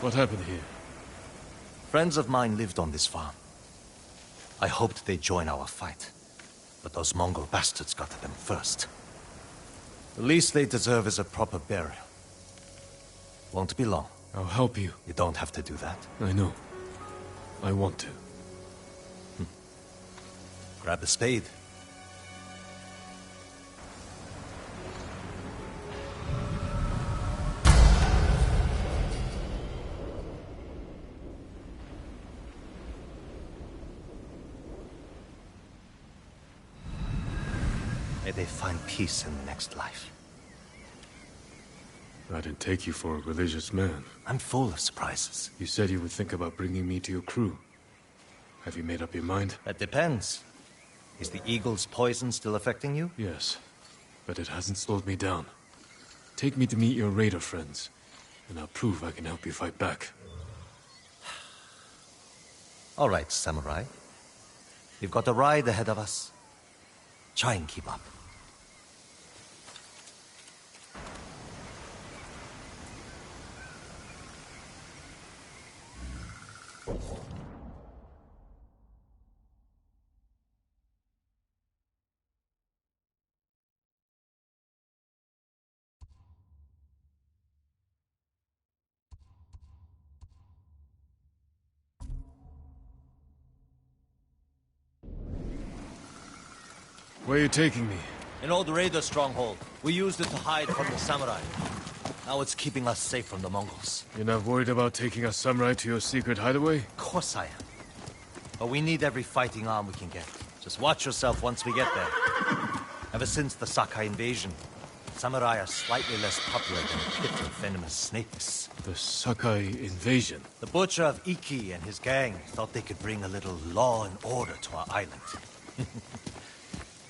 What happened here? Friends of mine lived on this farm. I hoped they'd join our fight, but those Mongol bastards got to them first. The least they deserve is a proper burial. Won't be long. I'll help you. You don't have to do that. I know. I want to. Grab a spade. May they find peace in the next life. I didn't take you for a religious man. I'm full of surprises. You said you would think about bringing me to your crew. Have you made up your mind? That depends. Is the eagle's poison still affecting you? Yes, but it hasn't slowed me down. Take me to meet your raider friends, and I'll prove I can help you fight back. All right, samurai. We've got a ride ahead of us. Try and keep up. Where are you taking me? An old raider stronghold. We used it to hide from the samurai. Now it's keeping us safe from the Mongols. You're not worried about taking a samurai to your secret hideaway? Of course I am. But we need every fighting arm we can get. Just watch yourself once we get there. Ever since the Sakai invasion, samurai are slightly less popular than a pit of venomous snakes. The Sakai invasion? The butcher of Iki and his gang thought they could bring a little law and order to our island.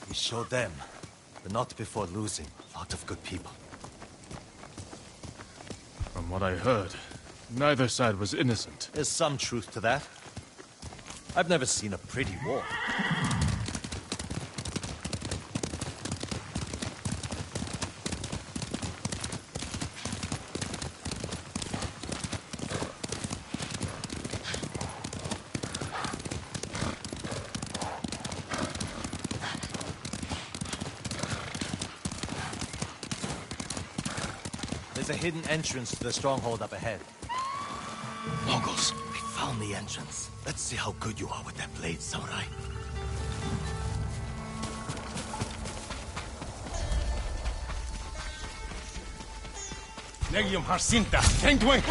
We showed them, but not before losing a lot of good people. From what I heard, neither side was innocent. There's some truth to that. I've never seen a pretty war. There's a hidden entrance to the stronghold up ahead. Mongols, we found the entrance. Let's see how good you are with that blade, samurai. Negium Harsinta, Tengway!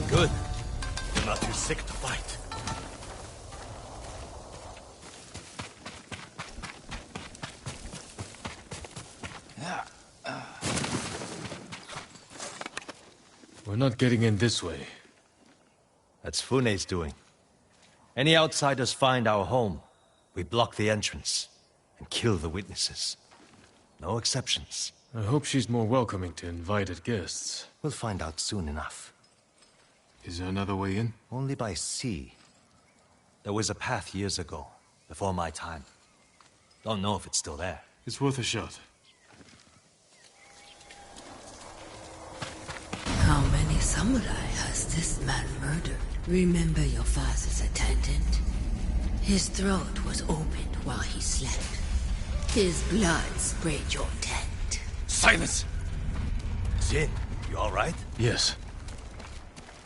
Good. You're not too sick to fight. We're not getting in this way. That's Fune's doing. Any outsiders find our home, we block the entrance and kill the witnesses. No exceptions. I hope she's more welcoming to invited guests. We'll find out soon enough. Is there another way in? Only by sea. There was a path years ago, before my time. Don't know if it's still there. It's worth a shot. How many samurai has this man murdered? Remember your father's attendant? His throat was opened while he slept. His blood sprayed your tent. Silence! Jin, you alright? Yes.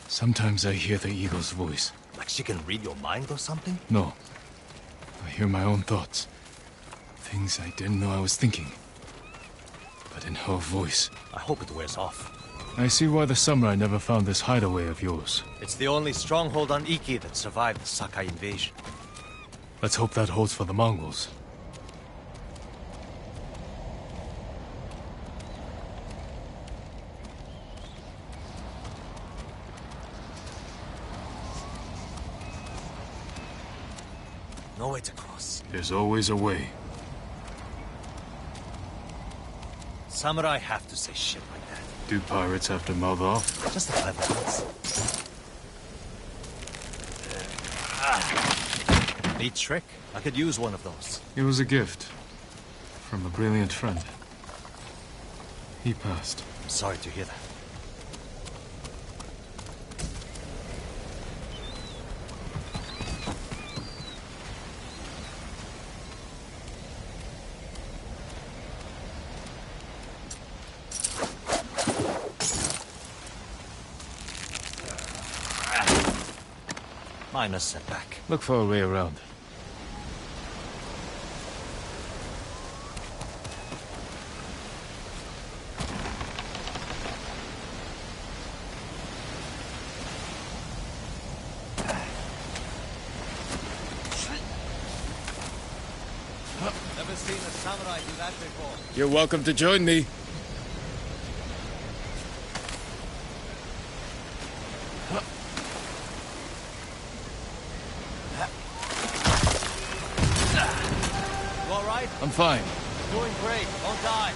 Sometimes I hear the eagle's voice. Like she can read your mind or something? No. I hear my own thoughts. Things I didn't know I was thinking. but in her voice. I hope it wears off. I see why the samurai never found this hideaway of yours. It's the only stronghold on Iki that survived the Sakai invasion. Let's hope that holds for the Mongols. No way to cross. There's always a way. Samurai have to say shit like that. Do pirates have to mouth off? Just the clever ones. Neat trick. I could use one of those. It was a gift. From a brilliant friend. He passed. I'm sorry to hear that. Minor setback. Look for a way around. Never seen a samurai do that before. You're welcome to join me. You all right? I'm fine. Doing great. Don't die.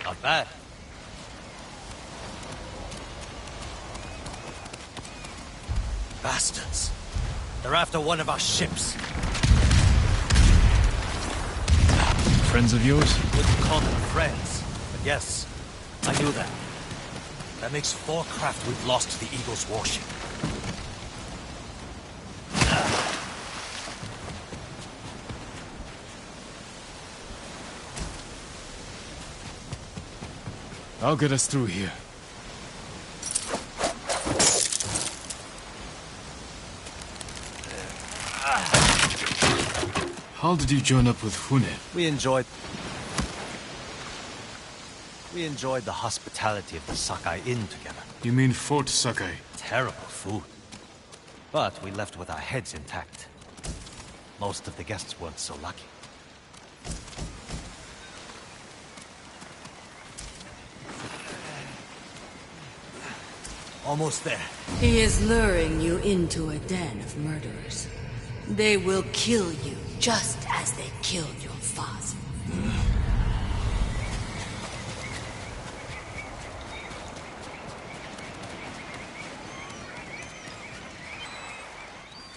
Not bad. Bastards. They're after one of our ships. Friends of yours? Wouldn't call them friends, but yes, I knew that. That makes 4 craft we've lost to the Eagle's warship. I'll get us through here. How did you join up with Fune? We enjoyed the hospitality of the Sakai Inn together. You mean Fort Sakai? Terrible food. But we left with our heads intact. Most of the guests weren't so lucky. Almost there. He is luring you into a den of murderers. They will kill you just as they killed your father.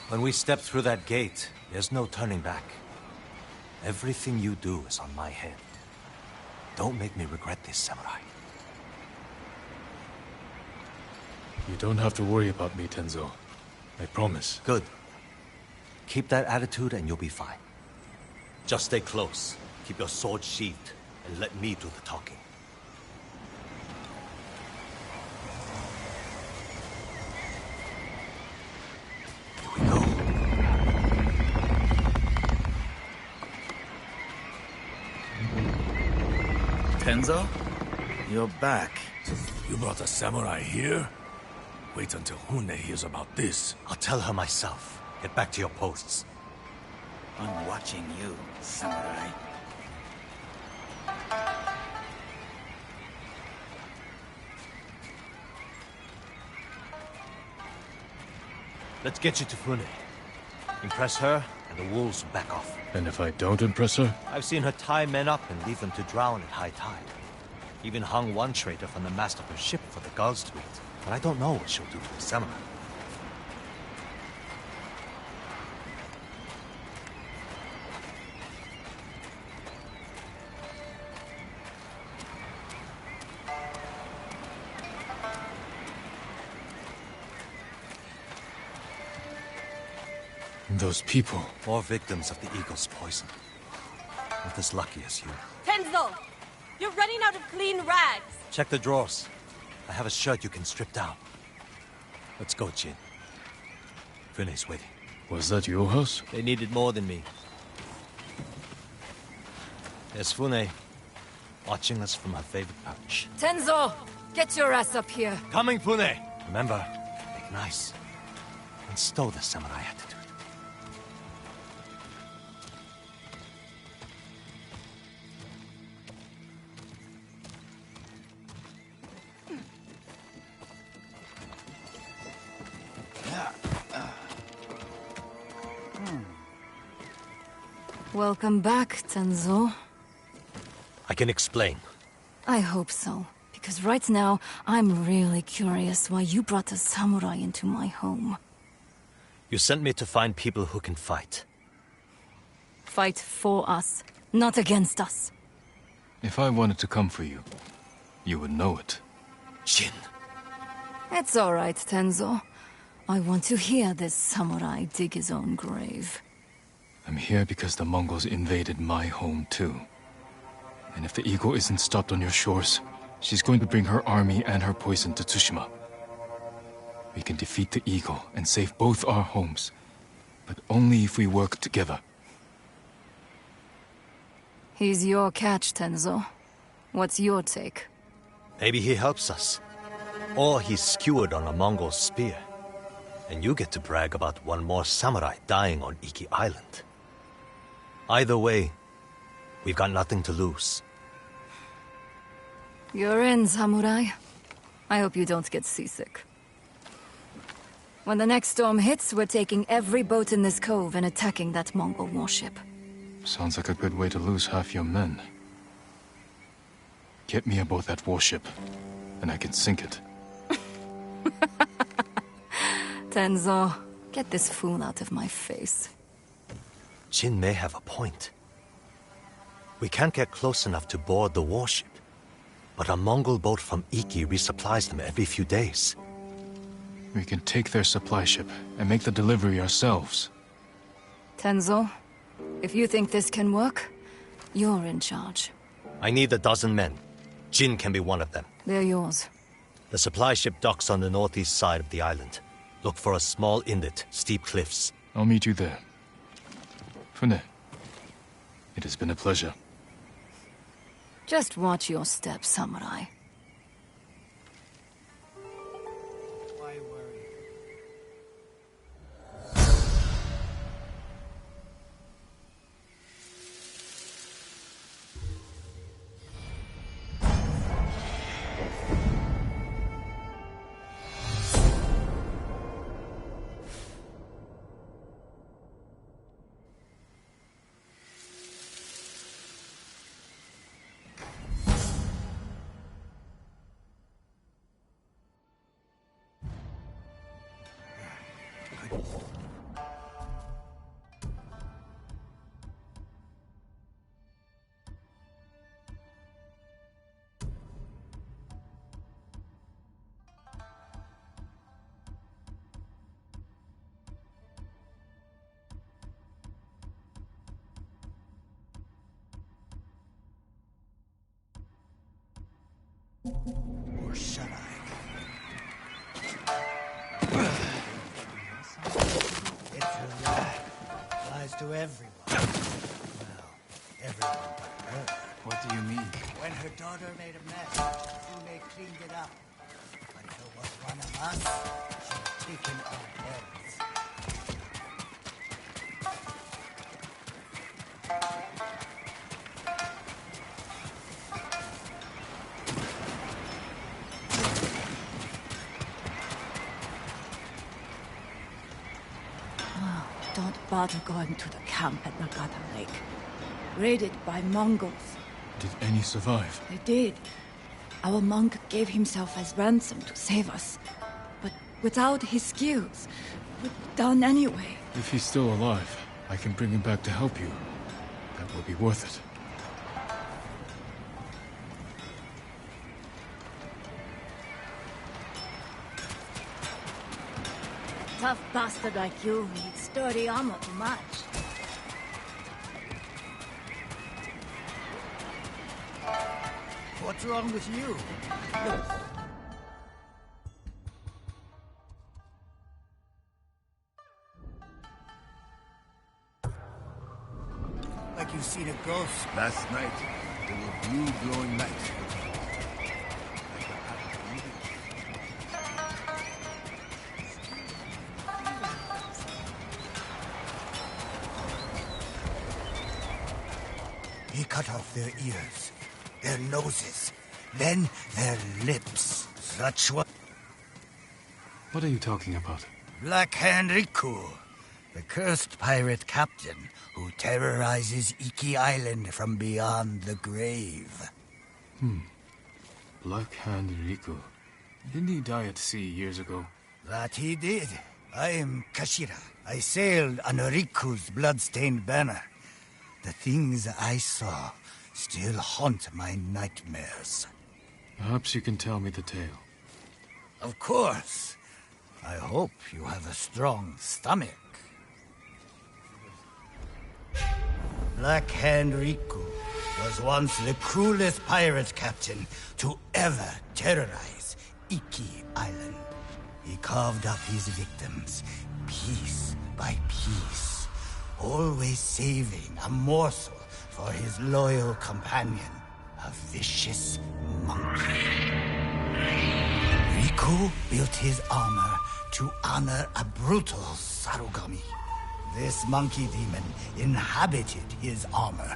When we step through that gate, there's no turning back. Everything you do is on my head. Don't make me regret this, samurai. You don't have to worry about me, Tenzo. I promise. Good. Keep that attitude and you'll be fine. Just stay close, keep your sword sheathed, and let me do the talking. Here we go. Tenzo? You're back. You brought a samurai here? Wait until Hune hears about this. I'll tell her myself. Get back to your posts. I'm watching you, samurai. Let's get you to Fune. Impress her, and the wolves will back off. And if I don't impress her? I've seen her tie men up and leave them to drown at high tide. Even hung one traitor from the mast of her ship for the gulls to eat. But I don't know what she'll do to the samurai. Those people. More victims of the eagle's poison. Not as lucky as you. Tenzo! You're running out of clean rags! Check the drawers. I have a shirt you can strip down. Let's go, Jin. Fune's waiting. Was that your house? They needed more than me. There's Fune, watching us from her favorite pouch. Tenzo! Get your ass up here! Coming, Fune! Remember, make nice. And stow the samurai attitude. Welcome back, Tenzo. I can explain. I hope so. Because right now, I'm really curious why you brought a samurai into my home. You sent me to find people who can fight. Fight for us, not against us. If I wanted to come for you, you would know it. Jin. It's all right, Tenzo. I want to hear this samurai dig his own grave. I'm here because the Mongols invaded my home too. And if the eagle isn't stopped on your shores, she's going to bring her army and her poison to Tsushima. We can defeat the eagle and save both our homes, but only if we work together. He's your catch, Tenzo. What's your take? Maybe he helps us. Or he's skewered on a Mongol spear. And you get to brag about one more samurai dying on Iki Island. Either way, we've got nothing to lose. You're in, samurai. I hope you don't get seasick. When the next storm hits, we're taking every boat in this cove and attacking that Mongol warship. Sounds like a good way to lose half your men. Get me aboard that warship, and I can sink it. Tenzo, get this fool out of my face. Jin may have a point. We can't get close enough to board the warship, but a Mongol boat from Iki resupplies them every few days. We can take their supply ship and make the delivery ourselves. Tenzo, if you think this can work, you're in charge. I need 12 men. Jin can be one of them. They're yours. The supply ship docks on the northeast side of the island. Look for a small inlet, steep cliffs. I'll meet you there. Fune, it has been a pleasure. Just watch your step, samurai. Why worry? Or should I? It's applies to everyone. Well, everyone but her. What do you mean? When her daughter made a mess, Fune cleaned it up. But if it was one of us, she'd taken our heads. Don't bother going to the camp at Nagata Lake. Raided by Mongols. Did any survive? They did. Our monk gave himself as ransom to save us. But without his skills, we're done anyway. If he's still alive, I can bring him back to help you. That will be worth it. Tough bastard like you needs sturdy armor to match. What's wrong with you? you seen a ghost? Last night, there were blue glowing lights. He cut off their ears, their noses, then their lips. Such was What are you talking about? Black Hand Riku, the cursed pirate captain who terrorizes Iki Island from beyond the grave. Black Hand Riku. Didn't he die at sea years ago? That he did. I am Kashira. I sailed under Riku's blood-stained banner. The things I saw still haunt my nightmares. Perhaps you can tell me the tale. Of course. I hope you have a strong stomach. Black Hand Riku was once the cruelest pirate captain to ever terrorize Iki Island. He carved up his victims, piece by piece, always saving a morsel for his loyal companion, a vicious monkey. Riku built his armor to honor a brutal Sarugami. This monkey demon inhabited his armor.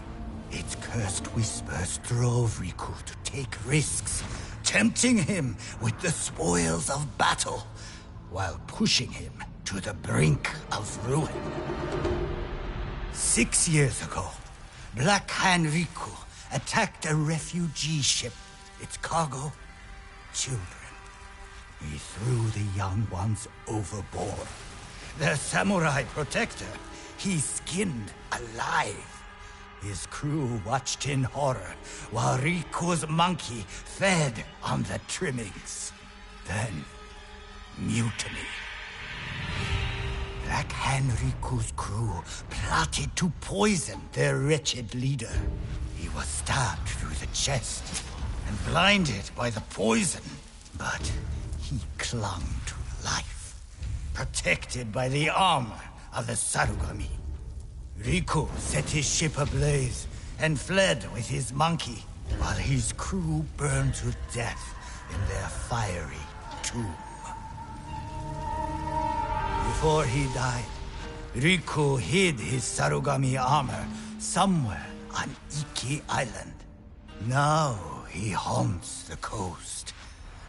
Its cursed whispers drove Riku to take risks, tempting him with the spoils of battle, while pushing him to the brink of ruin. 6 years ago, Black Hand Riku attacked a refugee ship. Its cargo, children. He threw the young ones overboard. Their samurai protector, he skinned alive. His crew watched in horror while Riku's monkey fed on the trimmings. Then, mutiny. Black Hand Riku's crew plotted to poison their wretched leader. He was stabbed through the chest and blinded by the poison, but he clung to life, protected by the armor of the Sarugami. Riku set his ship ablaze and fled with his monkey, while his crew burned to death in their fiery tomb. Before he died, Riku hid his Sarugami armor somewhere on Iki Island. Now he haunts the coast,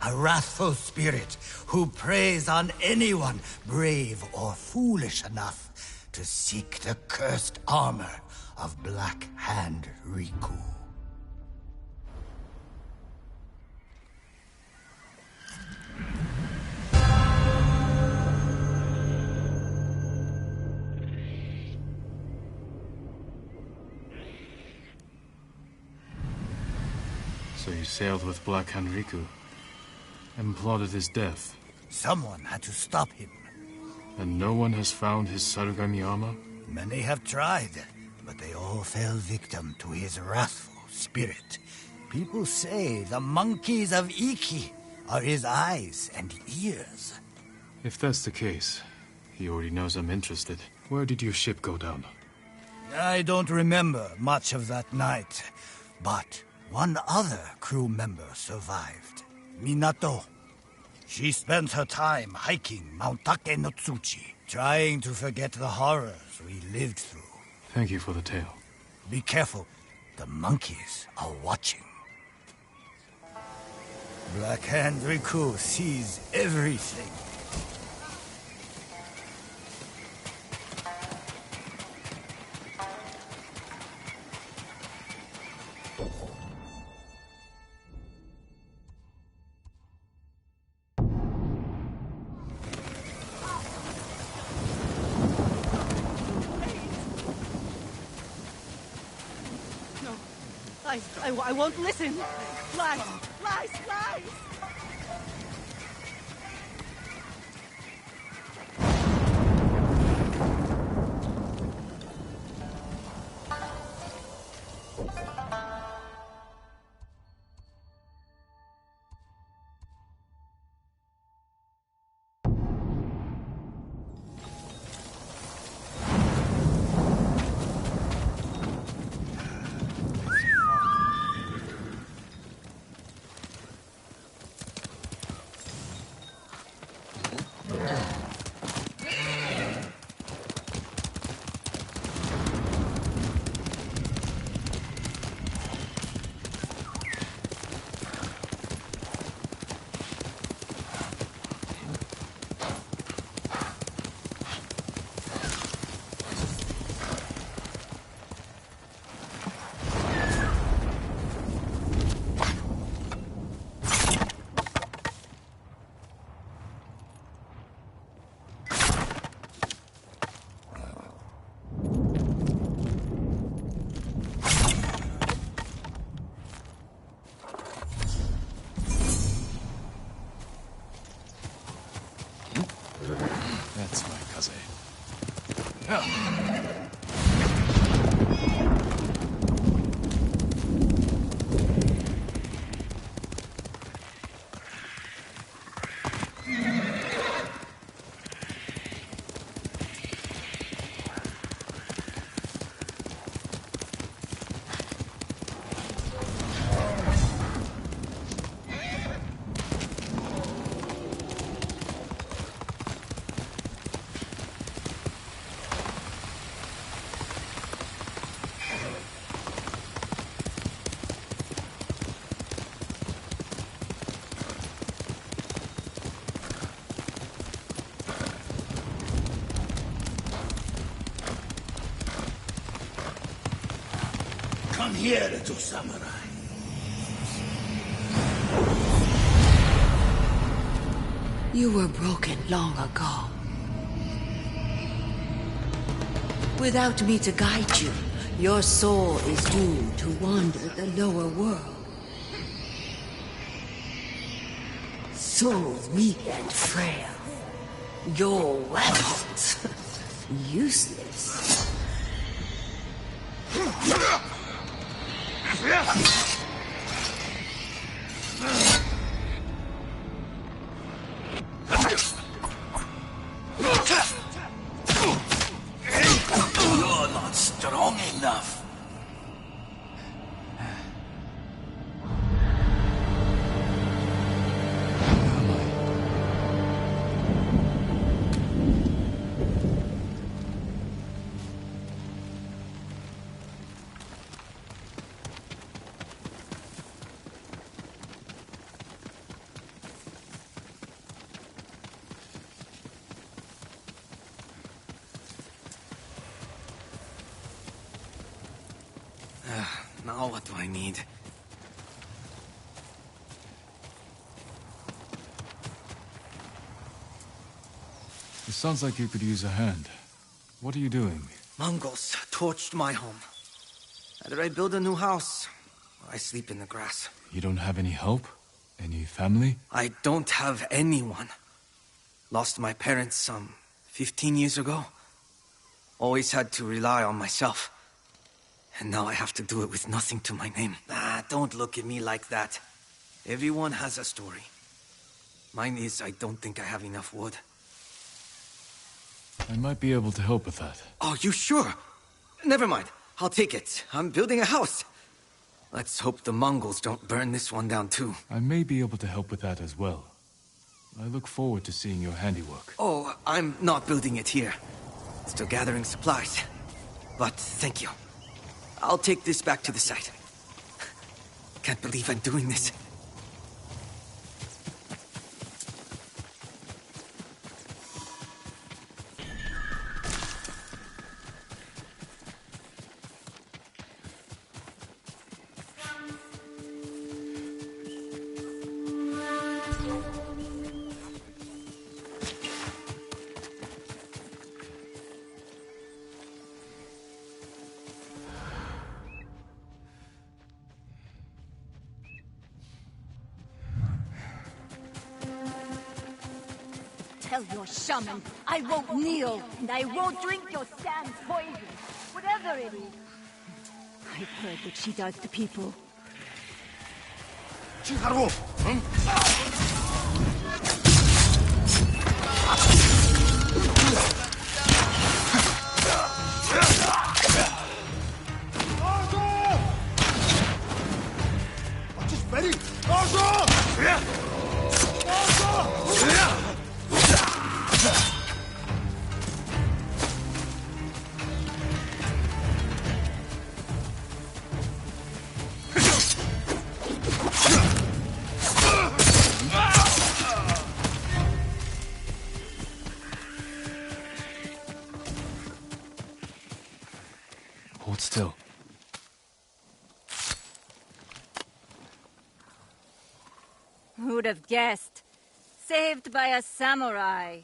a wrathful spirit who preys on anyone brave or foolish enough to seek the cursed armor of Black Hand Riku. So you sailed with Black Hand Riku and plotted his death. Someone had to stop him. And no one has found his Sarugami armor? Many have tried, but they all fell victim to his wrathful spirit. People say the monkeys of Iki are his eyes and ears. If that's the case, he already knows I'm interested. Where did your ship go down? I don't remember much of that night, but one other crew member survived. Minato. She spent her time hiking Mount Take no Tsuchi, trying to forget the horrors we lived through. Thank you for the tale. Be careful. The monkeys are watching. Black Hand Riku sees everything. I won't listen. Lies, lies, lies! That's my kaze. Come here, little samurai. You were broken long ago. Without me to guide you, your soul is doomed to wander the lower world. Souls weak and frail. Your weapons useless. You're not strong enough. Now what do I need? It sounds like you could use a hand. What are you doing? Mongols torched my home. Either I build a new house, or I sleep in the grass. You don't have any help? Any family? I don't have anyone. Lost my parents some 15 years ago. Always had to rely on myself. And now I have to do it with nothing to my name. Don't look at me like that. Everyone has a story. Mine is I don't think I have enough wood. I might be able to help with that. Oh, you sure? Never mind. I'll take it. I'm building a house. Let's hope the Mongols don't burn this one down too. I may be able to help with that as well. I look forward to seeing your handiwork. Oh, I'm not building it here. Still gathering supplies. But thank you. I'll take this back to the site. Can't believe I'm doing this. Tell your shaman I won't kneel, and I won't drink your sand poison, whatever it is. I've heard what she does to people. Hold still. Who'd have guessed? Saved by a samurai.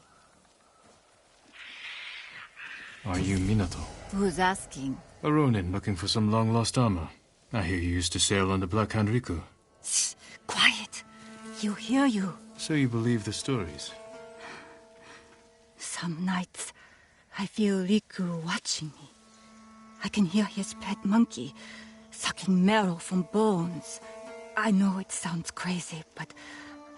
Are you Minato? Who's asking? A Ronin looking for some long-lost armor. I hear you used to sail on the Black Hand Riku. Shh, quiet. He'll hear you. So you believe the stories? Some nights, I feel Riku watching me. I can hear his pet monkey sucking marrow from bones. I know it sounds crazy, but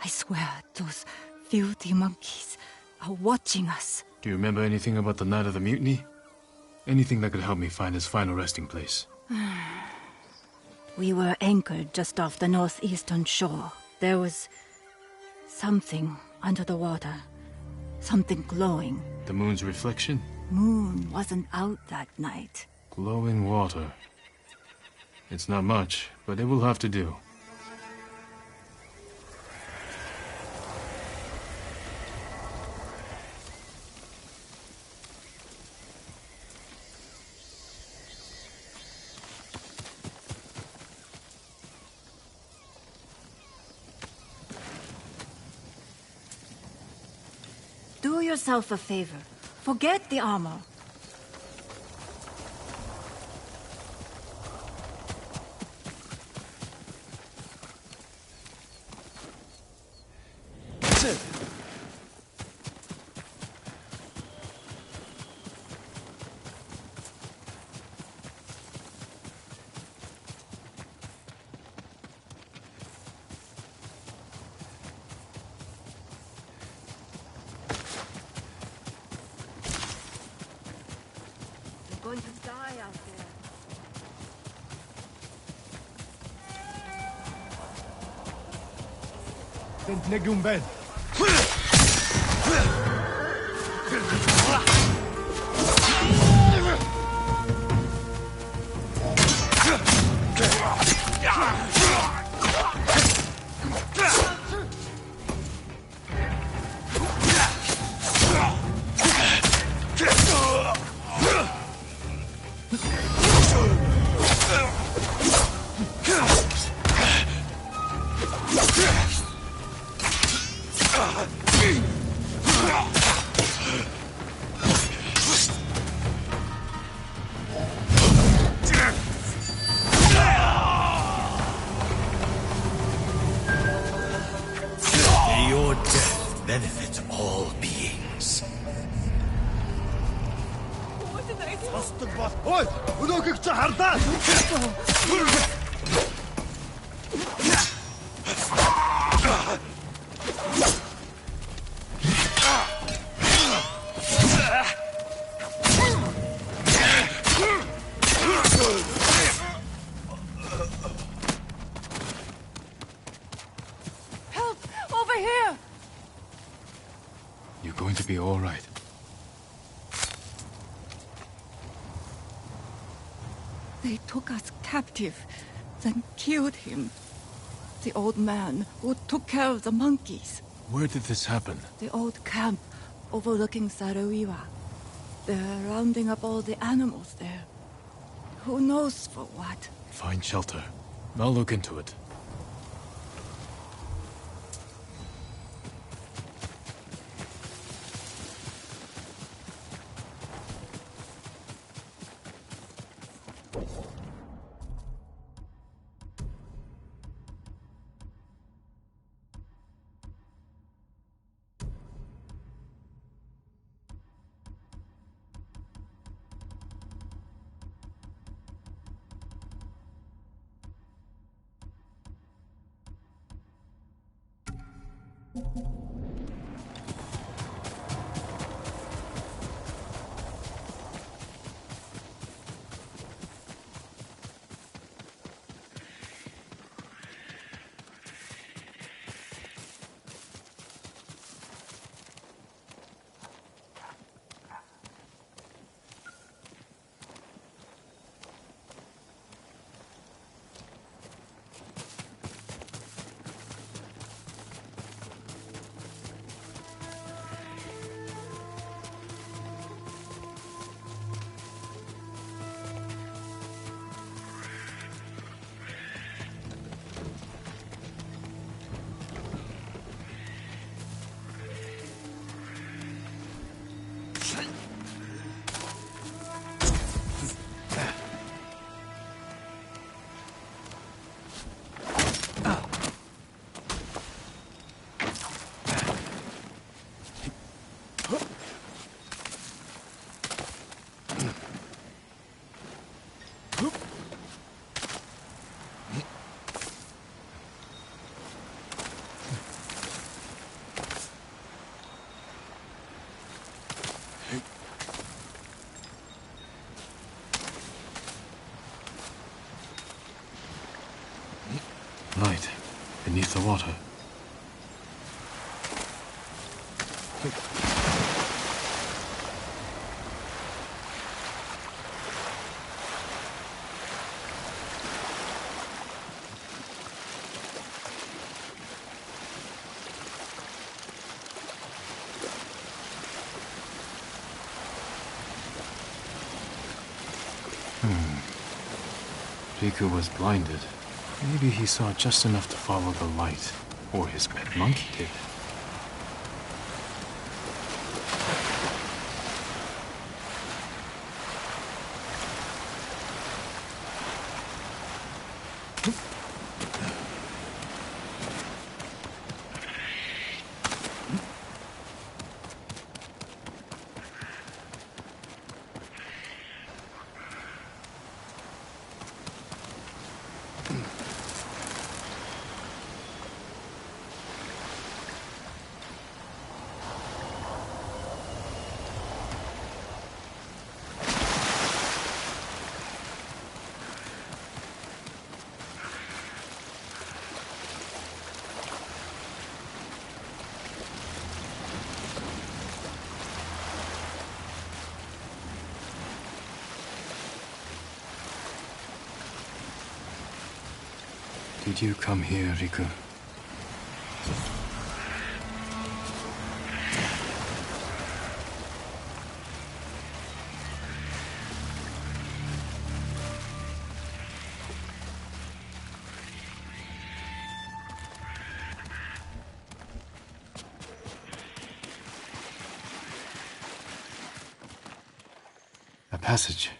I swear those filthy monkeys are watching us. Do you remember anything about the night of the mutiny? Anything that could help me find his final resting place? We were anchored just off the northeastern shore. There was something under the water. Something glowing. The moon's reflection? Moon wasn't out that night. Glowing water. It's not much, but it will have to do. Do yourself a favor. Forget the armor. You're going to die out there. تلاقيهم بعد. Your death benefits all beings. Help! Over here! You're going to be all right. They took us captive, then killed him. The old man who took care of the monkeys. Where did this happen? The old camp overlooking Saruiwa. They're rounding up all the animals there. Who knows for what? Find shelter. I'll look into it. beneath the water. Riku was blinded. Maybe he saw just enough to follow the light, or his pet monkey did. Did you come here, Riku? A passage.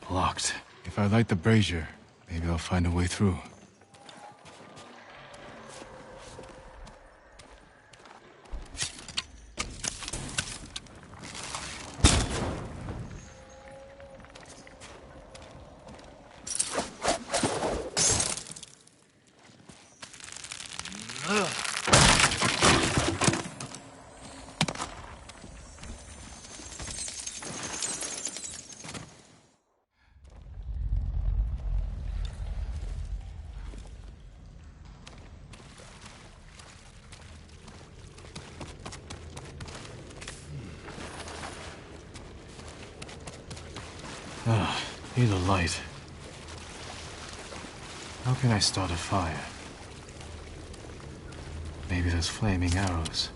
Blocked. If I light the brazier, maybe I'll find a way through. Need a light. How can I start a fire? Maybe those flaming arrows.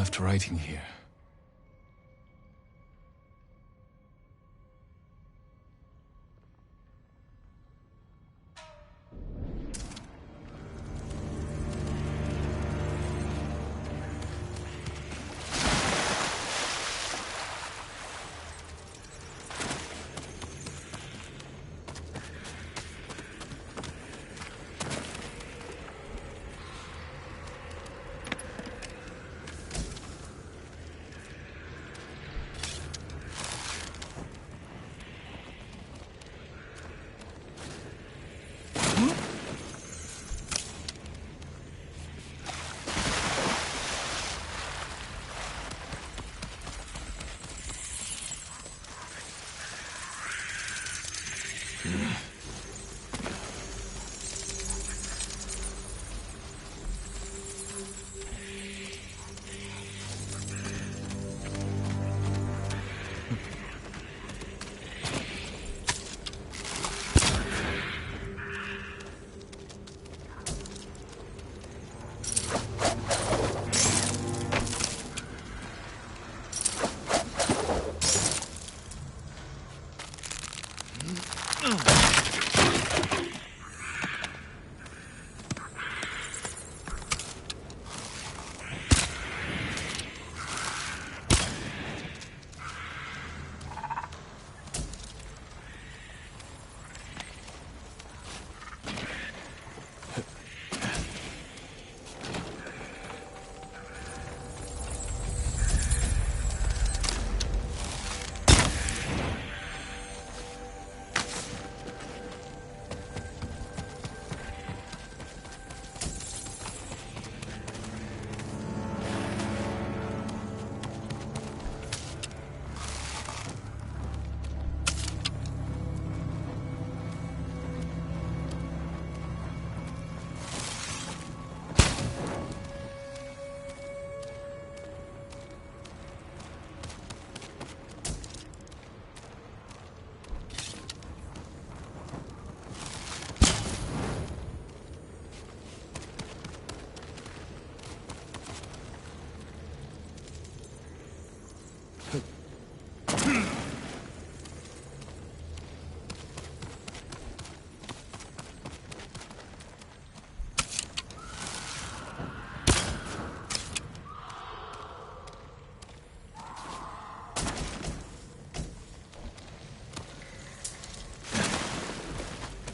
left writing here.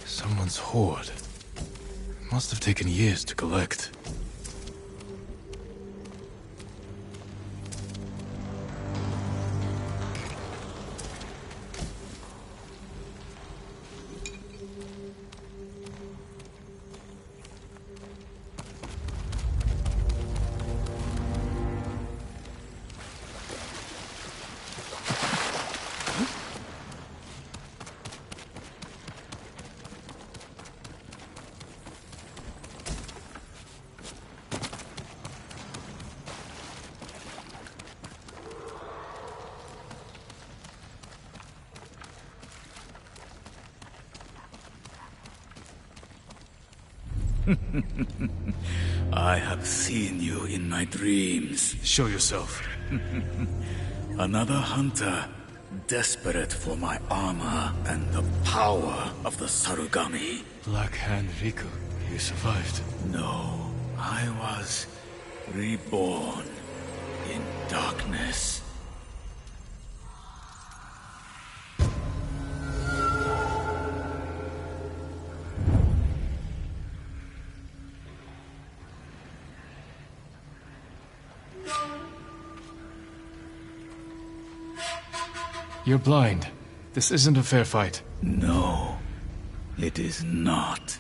Someone's hoard. Must have taken years to collect. I have seen you in my dreams. Show yourself. Another hunter, desperate for my armor and the power of the Sarugami. Black Hand Riku, you survived. No, I was reborn in darkness. You're blind. This isn't a fair fight. No, it is not.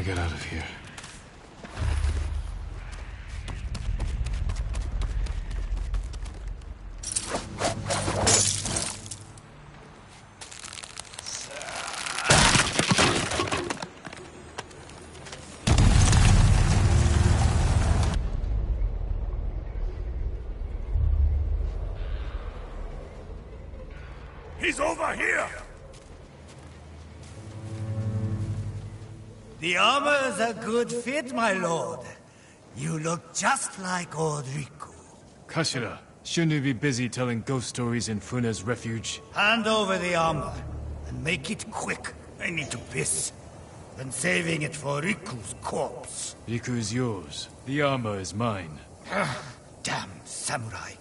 gotta get out of here. He's over here! The armor's a good fit, my lord. You look just like old Riku. Kashira, shouldn't you be busy telling ghost stories in Funa's refuge? Hand over the armor, and make it quick. I need to piss. Then saving it for Riku's corpse. Riku's yours. The armor is mine. Damn samurai.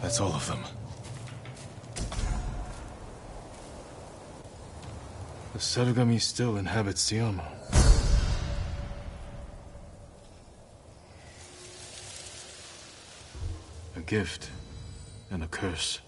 That's all of them. The Sarugami still inhabits the armor. A gift and a curse.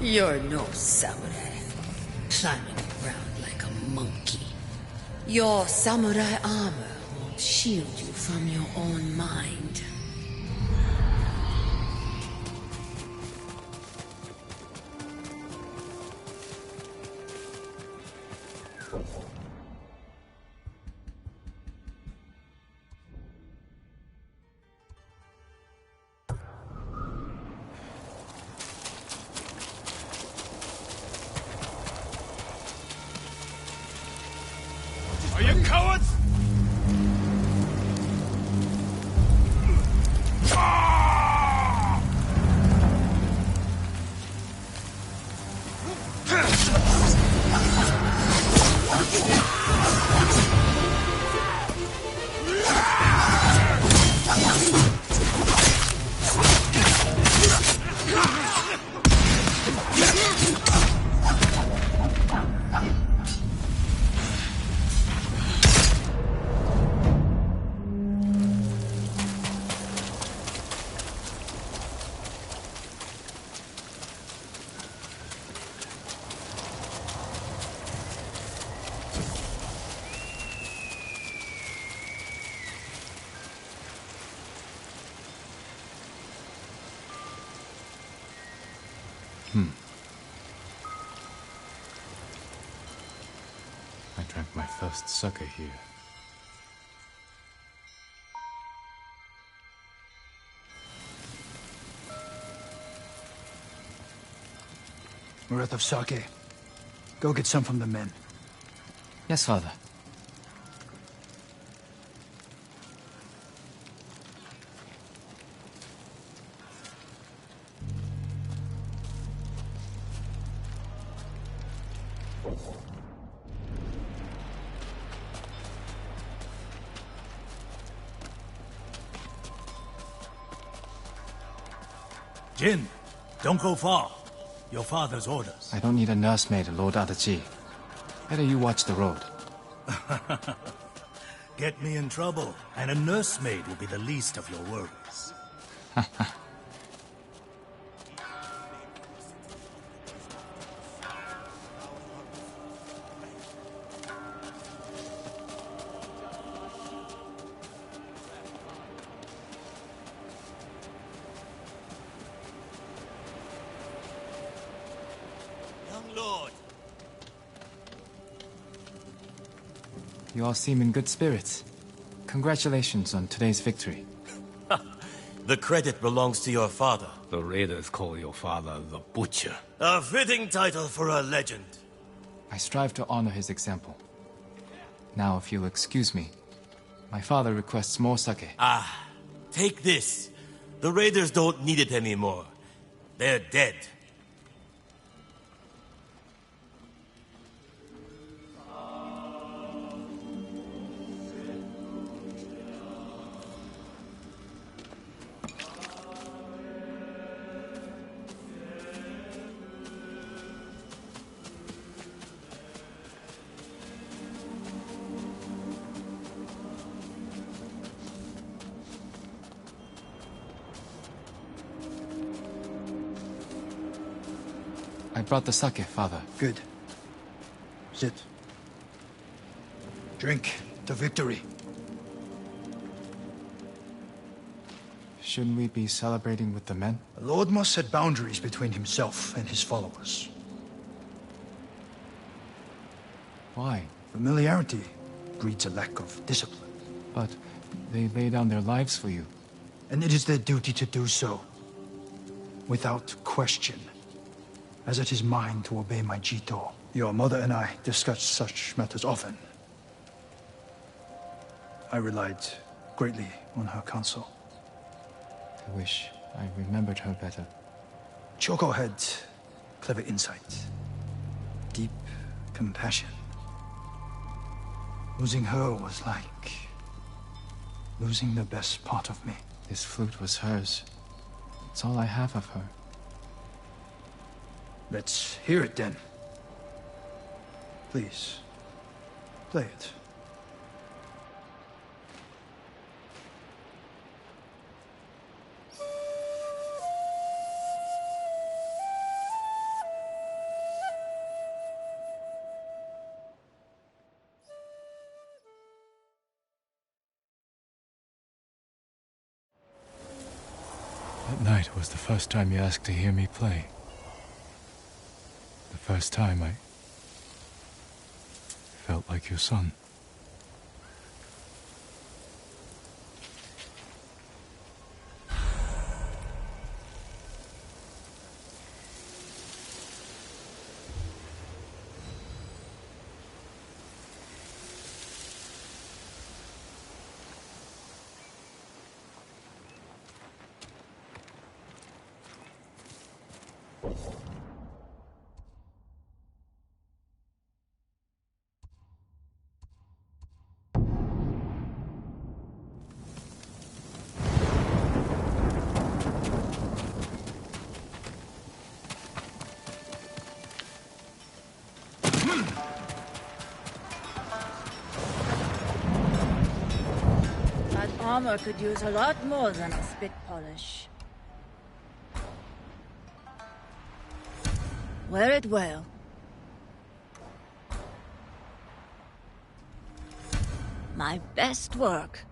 You're no samurai, climbing around like a monkey. Your samurai armor won't shield you from your own mind. Are you cowards? I drank my first sake here. We're out of sake. Go get some from the men. Yes, father. Jin, don't go far. Your father's orders. I don't need a nursemaid, Lord Adachi. Better you watch the road. Get me in trouble, and a nursemaid will be the least of your worries. You all seem in good spirits. Congratulations on today's victory. The credit belongs to your father. The raiders call your father the Butcher. A fitting title for a legend. I strive to honor his example. Now, if you'll excuse me, my father requests more sake. Ah, take this. The raiders don't need it anymore. They're dead. I brought the sake, father. Good. Sit. Drink to victory. Shouldn't we be celebrating with the men? The Lord must set boundaries between himself and his followers. Why? Familiarity breeds a lack of discipline. But they lay down their lives for you. And it is their duty to do so. Without question. As it is mine to obey my Jito. Your mother and I discussed such matters often. I relied greatly on her counsel. I wish I remembered her better. Choco had clever insight. Deep compassion. Losing her was like losing the best part of me. This flute was hers. It's all I have of her. Let's hear it then. Please, play it. That night was the first time you asked to hear me play. The first time I felt like your son. Armor could use a lot more than a spit polish. Wear it well. My best work.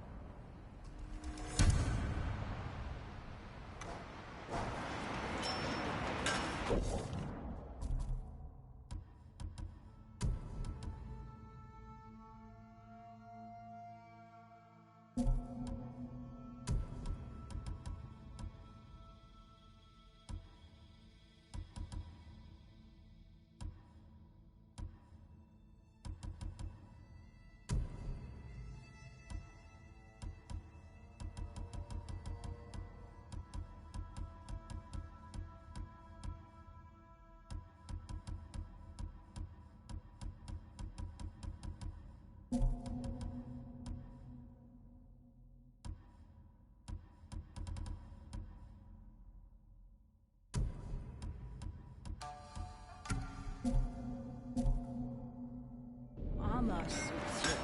Armor suits you.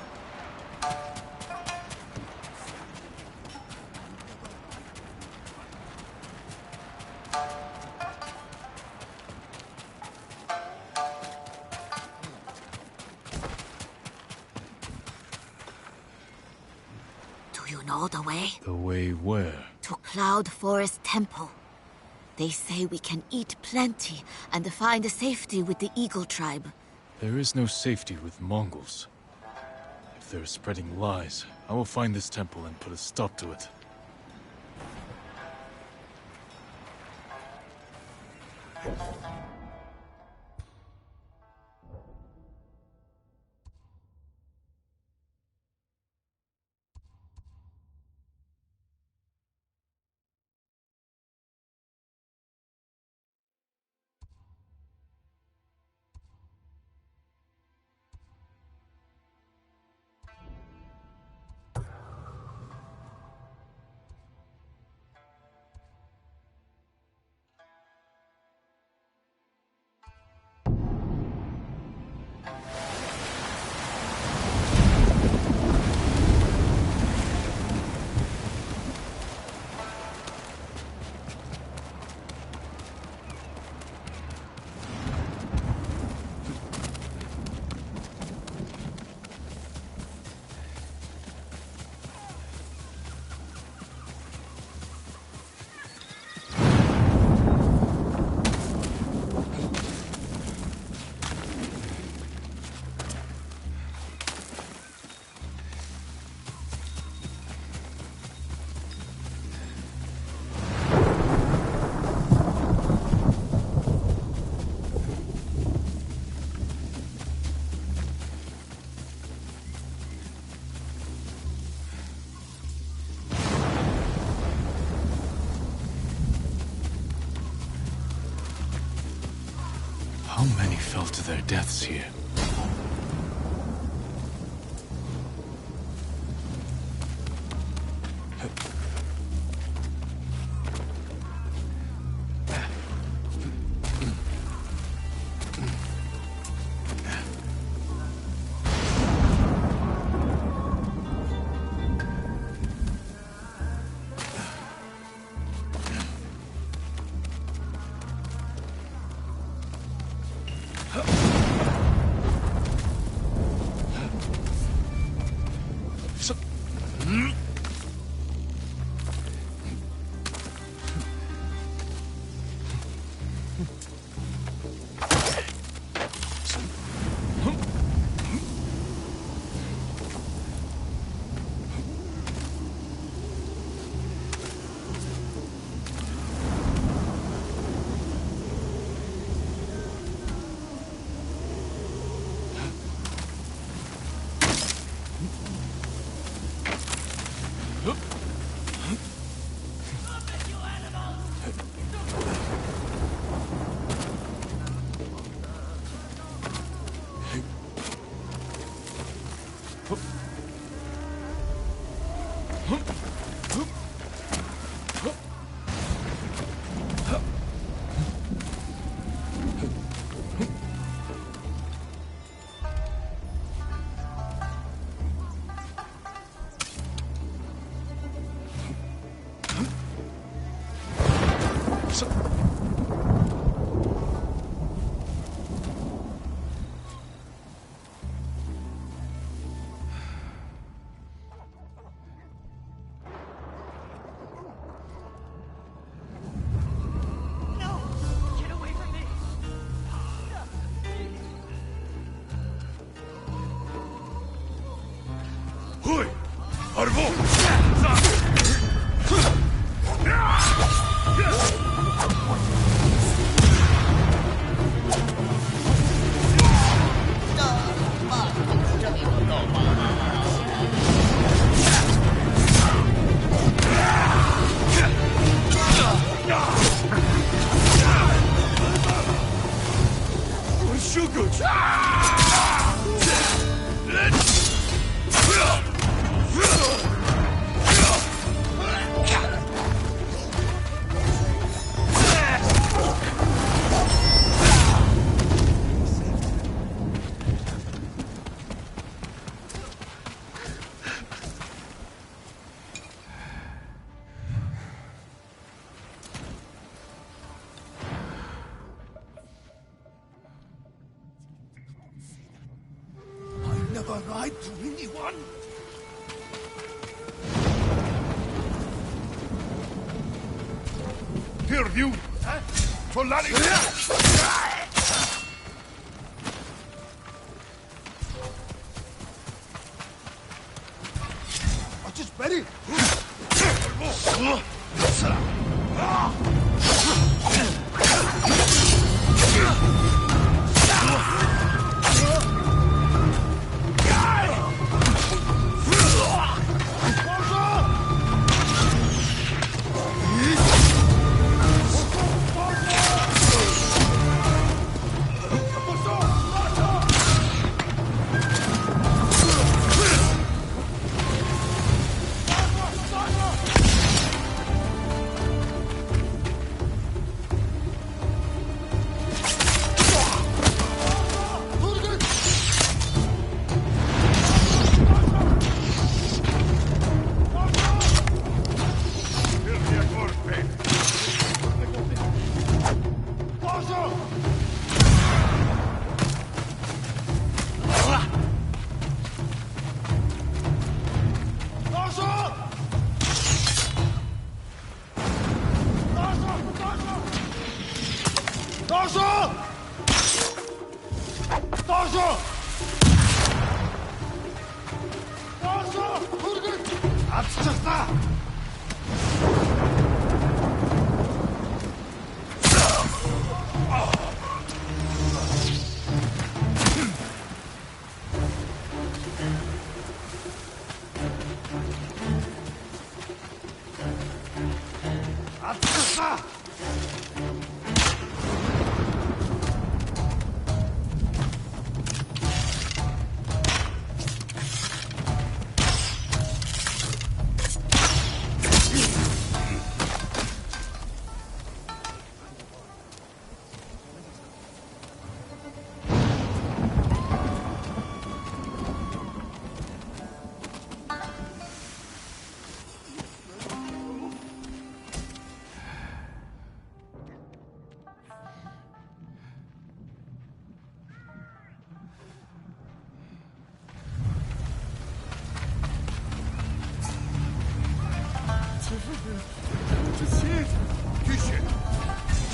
Do you know the way? The way where? To Cloud Forest Temple. They say we can eat plenty and find safety with the Eagle tribe. There is no safety with Mongols. If they're spreading lies, I will find this temple and put a stop to it. How many fell to their deaths here? I the only one? Here, you! Solani! Just ready!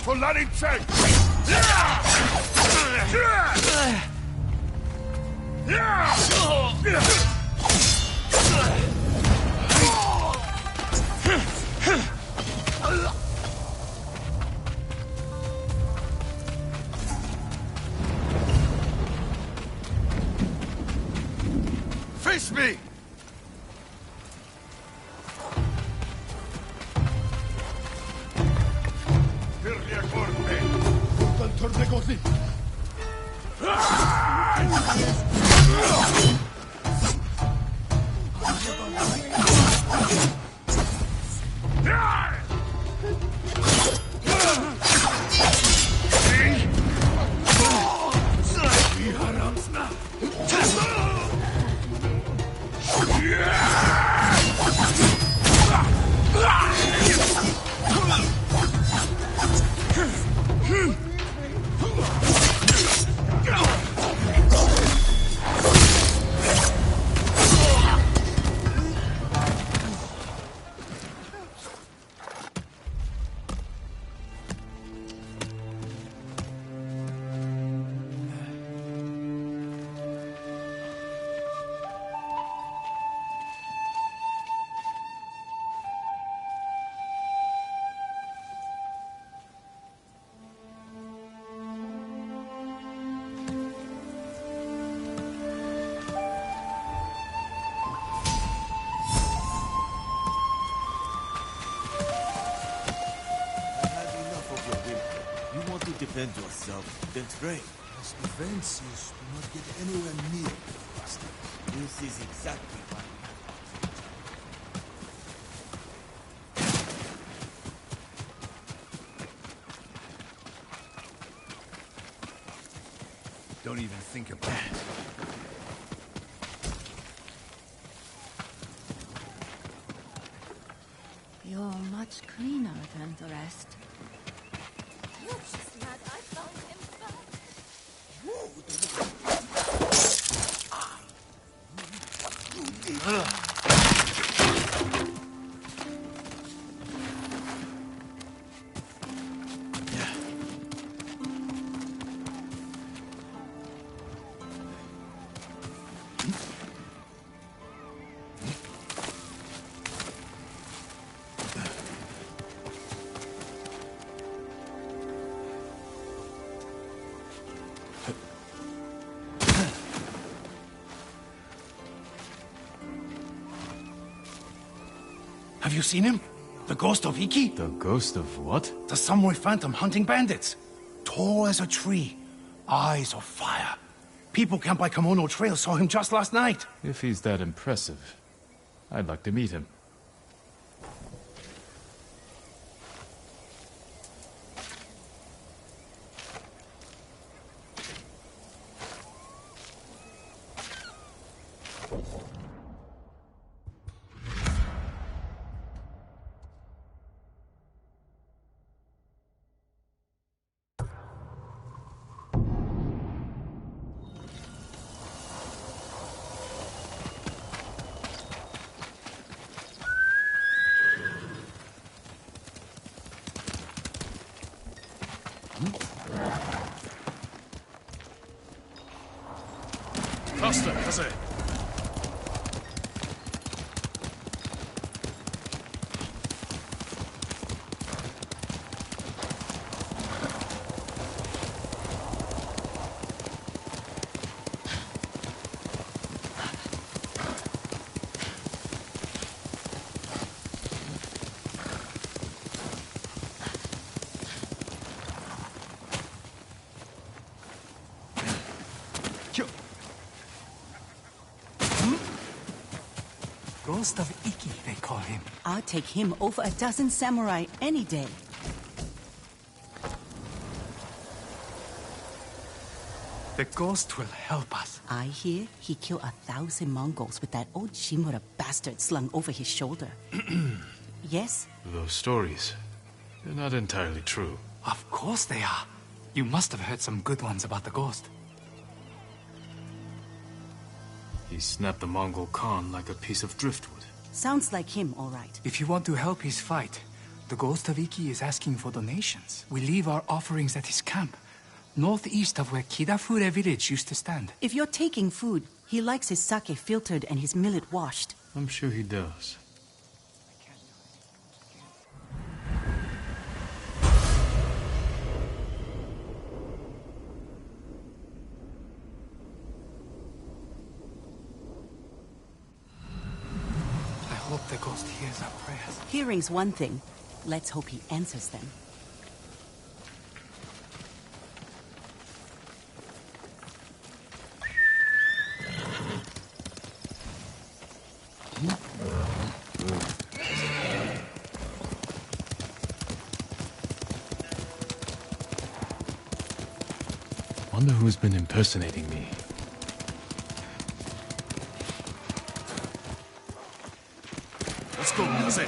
Solani check! Face me! Defend yourself, then train. As defenses do not get anywhere near faster. This is exactly why. Don't even think about it. You're much cleaner than the rest. You're just mad I found him back. Have you seen him? The ghost of Iki? The ghost of what? The samurai phantom hunting bandits. Tall as a tree. Eyes of fire. People camped by Kimono Trail saw him just last night. If he's that impressive, I'd like to meet him. Faster, Kaze. Ghost of Iki, they call him. I'll take him over a dozen samurai any day. The ghost will help us. I hear he killed 1,000 Mongols with that old Shimura bastard slung over his shoulder. Yes? Those stories, they're not entirely true. Of course they are. You must have heard some good ones about the ghost. He snapped the Mongol Khan like a piece of driftwood. Sounds like him, all right. If you want to help his fight, the Ghost of Iki is asking for donations. We leave our offerings at his camp, northeast of where Kidafure village used to stand. If you're taking food, he likes his sake filtered and his millet washed. I'm sure he does. I hope the ghost hears our prayers. Hearing's one thing. Let's hope he answers them. Wonder who's been impersonating me. Let's go, Kaze.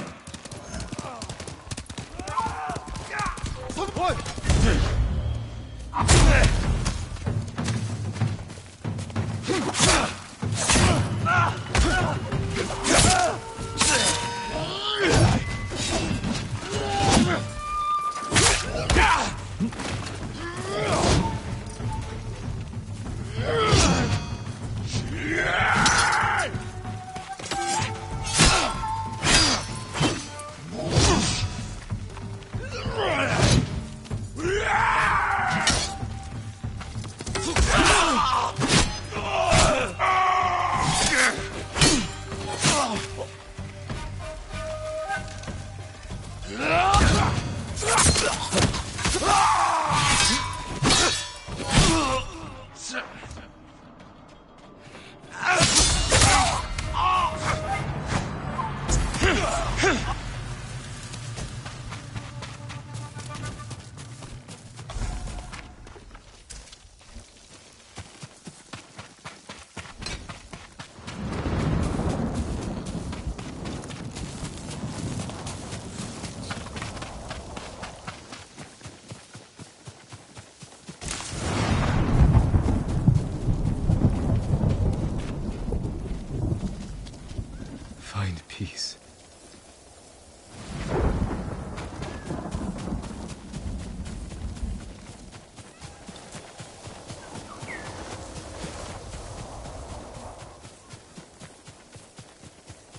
Find peace.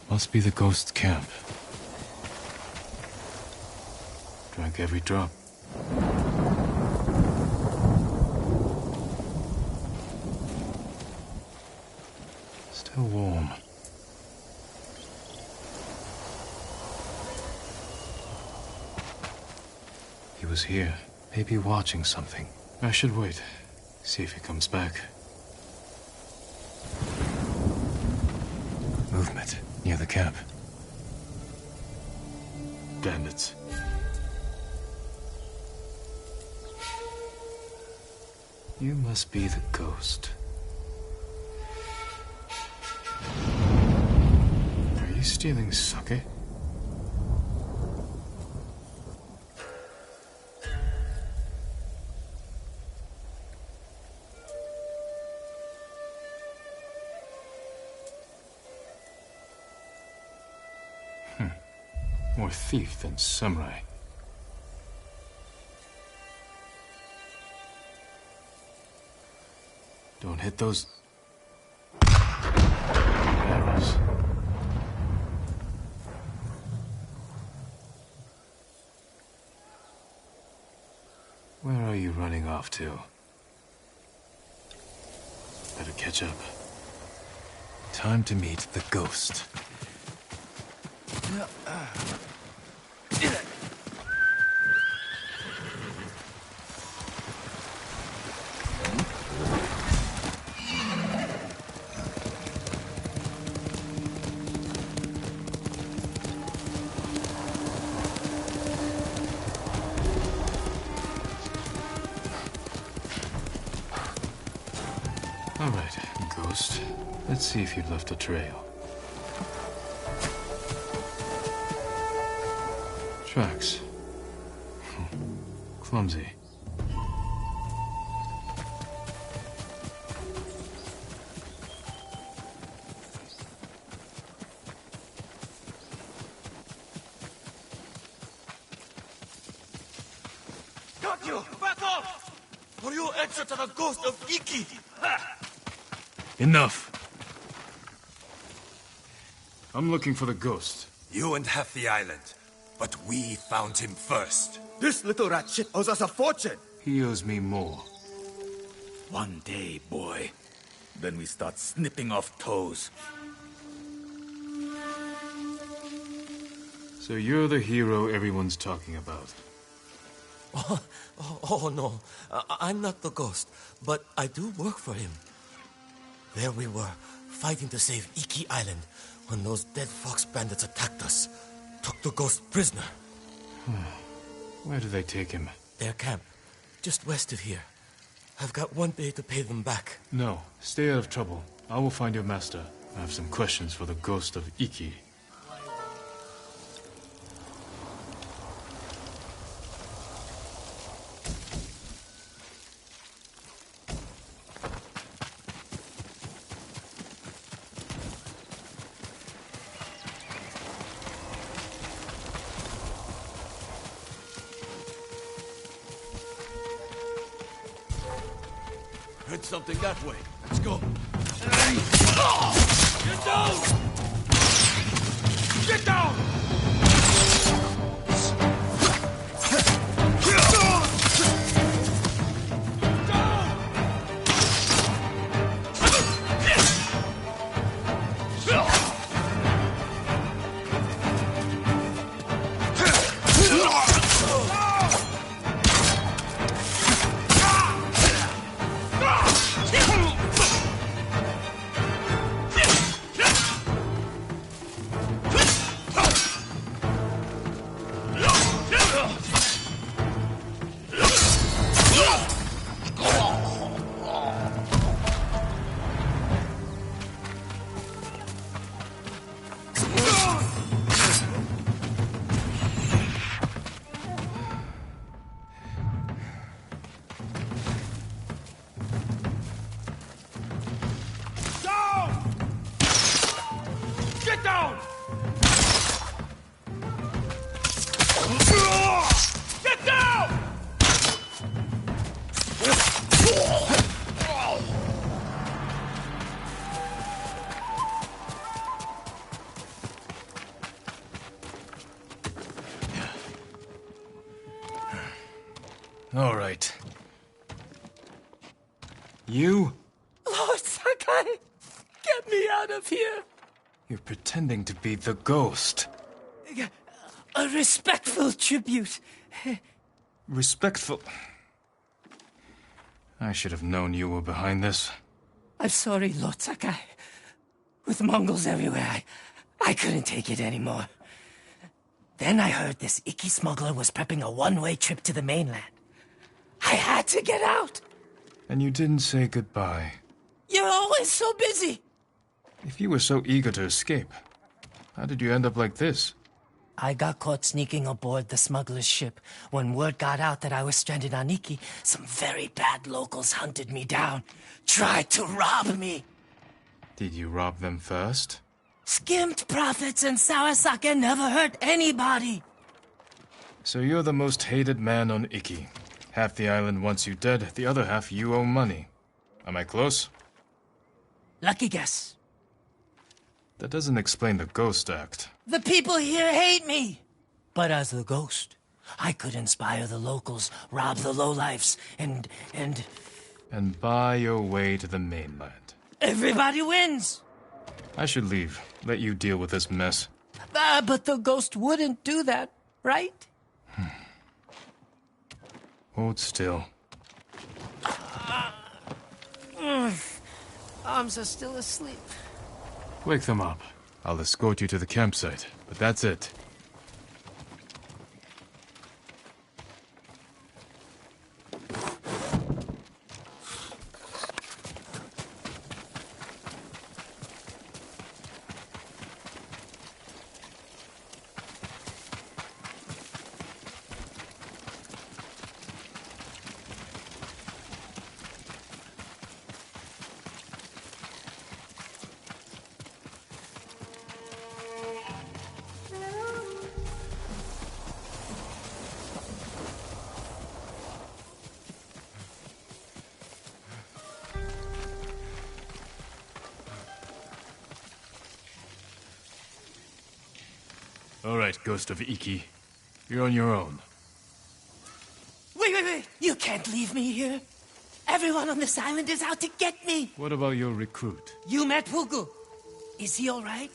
Must be the ghost camp. Drank every drop. Still warm. he was here, maybe watching something. I should wait, see if he comes back. Movement near the camp. Bandits. You must be the ghost. Are you stealing sake? More thief than samurai. Don't hit those arrows. Where are you running off to? Better catch up. Time to meet the ghost. All right, ghost. Let's see if you've left a trail. Tracks. Clumsy. Got you! Back off! Or you answer to the ghost of Iki! Ha! Enough. I'm looking for the ghost. You and half the island. But we found him first. This little rat shit owes us a fortune. He owes me more. One day, boy. Then we start snipping off toes. So you're the hero everyone's talking about. Oh no. I'm not the ghost, but I do work for him. There we were, fighting to save Iki Island, when those dead fox bandits attacked us. Took the ghost prisoner. Where did they take him? Their camp, just west of here. I've got one day to pay them back. No, stay out of trouble. I will find your master. I have some questions for the ghost of Iki. Heard something that way. Let's go. Get down! Get down! All right. You? Lord Sakai, get me out of here. You're pretending to be the ghost. A respectful tribute. respectful. I should have known you were behind this. I'm sorry, Lord Sakai. With Mongols everywhere, I couldn't take it anymore. Then I heard this Iki smuggler was prepping a one-way trip to the mainland. I had to get out! And you didn't say goodbye. You're always so busy! If you were so eager to escape, how did you end up like this? I got caught sneaking aboard the smuggler's ship. When word got out that I was stranded on Iki, some very bad locals hunted me down, tried to rob me. Did you rob them first? Skimmed profits and Sarasake never hurt anybody. So you're the most hated man on Iki. Half the island wants you dead, the other half you owe money. Am I close? Lucky guess. That doesn't explain the Ghost Act. The people here hate me. But as the ghost, I could inspire the locals, rob the lowlifes, and... And buy your way to the mainland. Everybody wins! I should leave. Let you deal with this mess. But the ghost wouldn't do that, right? Hold still. Arms are still asleep. Wake them up. I'll escort you to the campsite, but that's it. All right, Ghost of Iki. You're on your own. Wait! You can't leave me here. Everyone on this island is out to get me. What about your recruit? You met Fugu. Is he all right?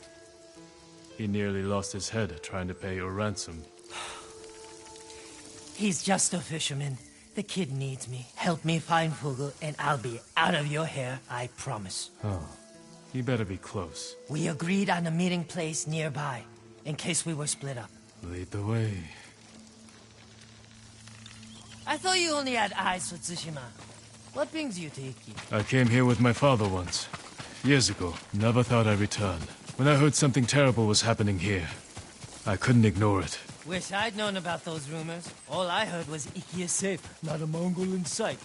He nearly lost his head trying to pay your ransom. He's just a fisherman. The kid needs me. Help me find Fugu, and I'll be out of your hair, I promise. Oh, he better be close. We agreed on a meeting place nearby, in case we were split up. Lead the way. I thought you only had eyes for Tsushima. What brings you to Iki? I came here with my father once. Years ago. Never thought I'd return. When I heard something terrible was happening here, I couldn't ignore it. Wish I'd known about those rumors. All I heard was Iki is safe, not a Mongol in sight.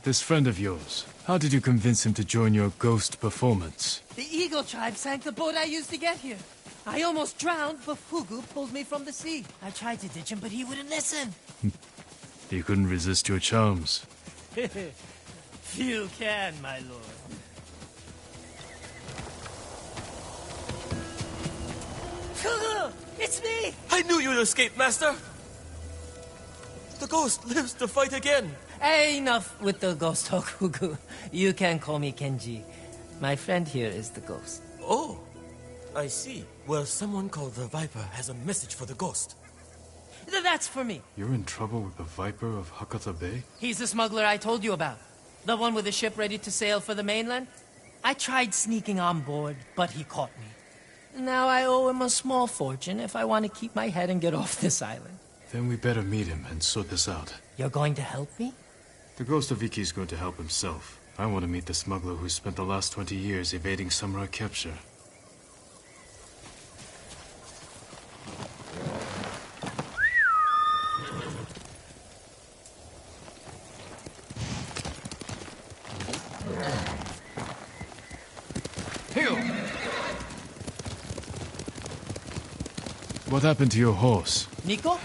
This friend of yours, how did you convince him to join your ghost performance? The Eagle tribe sank the boat I used to get here. I almost drowned, but Fugu pulled me from the sea. I tried to ditch him, but he wouldn't listen. You couldn't resist your charms. Few can, my lord. Fugu! It's me! I knew you'd escape, Master! The ghost lives to fight again! Hey, enough with the ghost talk, Fugu. You can call me Kenji. My friend here is the ghost. Oh, I see. Well, someone called the Viper has a message for the ghost. That's for me. You're in trouble with the Viper of Hakata Bay? He's the smuggler I told you about. The one with the ship ready to sail for the mainland. I tried sneaking on board, but he caught me. Now I owe him a small fortune if I want to keep my head and get off this island. Then we better meet him and sort this out. You're going to help me? The Ghost of Iki is going to help himself. I want to meet the smuggler who spent the last 20 years evading samurai capture. What happened to your horse? Nico?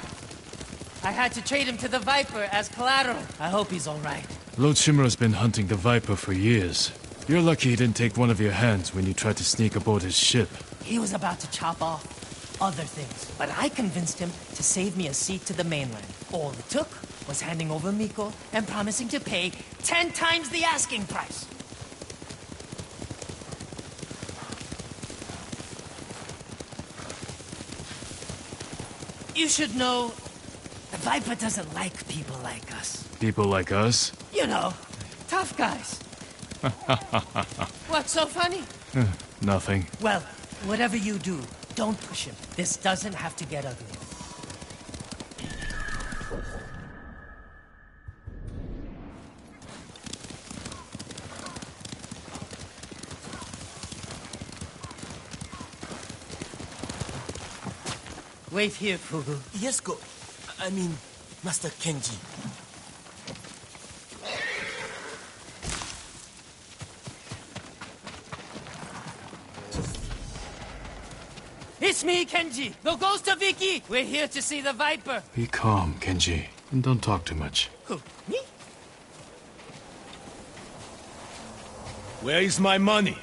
I had to trade him to the Viper as collateral. I hope he's all right. Lord Shimura's been hunting the Viper for years. You're lucky he didn't take one of your hands when you tried to sneak aboard his ship. He was about to chop off other things, but I convinced him to save me a seat to the mainland. All it took was handing over Miko and promising to pay 10 times the asking price. You should know, the Viper doesn't like people like us. People like us? You know, tough guys. What's so funny? Nothing. Well, whatever you do, don't push him. This doesn't have to get ugly. Wait here, Fugu. Yes, I mean, Master Kenji. It's me, Kenji, the ghost of Iki. We're here to see the Viper. Be calm, Kenji, and don't talk too much. Who, me? Where is my money?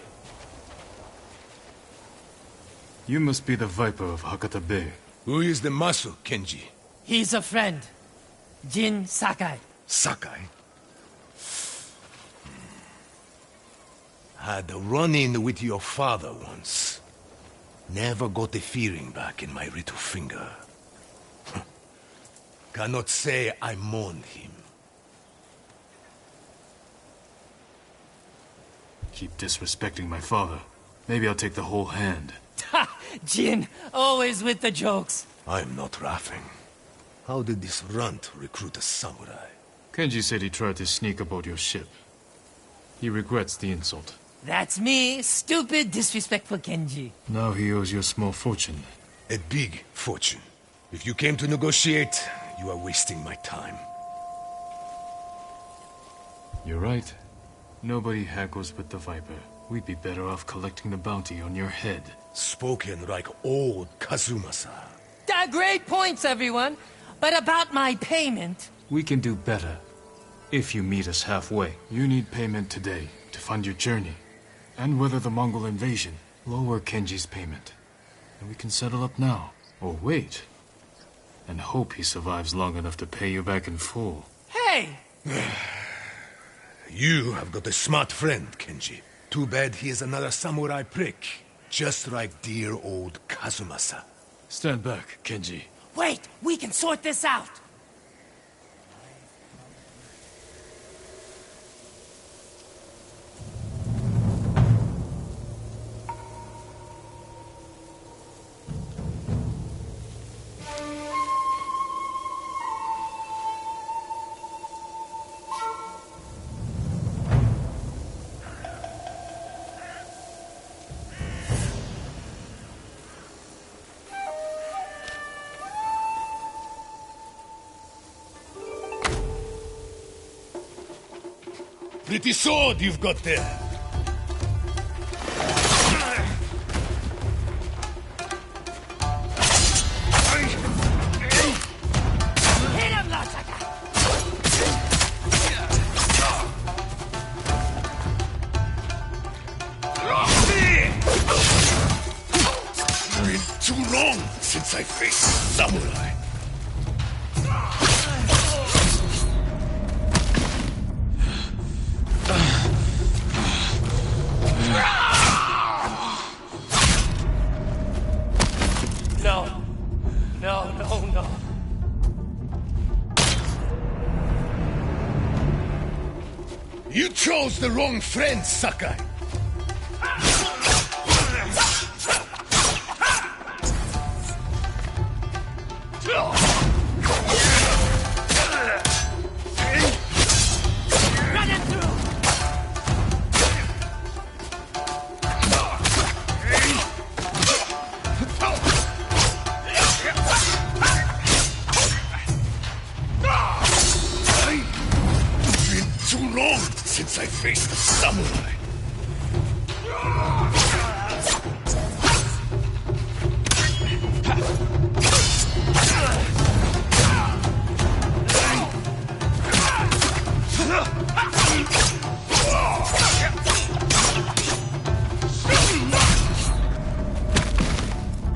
You must be the Viper of Hakata Bay. Who is the Masu, Kenji? He's a friend. Jin Sakai. Sakai? Had a run-in with your father once. Never got the feeling back in my little finger. Cannot say I mourned him. Keep disrespecting my father. Maybe I'll take the whole hand. Ha! Jin, always with the jokes. I'm not laughing. How did this runt recruit a samurai? Kenji said he tried to sneak aboard your ship. He regrets the insult. That's me, stupid, disrespectful Kenji. Now he owes you a small fortune. A big fortune. If you came to negotiate, you are wasting my time. You're right. Nobody haggles with the Viper. We'd be better off collecting the bounty on your head. Spoken like old Kazumasa. Great points, everyone. But about my payment... We can do better. If you meet us halfway. You need payment today to fund your journey. And weather the Mongol invasion. Lower Kenji's payment. And we can settle up now. Or wait. And hope he survives long enough to pay you back in full. Hey! You have got a smart friend, Kenji. Too bad he is another samurai prick. Just like dear old Kazumasa. Stand back, Kenji. Wait! We can sort this out! Pretty sword you've got there. Hit him, Lasaka! It's been too long since I faced a samurai. No. You chose the wrong friend, Sakai. Since I faced a samurai.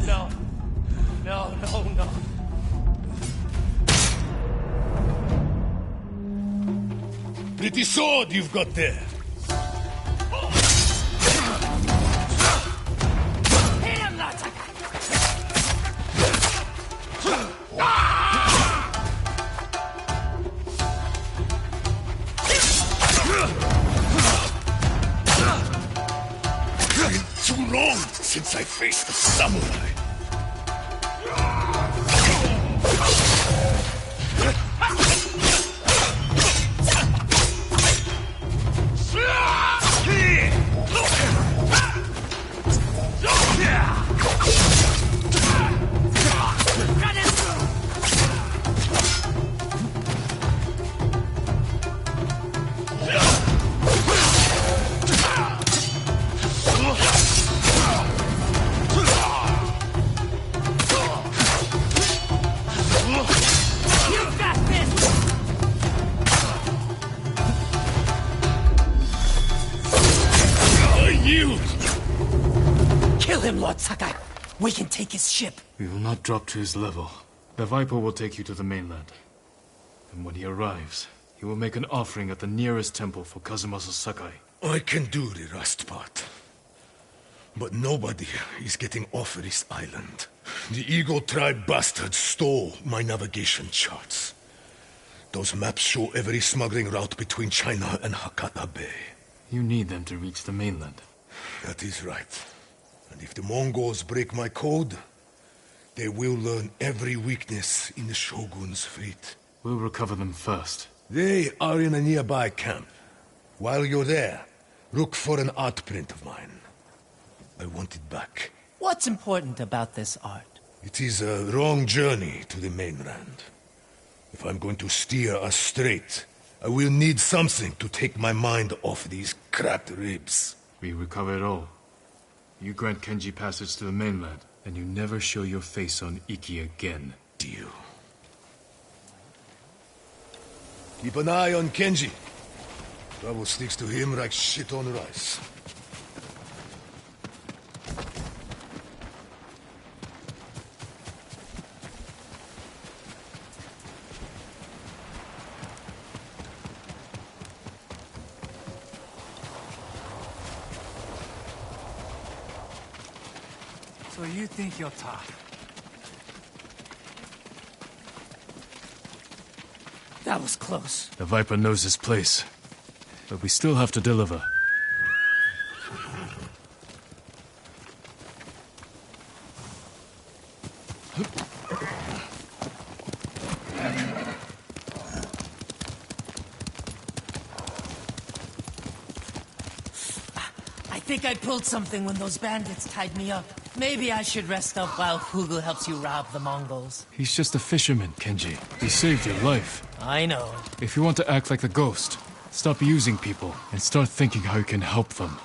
No. Pretty sword you've got there. Hit him, Lasaka! long since I faced a samurai. Kill him, Lord Sakai. We can take his ship. We will not drop to his level. The Viper will take you to the mainland. And when he arrives, he will make an offering at the nearest temple for Kazumasa Sakai. I can do the rest part. But nobody is getting off this island. The Eagle Tribe bastards stole my navigation charts. Those maps show every smuggling route between China and Hakata Bay. You need them to reach the mainland. That is right. And if the Mongols break my code, they will learn every weakness in the Shogun's fleet. We'll recover them first. They are in a nearby camp. While you're there, look for an art print of mine. I want it back. What's important about this art? It is a long journey to the mainland. If I'm going to steer us straight, I will need something to take my mind off these cracked ribs. We recover it all. You grant Kenji passage to the mainland, and you never show your face on Iki again. Deal. Keep an eye on Kenji. Trouble sticks to him like shit on rice. So you think you're tough? That was close. The Viper knows his place. But we still have to deliver. I think I pulled something when those bandits tied me up. Maybe I should rest up while Fugu helps you rob the Mongols. He's just a fisherman, Kenji. He saved your life. I know. If you want to act like the ghost, stop using people and start thinking how you can help them.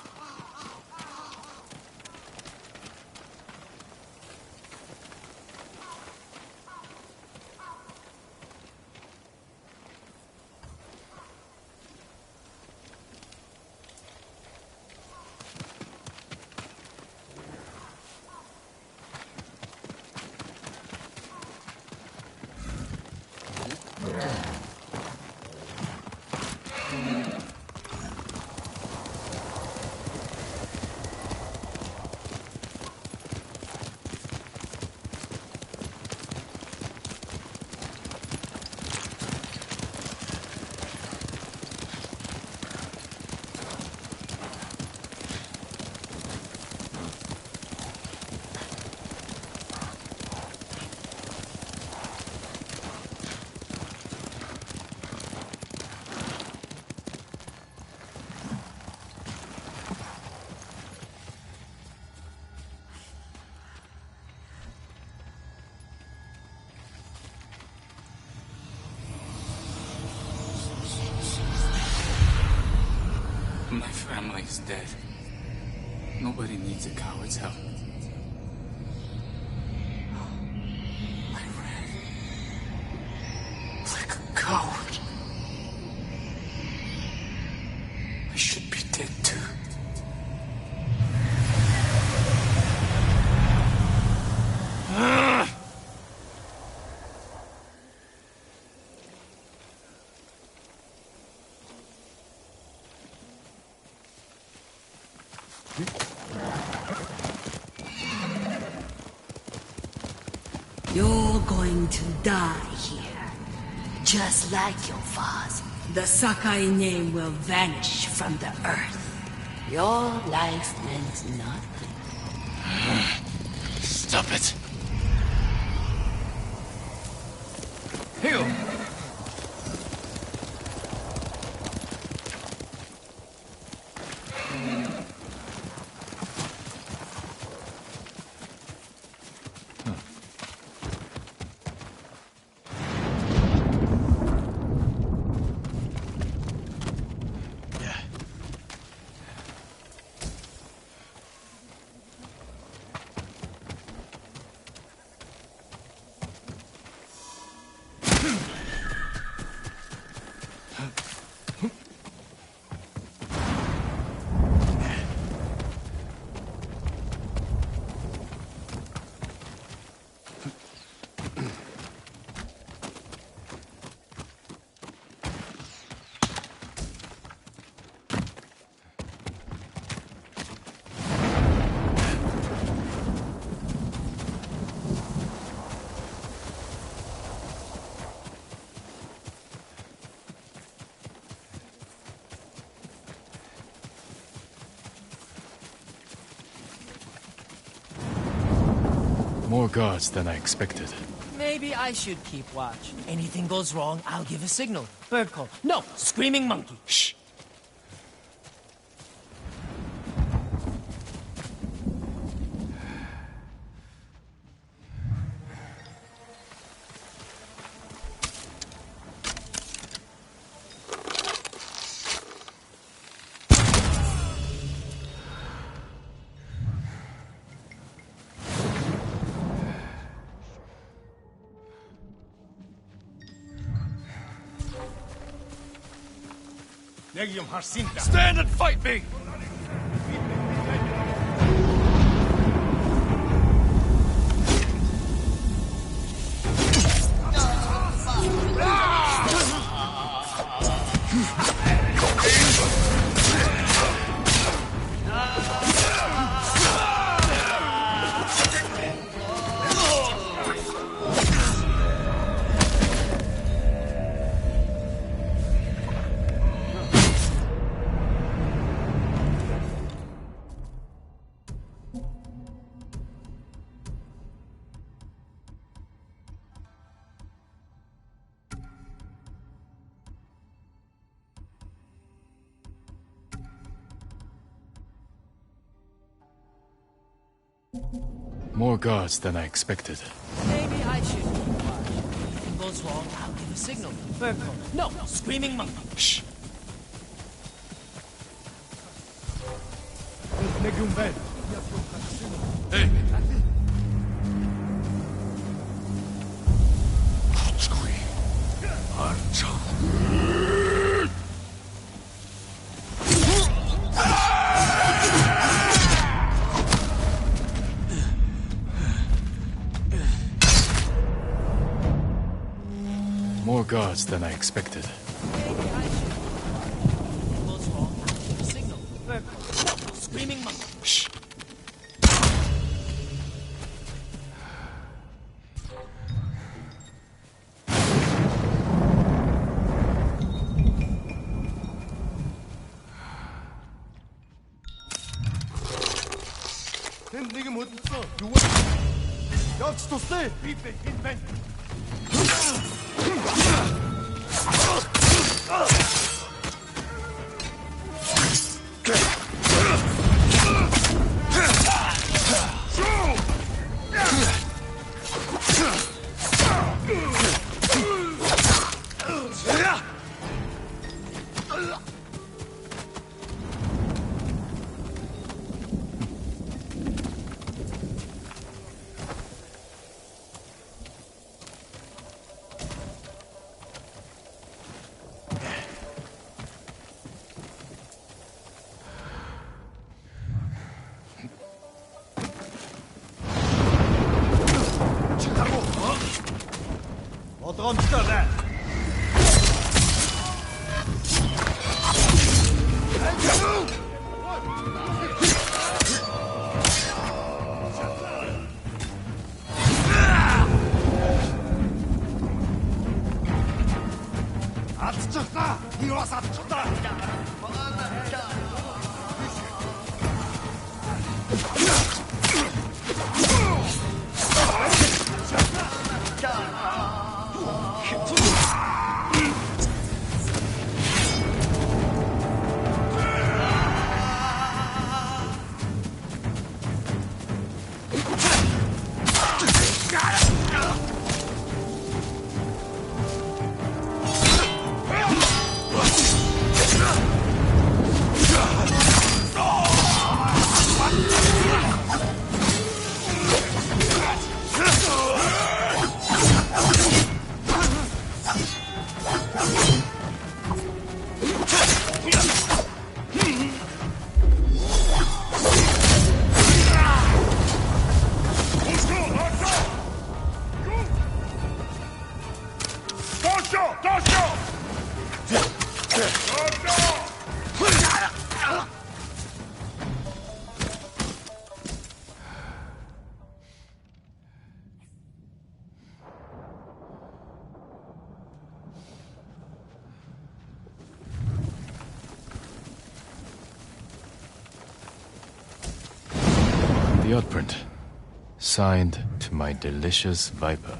My family is dead. Nobody needs a coward's help. I ran like a coward. I should be dead too. You're going to die here, just like your father. The Sakai name will vanish from the earth. Your life meant nothing. More guards than I expected. Maybe I should keep watch. Anything goes wrong, I'll give a signal. Bird call. No, screaming monkey. Shh. Stand and fight me! More guards than I expected. Maybe I should keep watch. Anything goes wrong, I'll give a signal. Bird call. No, screaming monkey. Shh. Hey! More guards than I expected. Maybe I should keep watch. Anything goes wrong, I'll give a signal. Bird call. No, screaming monkey. Shh. The odd print. Signed to my delicious Viper.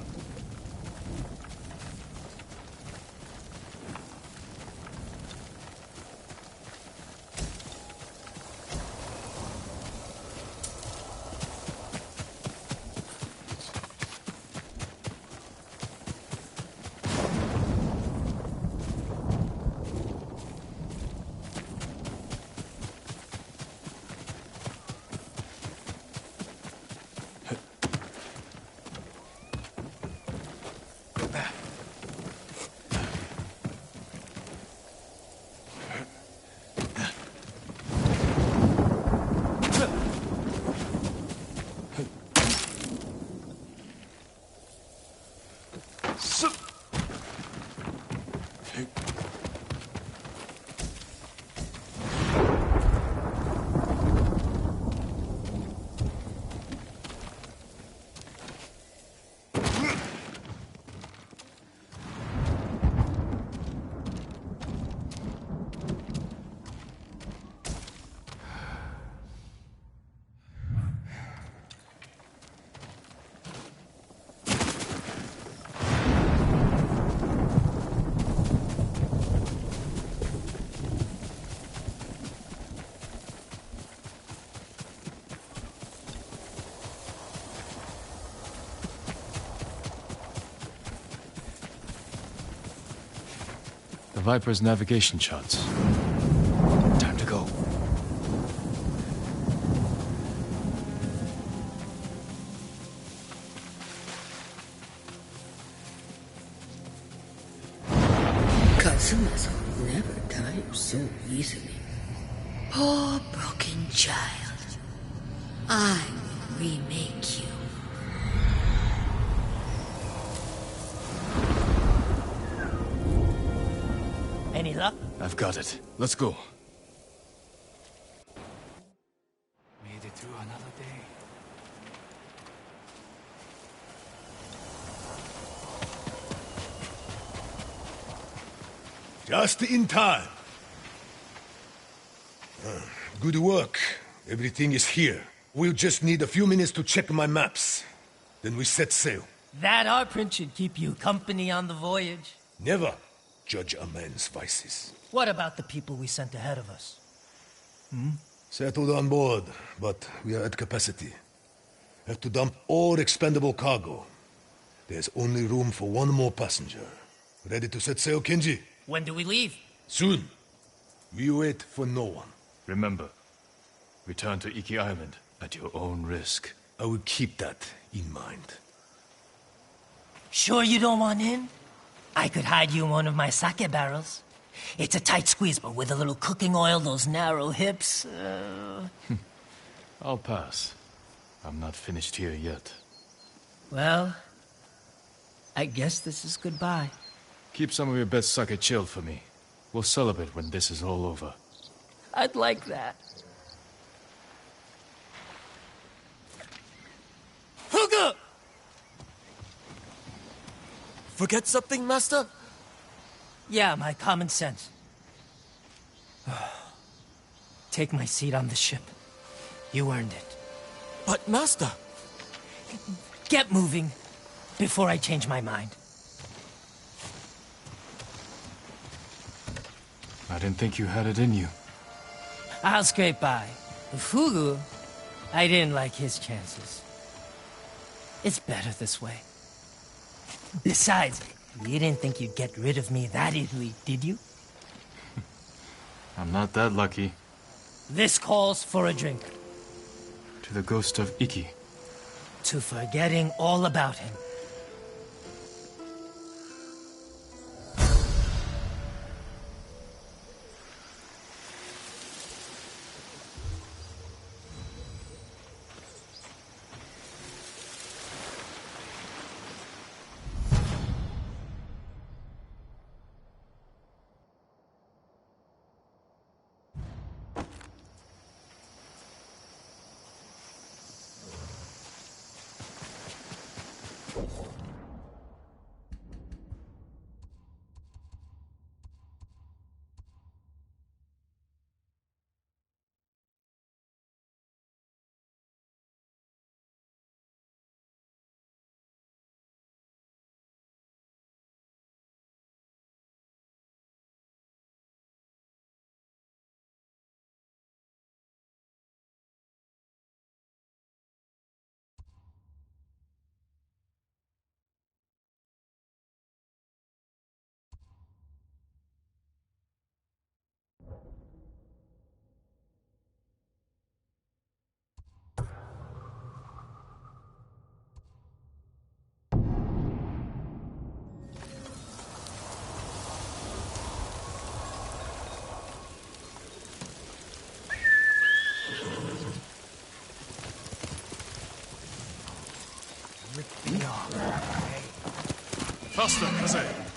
The Viper's navigation charts. Time to go. Kazuma's heart never tires so easily. Poor broken child. I will remake you. Any luck? I've got it. Let's go. Made it through another day. Just in time. Good work. Everything is here. We'll just need a few minutes to check my maps. Then we set sail. That our prince should keep you company on the voyage. Never judge a man's vices. What about the people we sent ahead of us? Settled on board, but we are at capacity. Have to dump all expendable cargo. There's only room for one more passenger. Ready to set sail, Kenji? When do we leave? Soon. We wait for no one. Remember, return to Iki Island at your own risk. I will keep that in mind. Sure you don't want in? I could hide you in one of my sake barrels. It's a tight squeeze, but with a little cooking oil, those narrow hips... I'll pass. I'm not finished here yet. Well, I guess this is goodbye. Keep some of your best sake chilled for me. We'll celebrate when this is all over. I'd like that. Hugo! Forget something, Master? Yeah, my common sense. Take my seat on the ship. You earned it. But, Master... Get moving before I change my mind. I didn't think you had it in you. I'll scrape by. Fugu, I didn't like his chances. It's better this way. Besides, you didn't think you'd get rid of me that easily, did you? I'm not that lucky. This calls for a drink. To the ghost of Iki. To forgetting all about him. rip me off, okay? Faster, Kaze.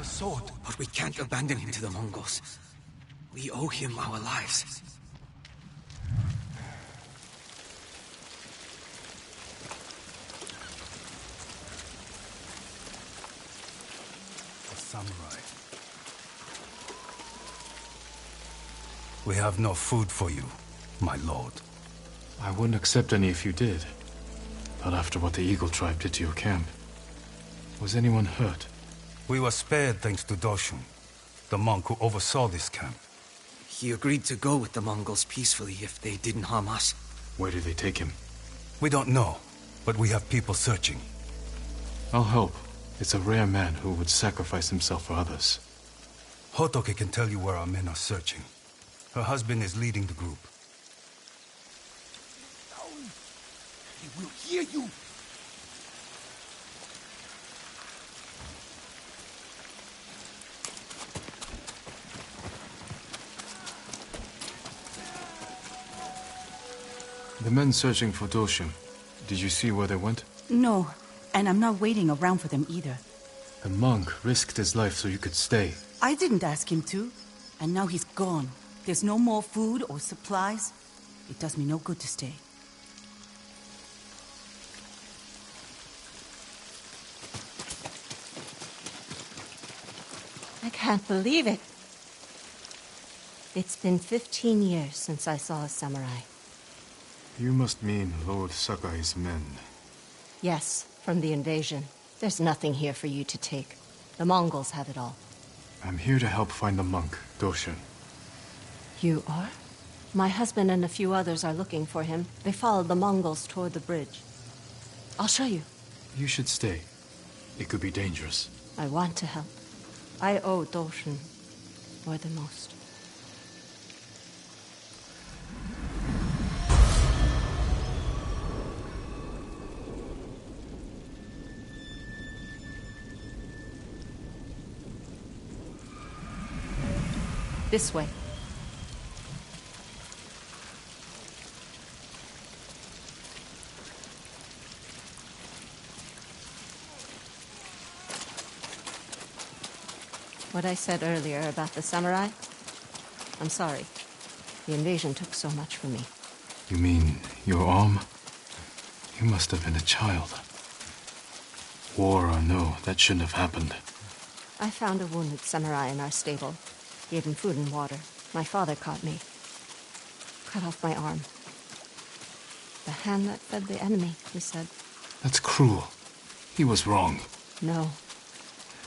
Sword. But we can't abandon him to the Mongols. We owe him our lives. A samurai. We have no food for you, my lord. I wouldn't accept any if you did. Not after what the Eagle tribe did to your camp. Was anyone hurt? We were spared thanks to Doshun, the monk who oversaw this camp. He agreed to go with the Mongols peacefully if they didn't harm us. Where did they take him? We don't know, but we have people searching. I'll help. It's a rare man who would sacrifice himself for others. Hotoke can tell you where our men are searching. Her husband is leading the group. He will hear you! The men searching for Doshun, did you see where they went? No, and I'm not waiting around for them either. The monk risked his life so you could stay. I didn't ask him to, and now he's gone. There's no more food or supplies. It does me no good to stay. I can't believe it. It's been 15 years since I saw a samurai. You must mean Lord Sakai's men. Yes, from the invasion. There's nothing here for you to take. The Mongols have it all. I'm here to help find the monk, Doshun. You are? My husband and a few others are looking for him. They followed the Mongols toward the bridge. I'll show you. You should stay. It could be dangerous. I want to help. I owe Doshun more than most. This way. What I said earlier about the samurai? I'm sorry. The invasion took so much from me. You mean your arm? You must have been a child. War or no, that shouldn't have happened. I found a wounded samurai in our stable. Gave him food and water. My father caught me. Cut off my arm. The hand that fed the enemy, he said. That's cruel. He was wrong. No.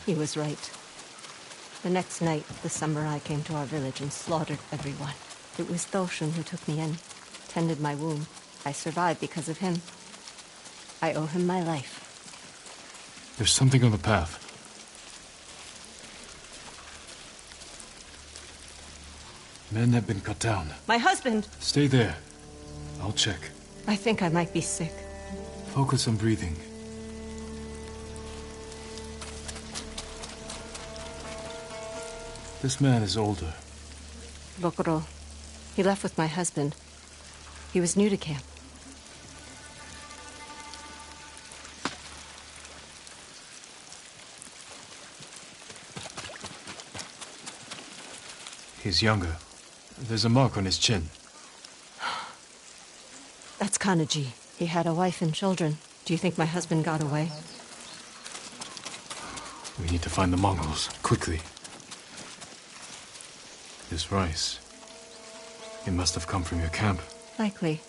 He was right. The next night, the samurai came to our village and slaughtered everyone. It was Thoshin who took me in, tended my wound. I survived because of him. I owe him my life. There's something on the path. Men have been cut down. My husband! Stay there. I'll check. I think I might be sick. Focus on breathing. This man is older. Rokuro. He left with my husband. He was new to camp. He's younger. There's a mark on his chin. That's Kanaji. He had a wife and children. Do you think my husband got away? We need to find the Mongols, quickly. This rice. It must have come from your camp. Likely.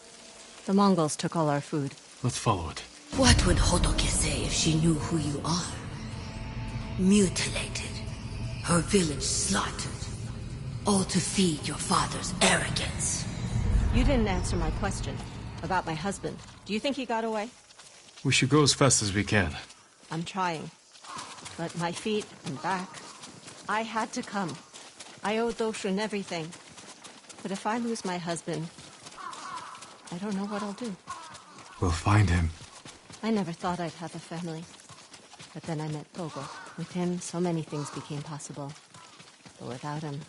The Mongols took all our food. Let's follow it. What would Hotoke say if she knew who you are? Mutilated. Her village slaughtered. All to feed your father's arrogance. You didn't answer my question about my husband. Do you think he got away? We should go as fast as we can. I'm trying. But my feet and back... I had to come. I owe Doshin everything. But if I lose my husband, I don't know what I'll do. We'll find him. I never thought I'd have a family. But then I met Togo. With him, so many things became possible. But without him...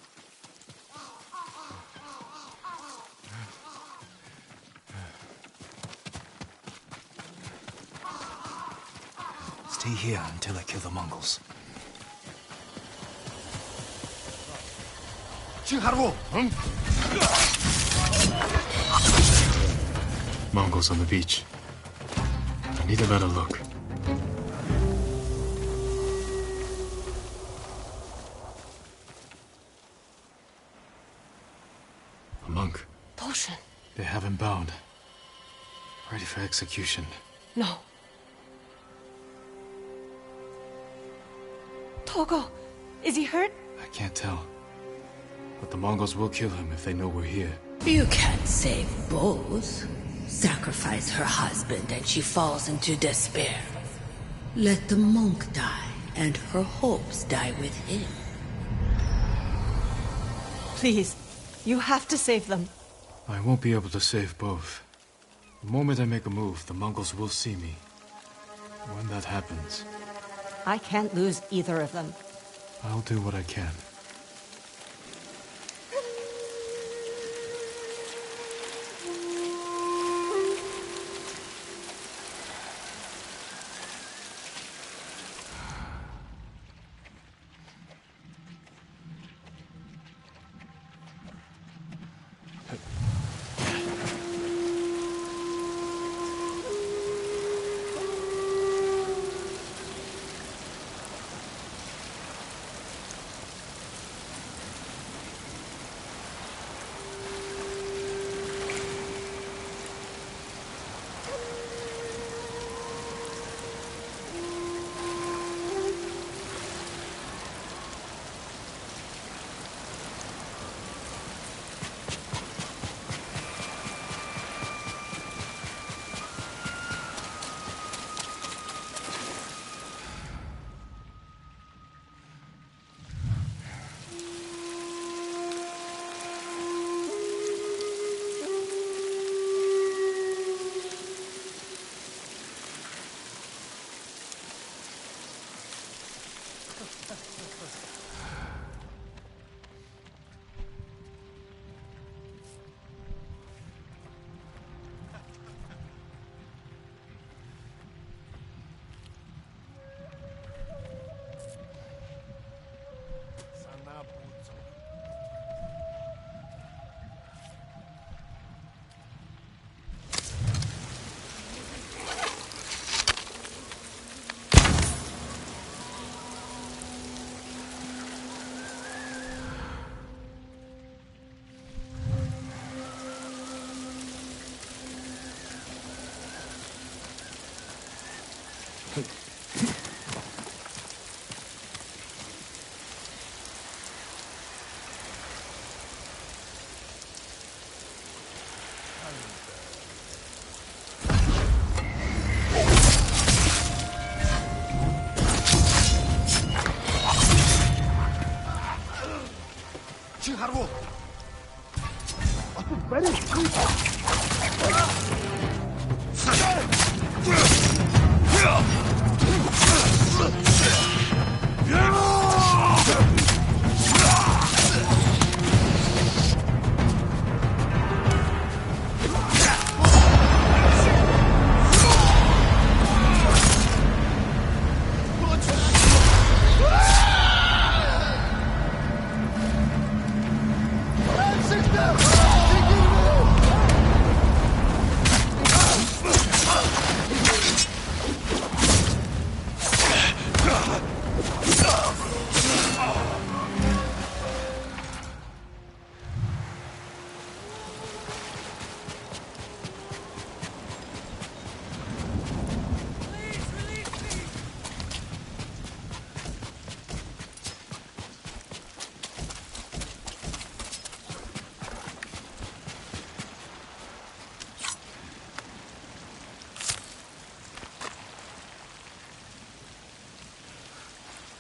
Stay here until I kill the Mongols. Mongols on the beach. I need a better look. A monk. Toshin. They have him bound. Ready for execution. No. Togo, is he hurt? I can't tell. But the Mongols will kill him if they know we're here. You can't save both. Sacrifice her husband and she falls into despair. Let the monk die and her hopes die with him. Please, you have to save them. I won't be able to save both. The moment I make a move, the Mongols will see me. When that happens... I can't lose either of them. I'll do what I can.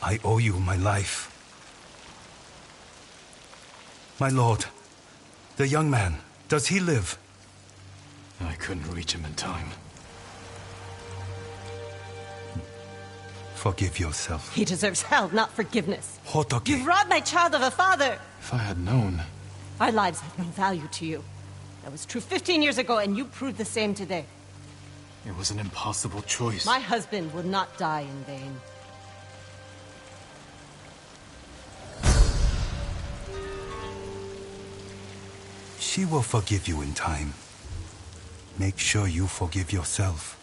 I owe you my life. My lord, the young man, does he live? I couldn't reach him in time. Forgive yourself. He deserves hell, not forgiveness. Hotoki. You've robbed my child of a father! If I had known... Our lives have no value to you. That was true 15 years ago, and you proved the same today. It was an impossible choice. My husband will not die in vain. She will forgive you in time. Make sure you forgive yourself.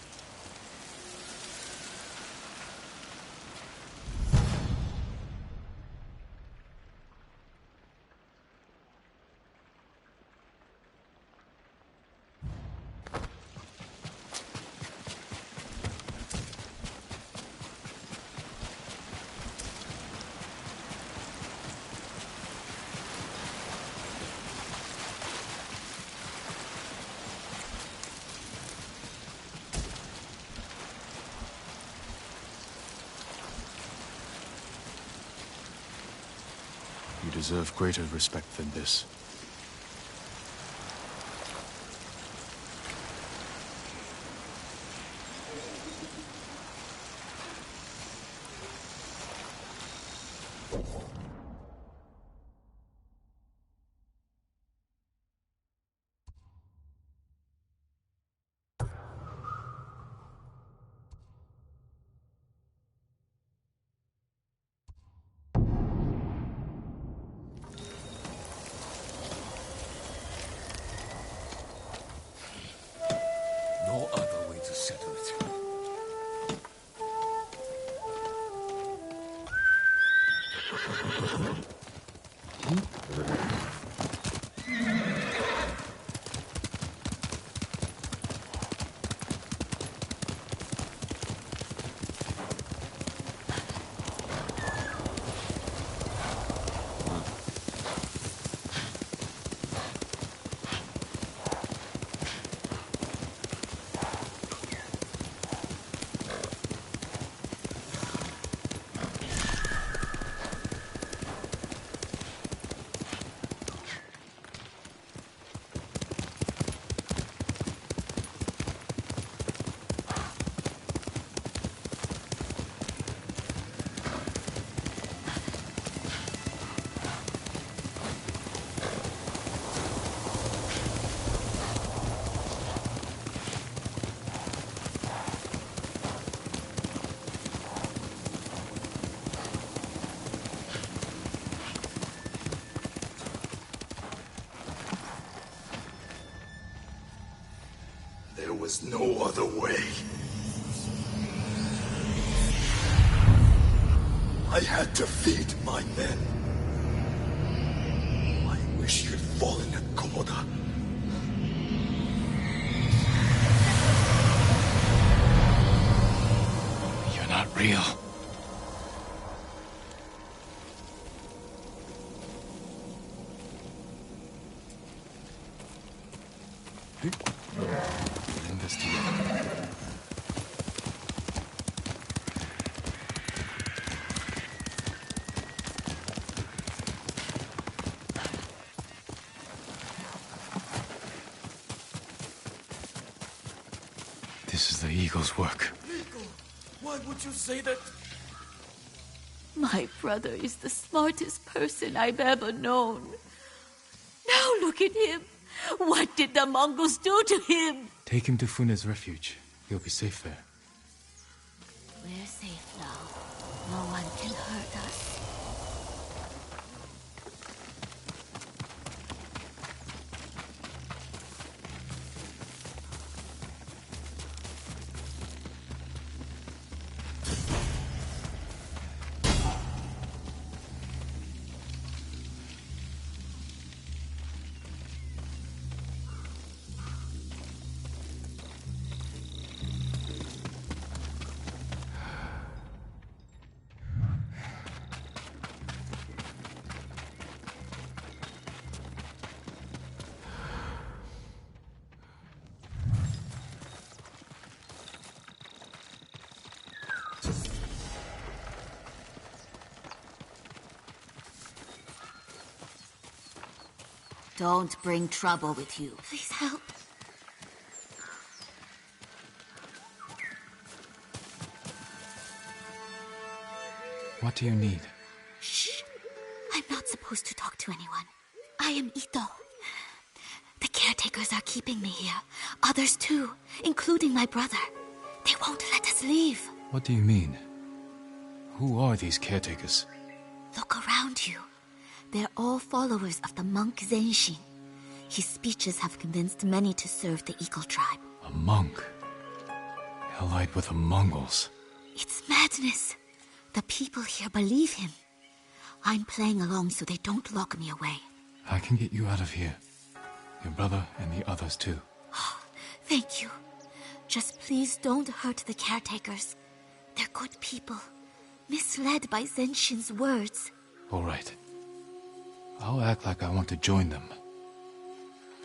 You deserve greater respect than this. No other way to settle it. There was no other way. I had to feed my men. I wish you'd fallen at Komoda. real. Investigate. This is the Eagle's work. Why would you say that? My brother is the smartest person I've ever known. Now look at him. What did the Mongols do to him? Take him to Fune's refuge. He'll be safe there. We're safe now. No one can hurt us. Don't bring trouble with you. Please help. What do you need? Shh. I'm not supposed to talk to anyone. I am Ito. The caretakers are keeping me here. Others too, including my brother. They won't let us leave. What do you mean? Who are these caretakers? Look around you. They're all followers of the monk Zenshin. His speeches have convinced many to serve the Eagle tribe. A monk? Allied with the Mongols? It's madness. The people here believe him. I'm playing along so they don't lock me away. I can get you out of here. Your brother and the others too. Thank you. Just please don't hurt the caretakers. They're good people, misled by Zenshin's words. All right. I'll act like I want to join them.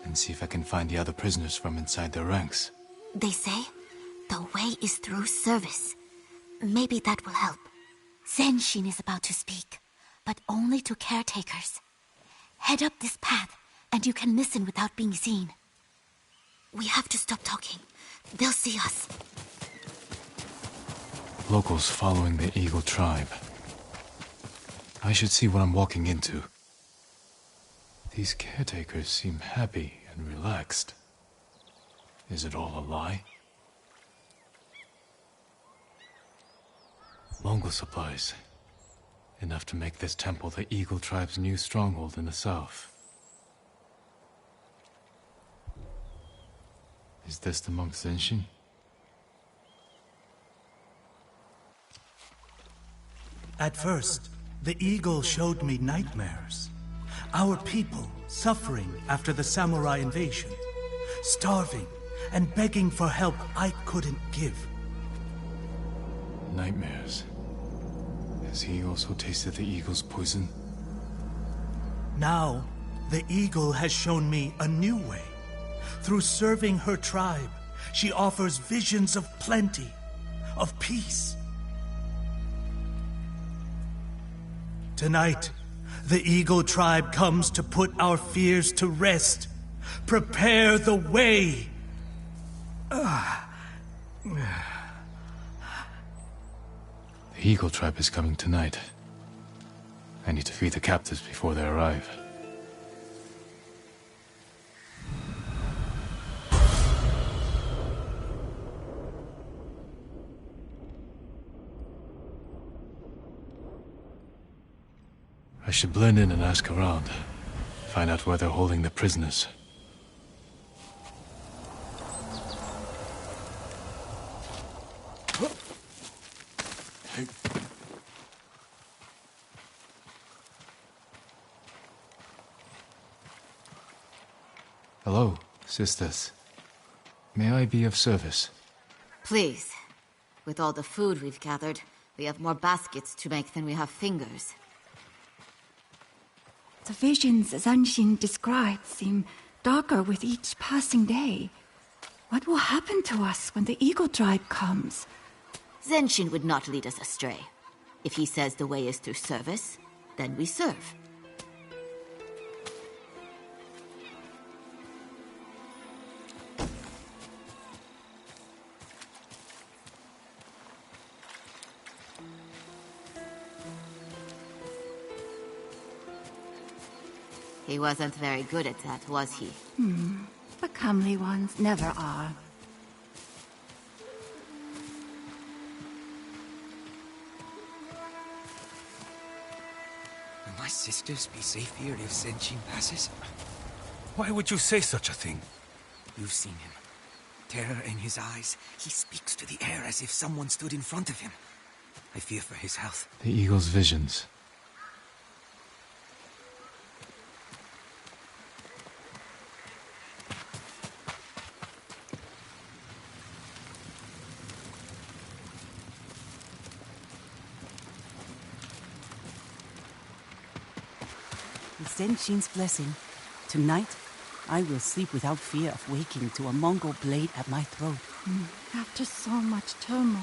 And see if I can find the other prisoners from inside their ranks. They say the way is through service. Maybe that will help. Zenshin is about to speak, but only to caretakers. Head up this path, and you can listen without being seen. We have to stop talking. They'll see us. Locals following the Eagle tribe. I should see what I'm walking into. These caretakers seem happy and relaxed. Is it all a lie? Mongol supplies. Enough to make this temple the Eagle tribe's new stronghold in the south. Is this the monk Zenshin? At first, the Eagle showed me nightmares. Our people suffering after the samurai invasion, starving and begging for help I couldn't give. Nightmares. Has he also tasted the Eagle's poison? Now, the Eagle has shown me a new way. Through serving her tribe, she offers visions of plenty, of peace. Tonight, the Eagle tribe comes to put our fears to rest. Prepare the way! The Eagle tribe is coming tonight. I need to feed the captives before they arrive. I should blend in and ask around. Find out where they're holding the prisoners. Hello, sisters. May I be of service? Please. With all the food we've gathered, We have more baskets to make than we have fingers. The visions Zanshin described seem darker with each passing day. What will happen to us when the Eagle Tribe comes? Zenshin would not lead us astray. If he says the way is through service, then we serve. He wasn't very good at that, was he? The comely ones never are. Will my sisters be safe here if Zenshin passes? Why would you say such a thing? You've seen him. Terror in his eyes. He speaks to the air as if someone stood in front of him. I fear for his health. The Eagle's visions. With Zenshin's blessing, tonight I will sleep without fear of waking to a Mongol blade at my throat. After so much turmoil.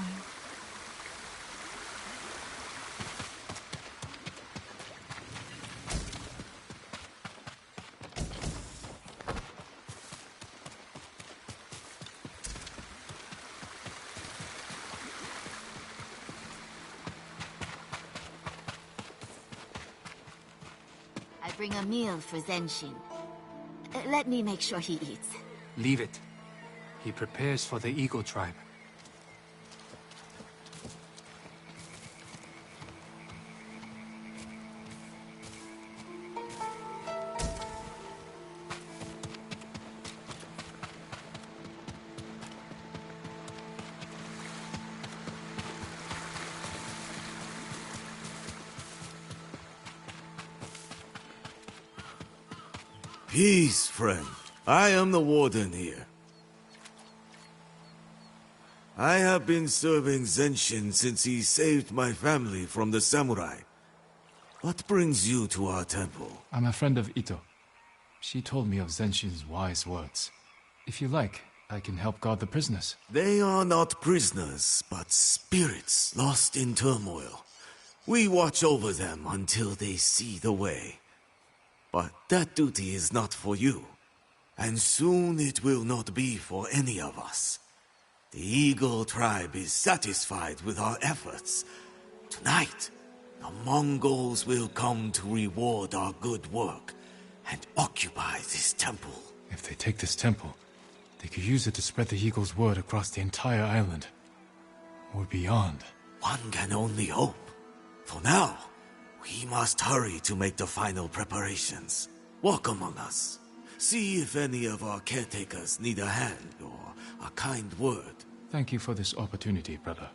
I bring a meal for Zenshin. Let me make sure he eats. Leave it. He prepares for the Eagle Tribe. Peace, friend. I am the warden here. I have been serving Zenshin since he saved my family from the samurai. What brings you to our temple? I'm a friend of Ito. She told me of Zenshin's wise words. If you like, I can help guard the prisoners. They are not prisoners, but spirits lost in turmoil. We watch over them until they see the way. But that duty is not for you. And soon it will not be for any of us. The Eagle Tribe is satisfied with our efforts. Tonight, the Mongols will come to reward our good work and occupy this temple. If they take this temple, they could use it to spread the Eagle's word across the entire island. Or beyond. One can only hope. For now, we must hurry to make the final preparations. Walk among us. See if any of our caretakers need a hand or a kind word. Thank you for this opportunity, brother.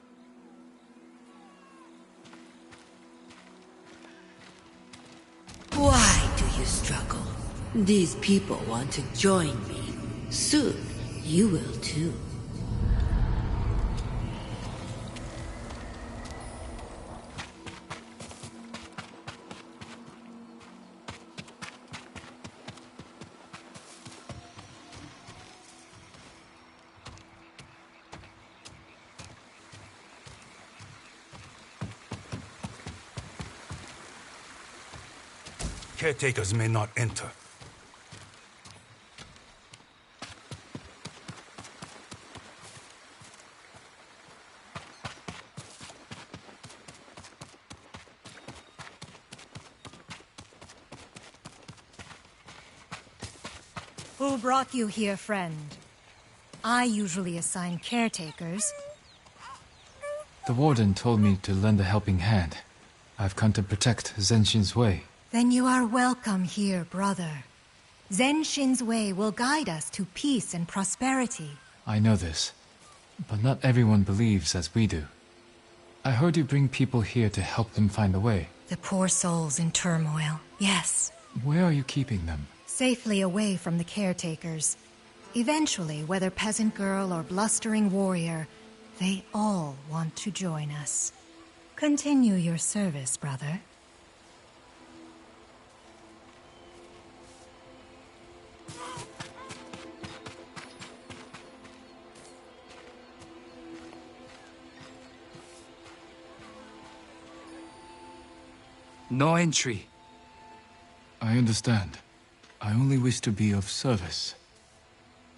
Why do you struggle? These people want to join me. Soon, you will too. Caretakers may not enter. Who brought you here, friend? I usually assign caretakers. The warden told me to lend a helping hand. I've come to protect Zenshin's way. Then you are welcome here, brother. Zenshin's way will guide us to peace and prosperity. I know this, but not everyone believes as we do. I heard you bring people here to help them find a way. The poor souls in turmoil, yes. Where are you keeping them? Safely away from the caretakers. Eventually, whether peasant girl or blustering warrior, they all want to join us. Continue your service, brother. No entry. I understand. I only wish to be of service.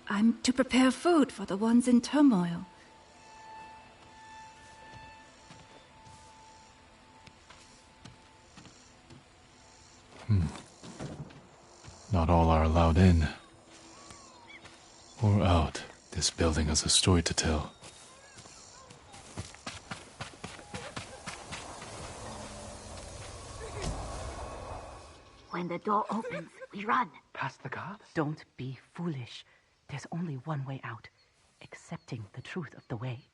I'm to prepare food for the ones in turmoil. Not all are allowed in. Or out. This building has a story to tell. When the door opens, we run. Past the guards? Don't be foolish. There's only one way out. Accepting the truth of the way.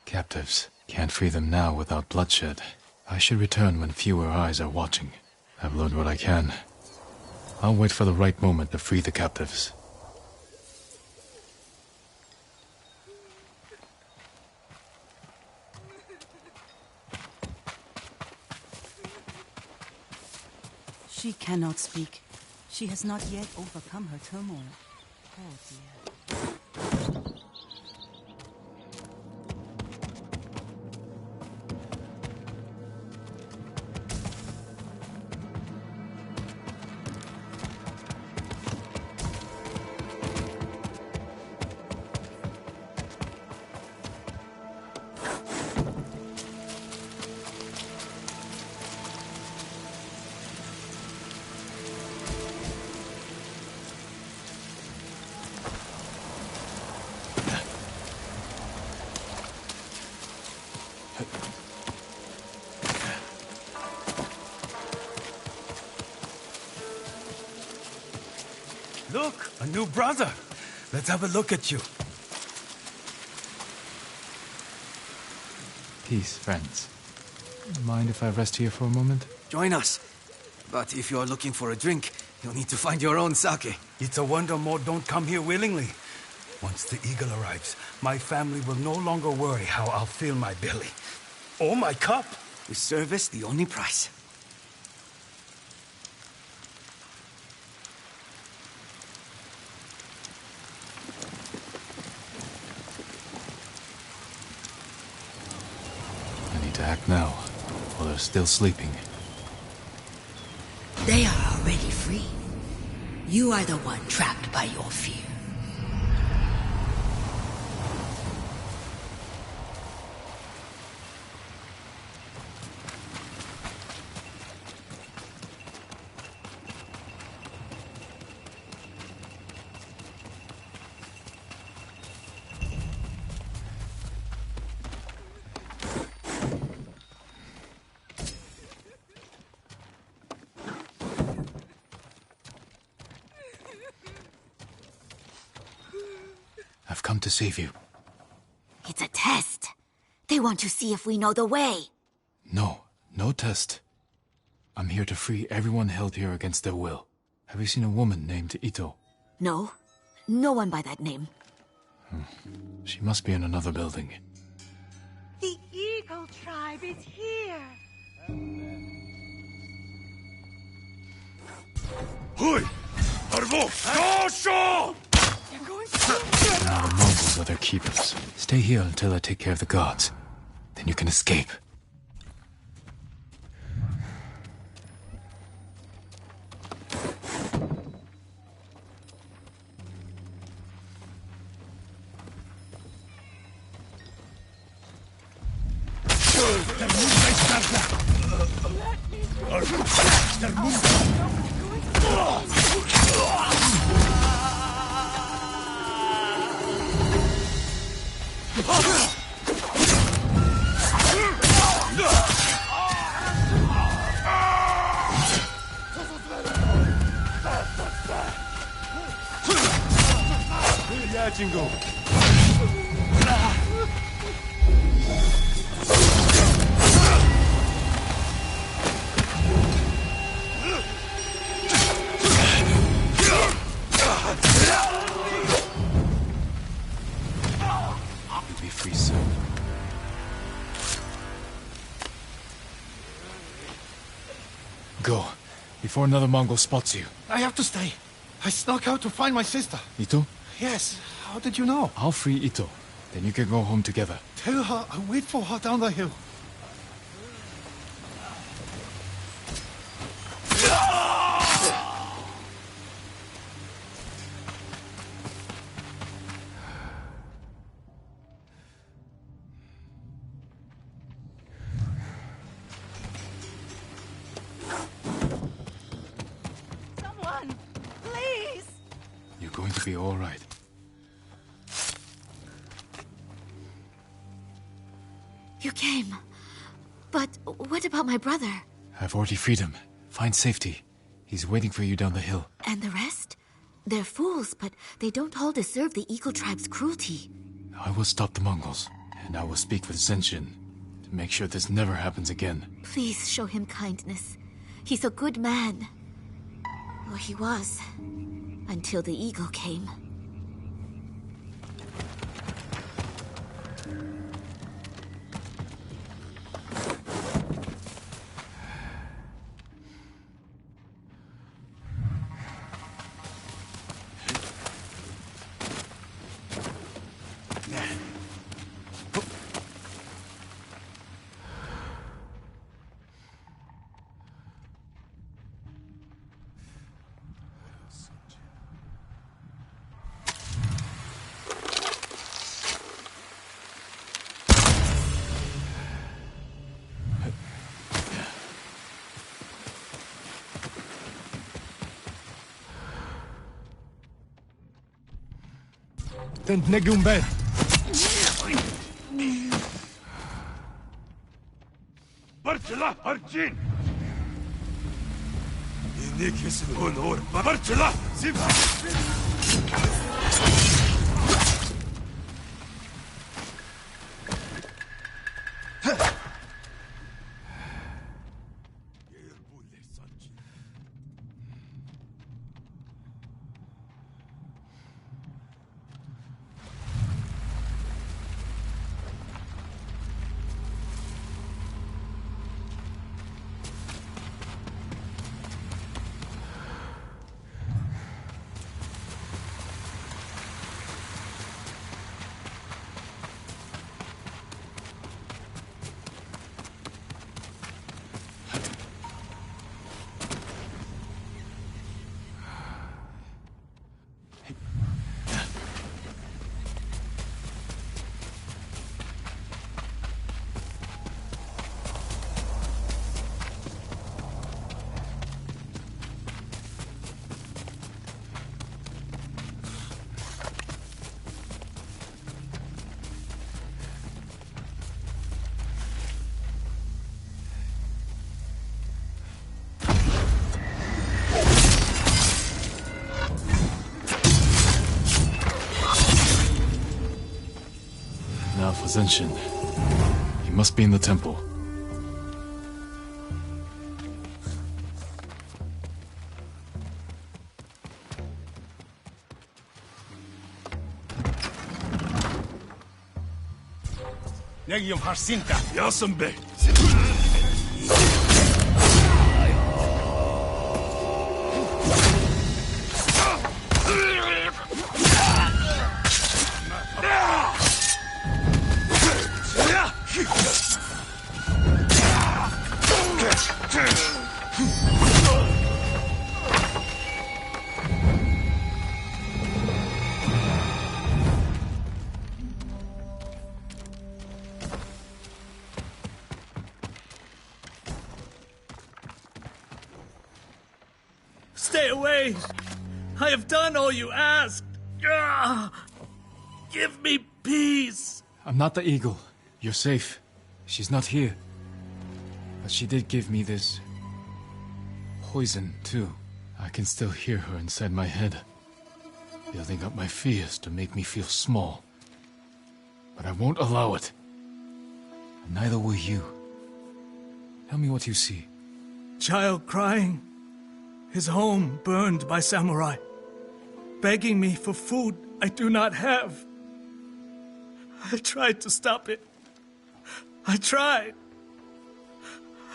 Captives. Can't free them now without bloodshed. I should return when fewer eyes are watching. I've learned what I can. I'll wait for the right moment to free the captives. She cannot speak. She has not yet overcome her turmoil. Oh dear. Look, a new brother. Let's have a look at you. Peace, friends. Mind if I rest here for a moment? Join us. But if you're looking for a drink, you'll need to find your own sake. It's a wonder more don't come here willingly. Once the eagle arrives, my family will no longer worry how I'll fill my belly. Or my cup. With service, the only price. I need to act now, while they're still sleeping. They are already free. You are the one trapped by your fear. I've come to save you. It's a test. They want to see if we know the way. No test. I'm here to free everyone held here against their will. Have you seen a woman named Ito? No. No one by that name. She must be in another building. The Eagle tribe is here. Hui! Arvo! Tosho! Now the Mongols are their keepers. Stay here until I take care of the guards. Then you can escape. Jingo. You'll be free soon. before another Mongol spots you. I have to stay. I snuck out to find my sister. Ito? Yes. How did you know? I'll free Ito. Then you can go home together. Tell her I'll wait for her down the hill. Someone! Please! You're going to be all right. You came. But what about my brother? I've already freed him. Find safety. He's waiting for you down the hill. And the rest? They're fools, but they don't all deserve the Eagle Tribe's cruelty. I will stop the Mongols, and I will speak with Zenshin to make sure this never happens again. Please show him kindness. He's a good man. Or he was. Until the eagle came. Then Negumbe. Barçala Harcin. Ne kesin honor. Barçala. Zip. Now for Zenshin. He must be in the temple. Negium Harsinta. Yasambe. Stay away! I have done all you asked! Give me peace! I'm not the eagle. You're safe. She's not here. But she did give me this poison, too. I can still hear her inside my head, building up my fears to make me feel small. But I won't allow it. And neither will you. Tell me what you see. Child crying. His home burned by samurai. Begging me for food I do not have. I tried to stop it. I tried.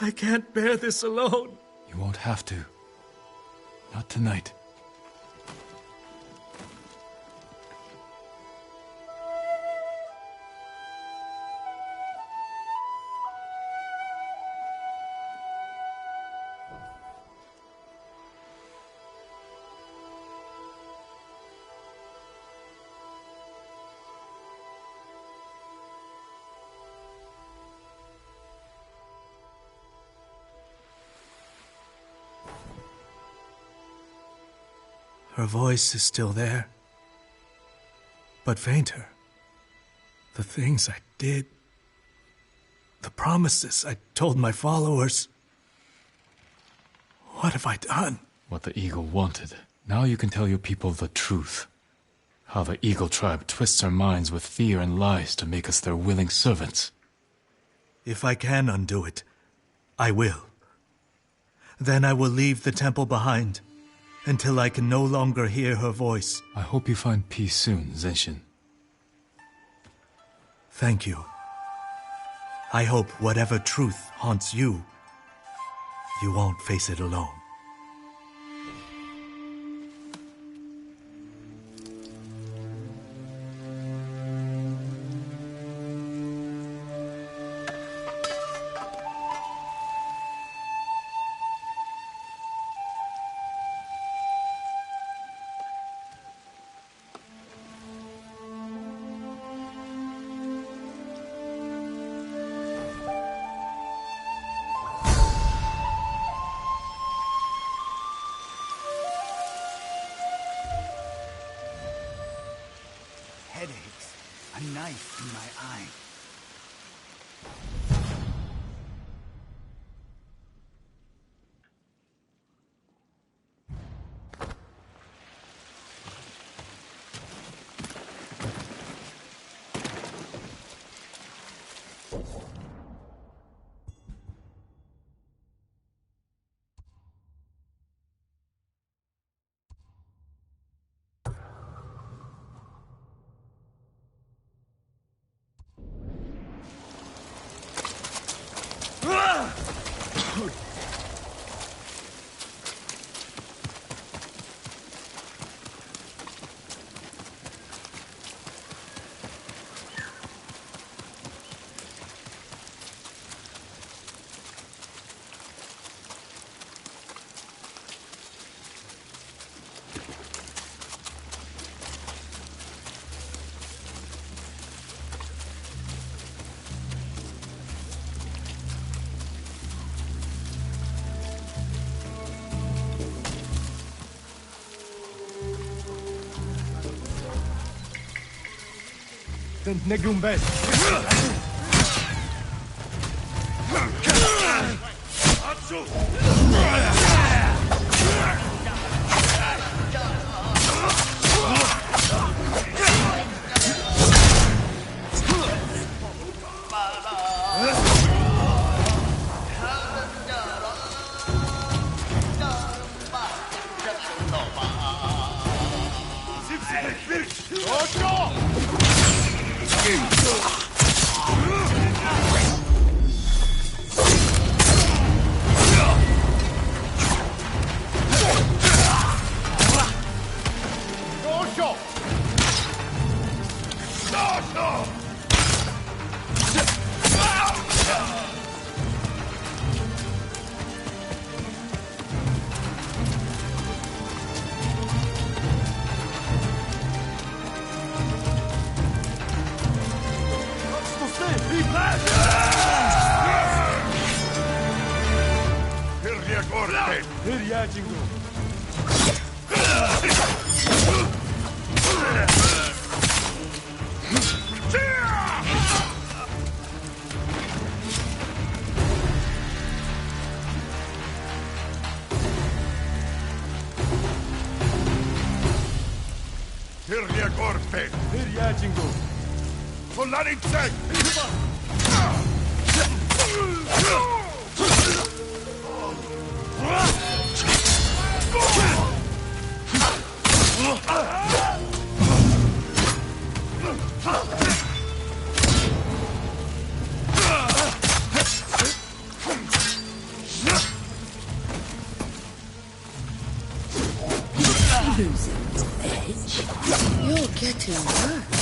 I can't bear this alone. You won't have to. Not tonight. Her voice is still there, but fainter. The things I did, the promises I told my followers. What have I done? What the Eagle wanted. Now you can tell your people the truth. How the Eagle tribe twists our minds with fear and lies to make us their willing servants. If I can undo it, I will. Then I will leave the temple behind, until I can no longer hear her voice. I hope you find peace soon, Zenshin. Thank you. I hope whatever truth haunts you, you won't face it alone. Headaches, a knife in my eye. Sind Negumbes. You're getting worse.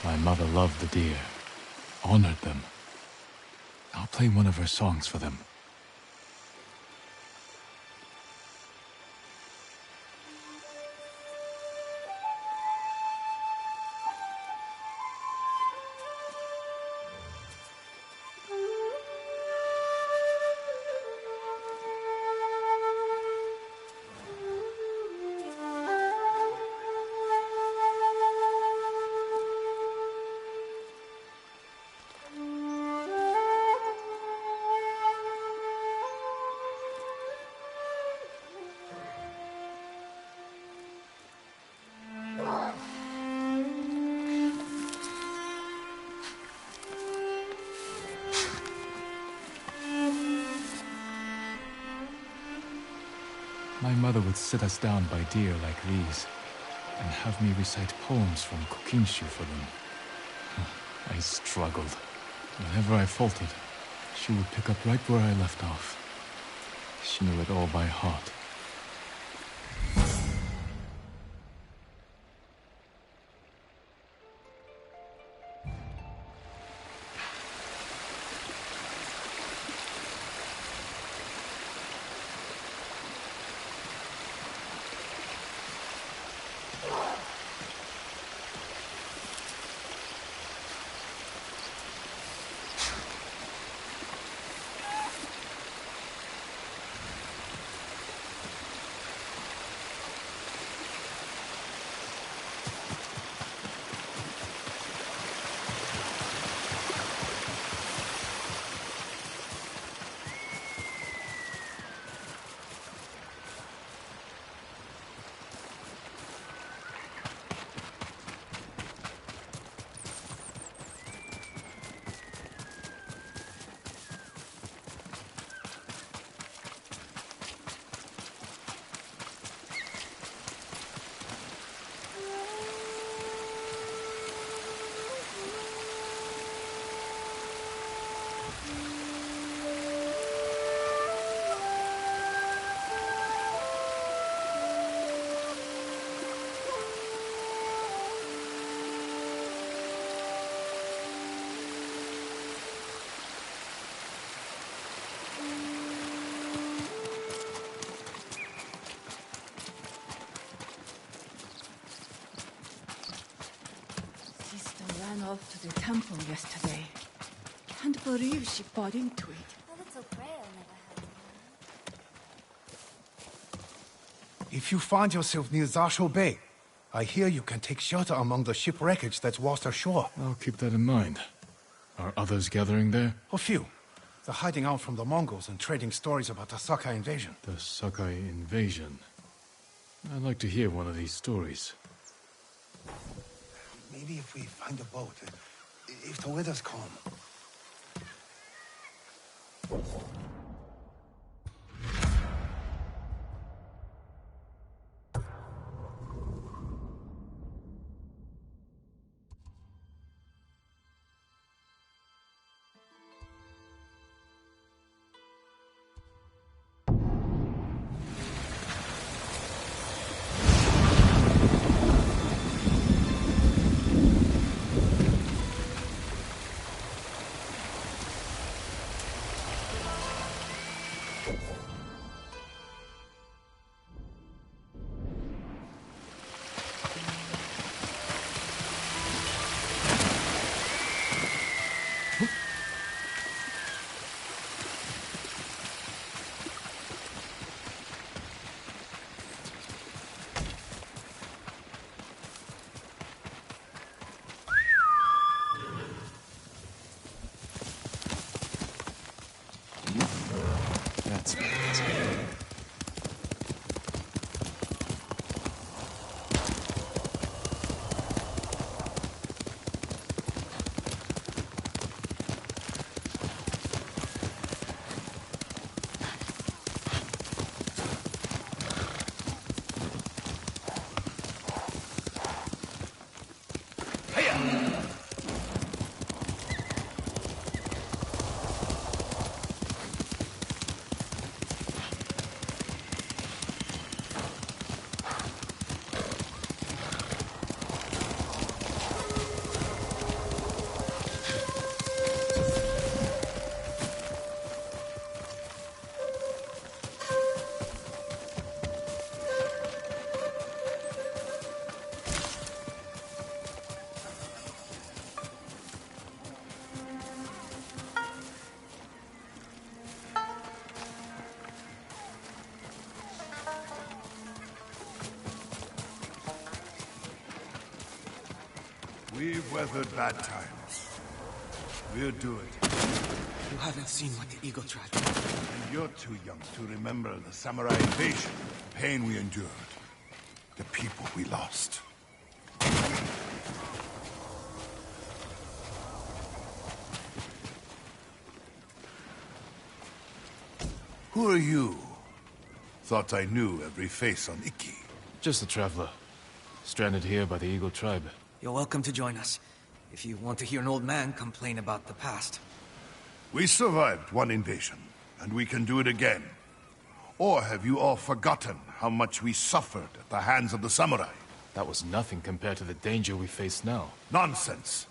My mother loved the deer, honored them. I'll play one of her songs for them. My mother would sit us down by deer like these, and have me recite poems from Kokinshu for them. I struggled. Whenever I faltered, she would pick up right where I left off. She knew it all by heart. Off to the temple yesterday. Can't believe she bought into it. If you find yourself near Zasho Bay, I hear you can take shelter among the ship wreckage that's washed ashore. I'll keep that in mind. Are others gathering there? A few. They're hiding out from the Mongols and trading stories about the Sakai invasion. The Sakai invasion? I'd like to hear one of these stories. Maybe if we find a boat, if the weather's calm. We've weathered bad times. We'll do it. You haven't seen what the Eagle tried. And you're too young to remember the samurai invasion, the pain we endured, the people we lost. Who are you? Thought I knew every face on Iki. Just a traveler. Stranded here by the Eagle tribe. You're welcome to join us, if you want to hear an old man complain about the past. We survived one invasion, and we can do it again. Or have you all forgotten how much we suffered at the hands of the samurai? That was nothing compared to the danger we face now. Nonsense.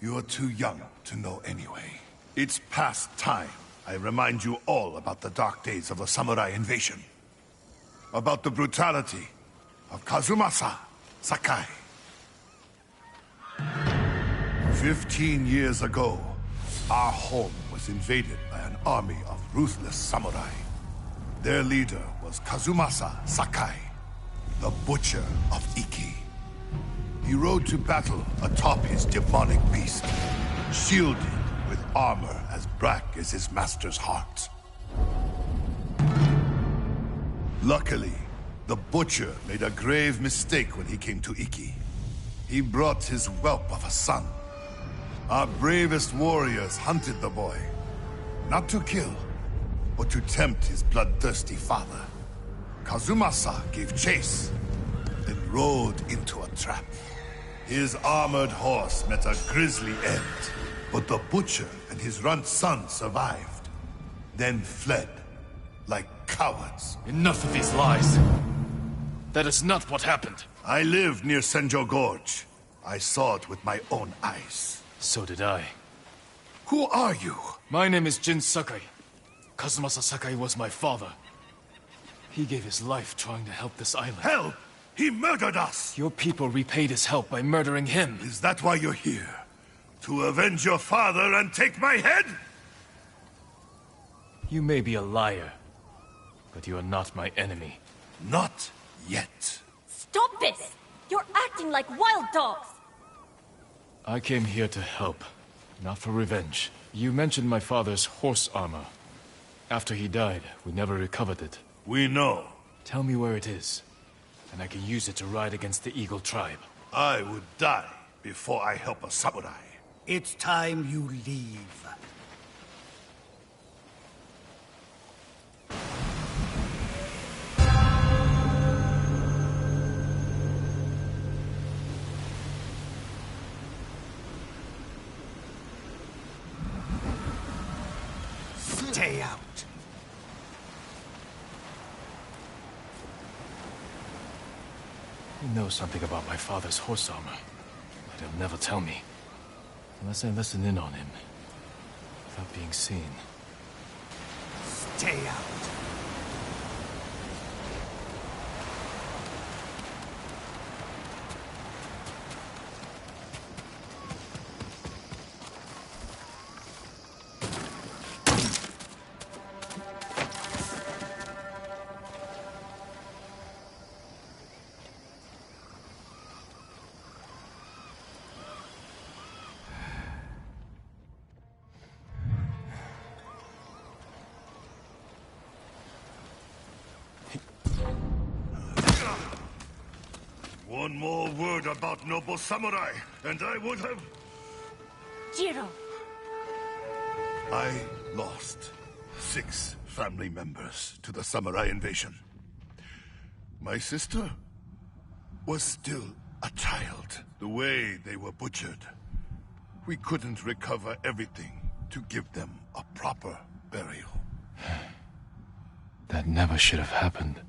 You're too young to know anyway. It's past time I remind you all about the dark days of the samurai invasion. About the brutality of Kazumasa Sakai. 15 years ago, our home was invaded by an army of ruthless samurai. Their leader was Kazumasa Sakai, the Butcher of Iki. He rode to battle atop his demonic beast, shielded with armor as black as his master's heart. Luckily, the Butcher made a grave mistake when he came to Iki. He brought his whelp of a son. Our bravest warriors hunted the boy, not to kill, but to tempt his bloodthirsty father. Kazumasa gave chase, then rode into a trap. His armored horse met a grisly end, but the Butcher and his runt son survived, then fled like cowards. Enough of these lies. That is not what happened. I lived near Senjo Gorge. I saw it with my own eyes. So did I. Who are you? My name is Jin Sakai. Kazumasa Sakai was my father. He gave his life trying to help this island. Help! He murdered us! Your people repaid his help by murdering him. Is that why you're here? To avenge your father and take my head? You may be a liar, but you are not my enemy. Not yet. Stop this! You're acting like wild dogs! I came here to help, not for revenge. You mentioned my father's horse armor. After he died, we never recovered it. We know. Tell me where it is, and I can use it to ride against the Eagle tribe. I would die before I help a samurai. It's time you leave. Stay out. You know something about my father's horse armor, but he'll never tell me. Unless I listen in on him, without being seen. Stay out. One more word about noble samurai, and I would have... Jiro! I lost 6 family members to the samurai invasion. My sister was still a child. The way they were butchered, we couldn't recover everything to give them a proper burial. That never should have happened.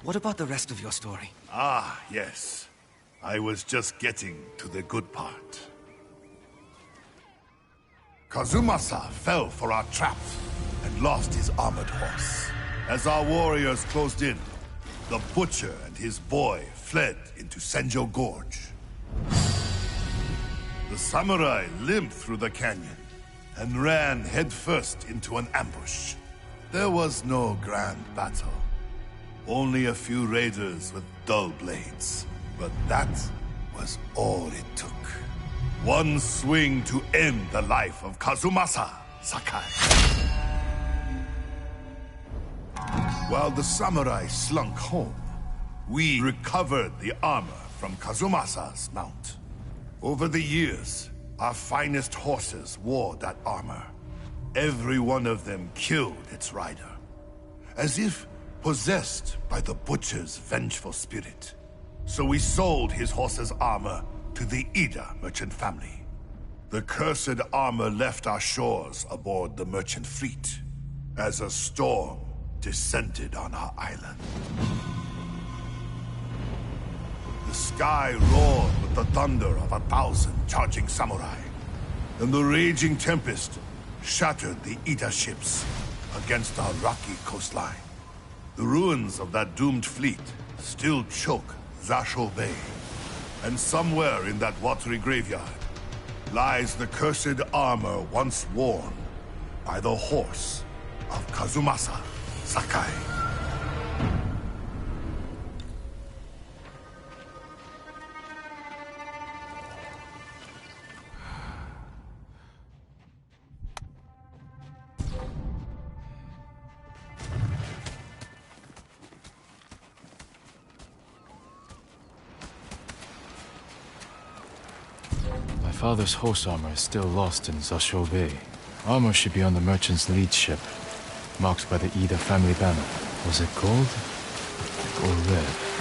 What about the rest of your story? Ah, yes. I was just getting to the good part. Kazumasa fell for our traps and lost his armored horse. As our warriors closed in, the butcher and his boy fled into Senjo Gorge. The samurai limped through the canyon and ran headfirst into an ambush. There was no grand battle. Only a few raiders with dull blades. But that was all it took. One swing to end the life of Kazumasa Sakai. While the samurai slunk home, we recovered the armor from Kazumasa's mount. Over the years, our finest horses wore that armor. Every one of them killed its rider, as if possessed by the butcher's vengeful spirit. So we sold his horse's armor to the Ida merchant family. The cursed armor left our shores aboard the merchant fleet as a storm descended on our island. The sky roared with the thunder of 1,000 charging samurai, and the raging tempest shattered the Ida ships against our rocky coastline. The ruins of that doomed fleet still choke Zasho Bay, and somewhere in that watery graveyard lies the cursed armor once worn by the horse of Kazumasa Sakai. My father's horse armor is still lost in Zasho Bay. Armor should be on the merchant's lead ship, marked by the Ida family banner. Was it gold or red?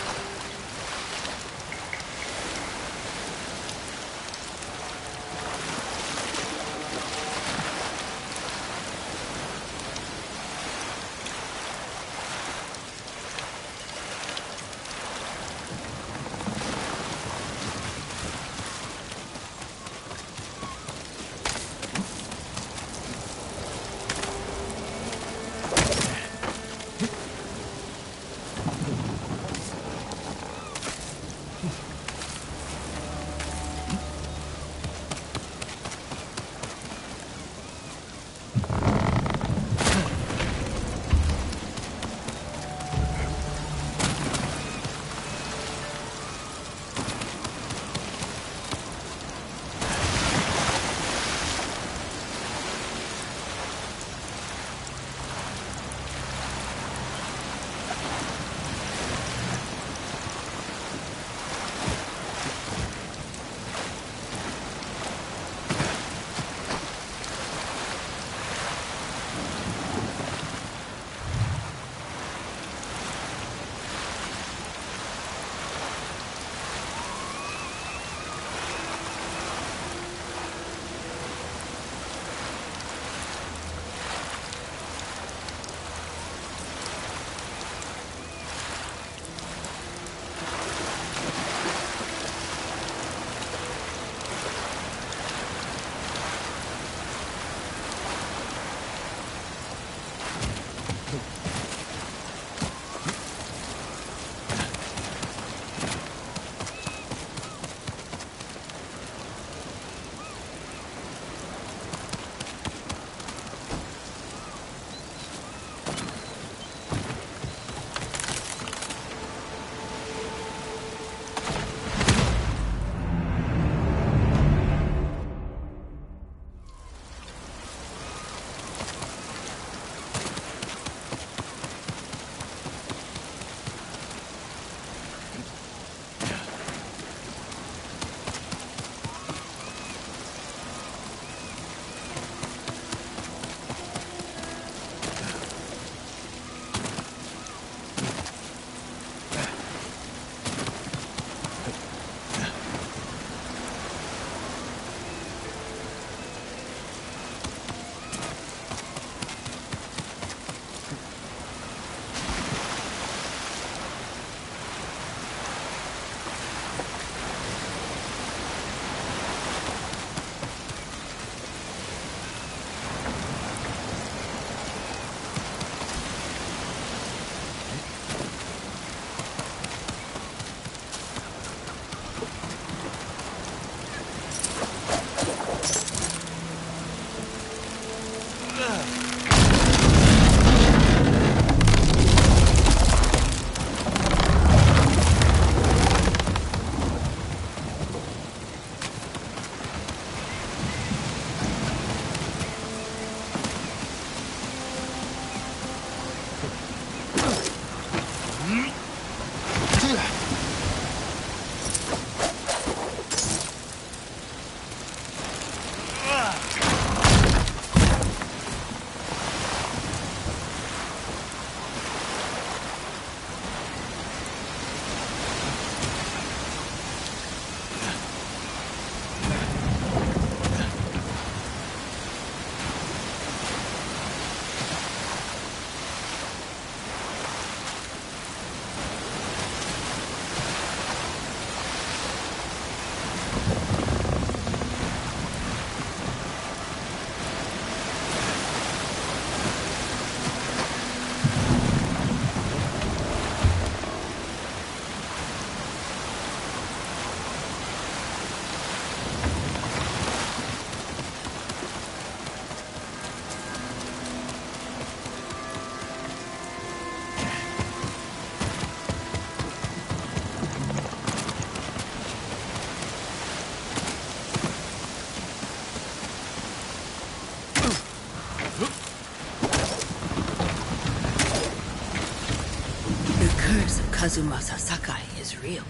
curse of Kazumasa Sakai is real.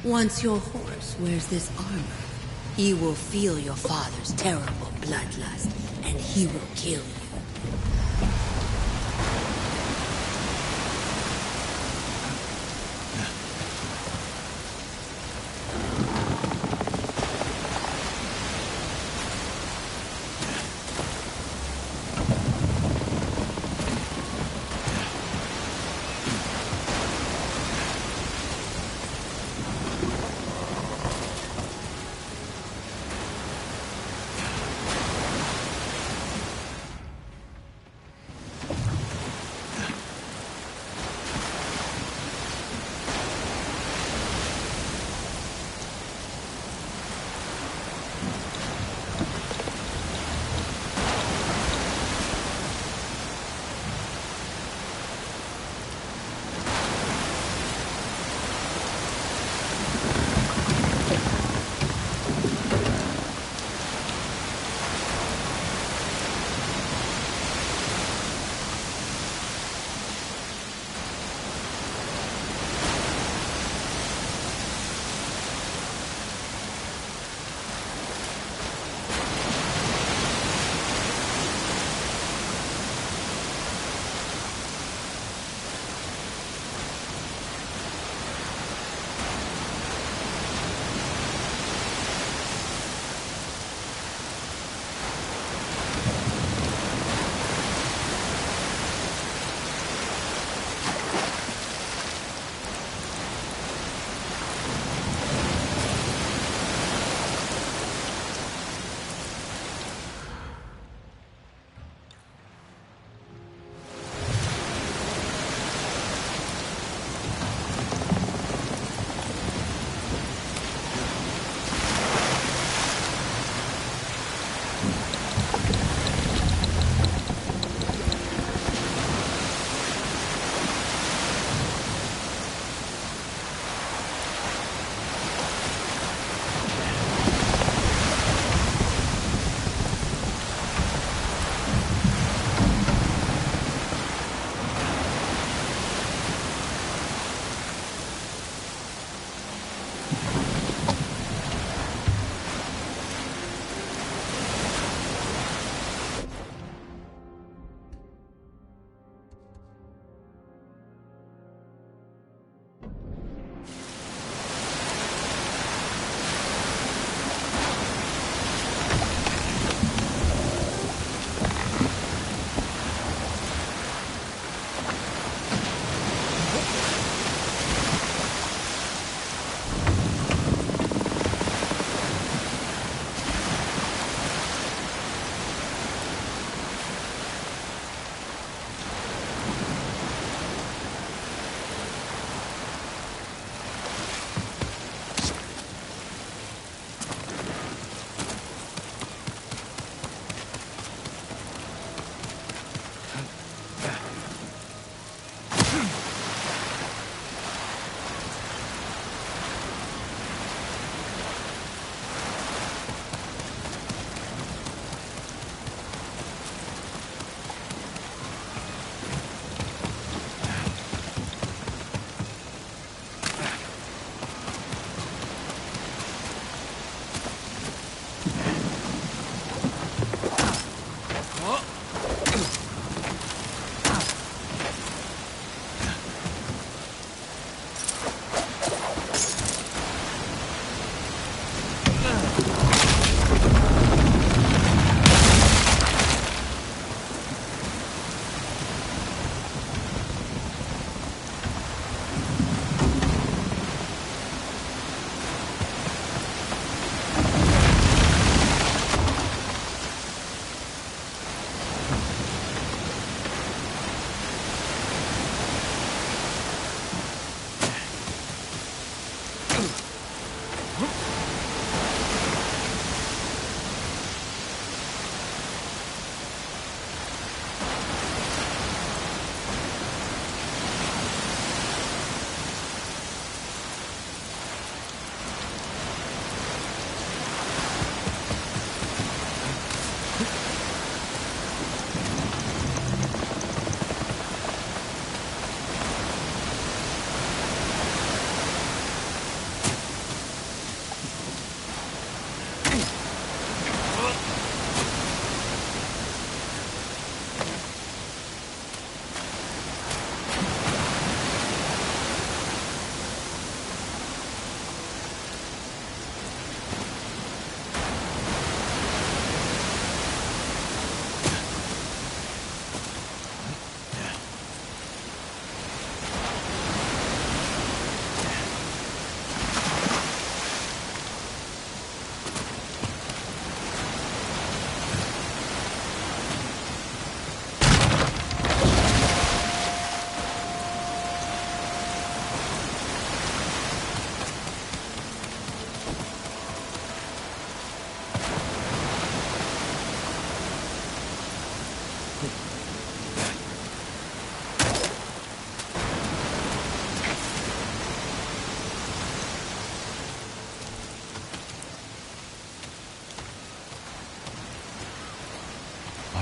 Once your horse wears this armor, he will feel your father's terrible bloodlust, and he will kill you.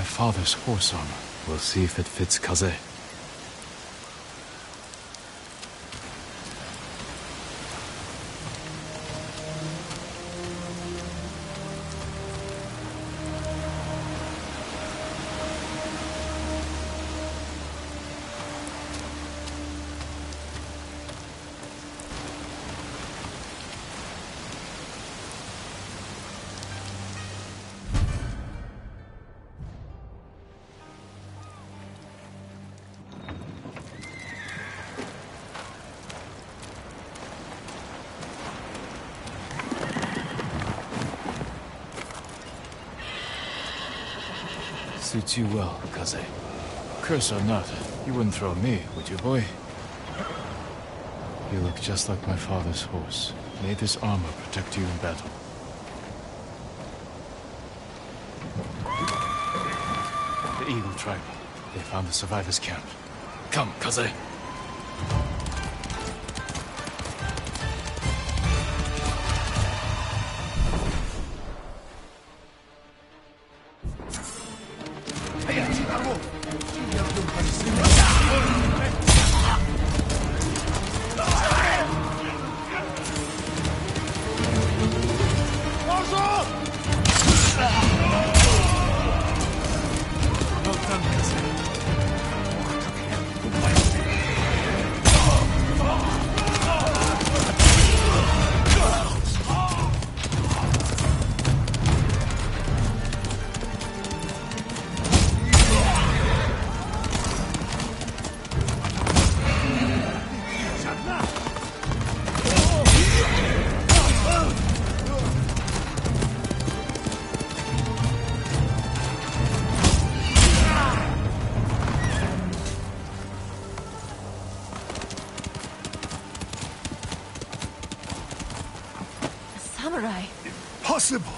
father's horse armor. We'll see if it fits Kaze. Suits you well, Kaze. Curse or not, you wouldn't throw me, would you, boy? You look just like my father's horse. May this armor protect you in battle. The Eagle tribe. They found the survivors' camp. Come, Kaze. Impossible!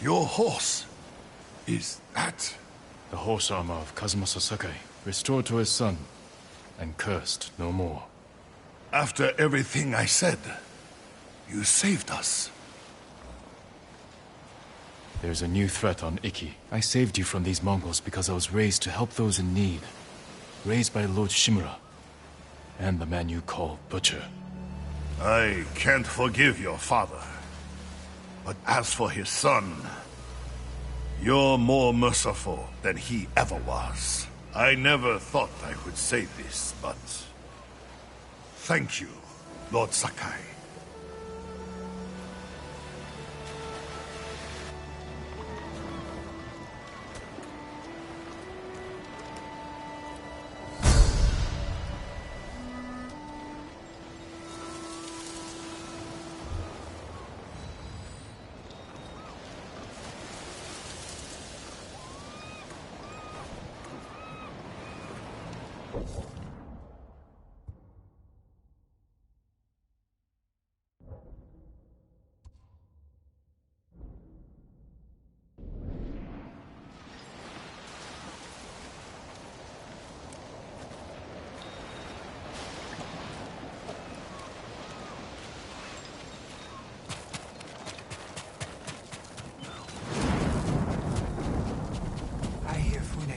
Your horse. Is that... The horse armor of Kazumasa Sakai, restored to his son, and cursed no more. After everything I said, you saved us. There's a new threat on Iki. I saved you from these Mongols because I was raised to help those in need. Raised by Lord Shimura, and the man you call Butcher. I can't forgive your father. But as for his son, you're more merciful than he ever was. I never thought I would say this, but... thank you, Lord Sakai.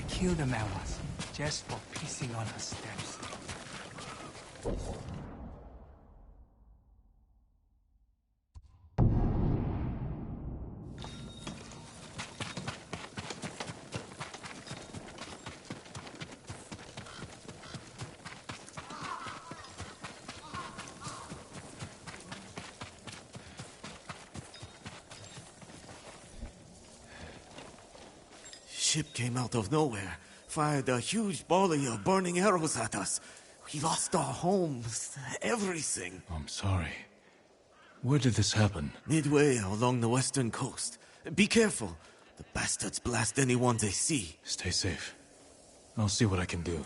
Kill the Malwas, just for pissing on our steps. Ship came out of nowhere, fired a huge volley of burning arrows at us. We lost our homes, everything. I'm sorry. Where did this happen? Midway along the western coast. Be careful. The bastards blast anyone they see. Stay safe. I'll see what I can do.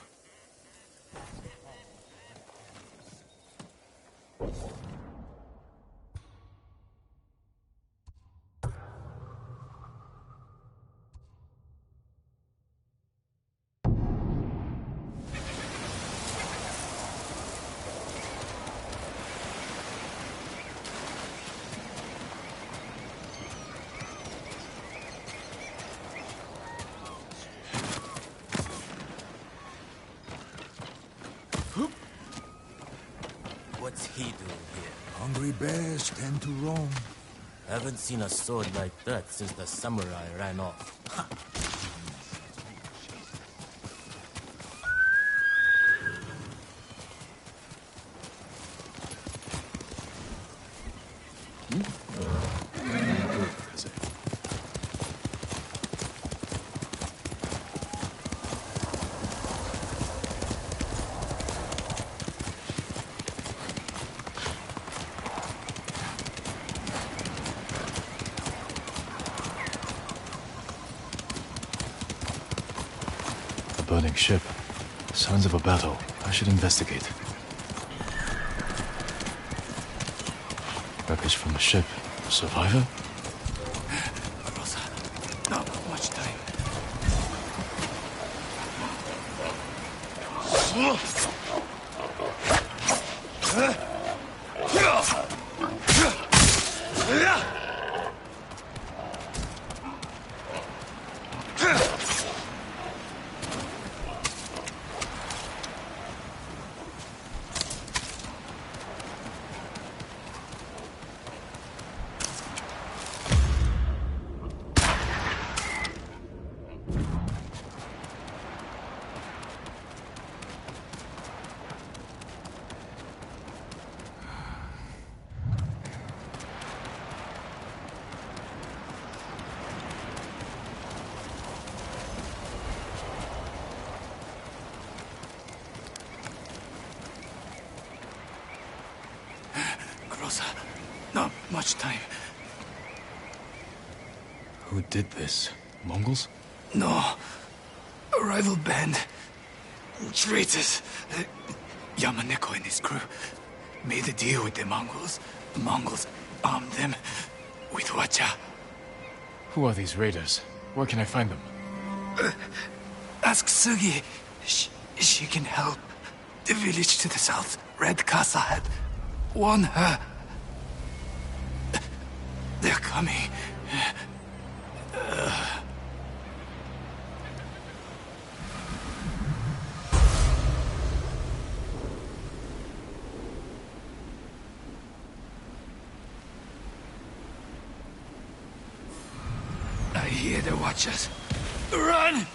What's he doing here? Hungry bears tend to roam. Haven't seen a sword like that since the samurai ran off. Burning ship. Signs of a battle. I should investigate. Wreckage from the ship. Survivor? Rosa, not much time. Rosa, not much time. Who did this? Mongols? No. A rival band. Traitors. Yamaneko and his crew made a deal with the Mongols. The Mongols armed them with wacha. Who are these raiders? Where can I find them? Ask Sugi. She can help. The village to the south, Red Casa had won her. They're coming. I hear the watchers. Run!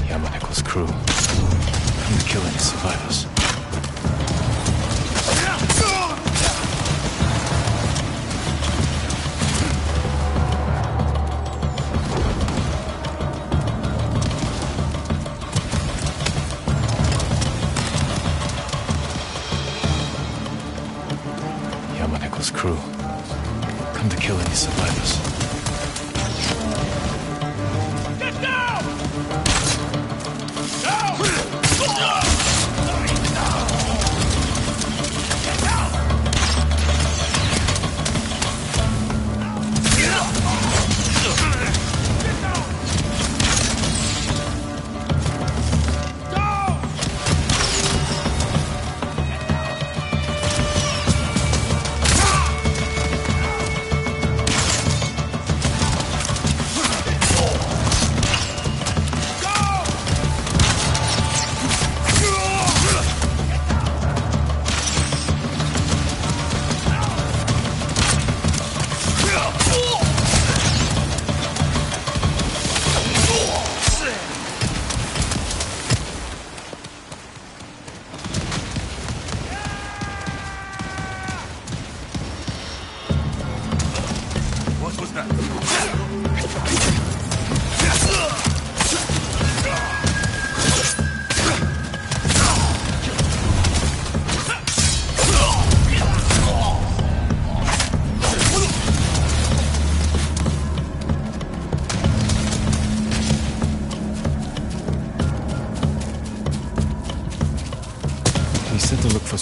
Yamaneko's crew. Come to kill any survivors. Yamaneko's crew. Come to kill any survivors. Get down!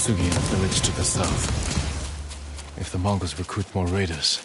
Sugi in a village to the south. If the Mongols recruit more raiders...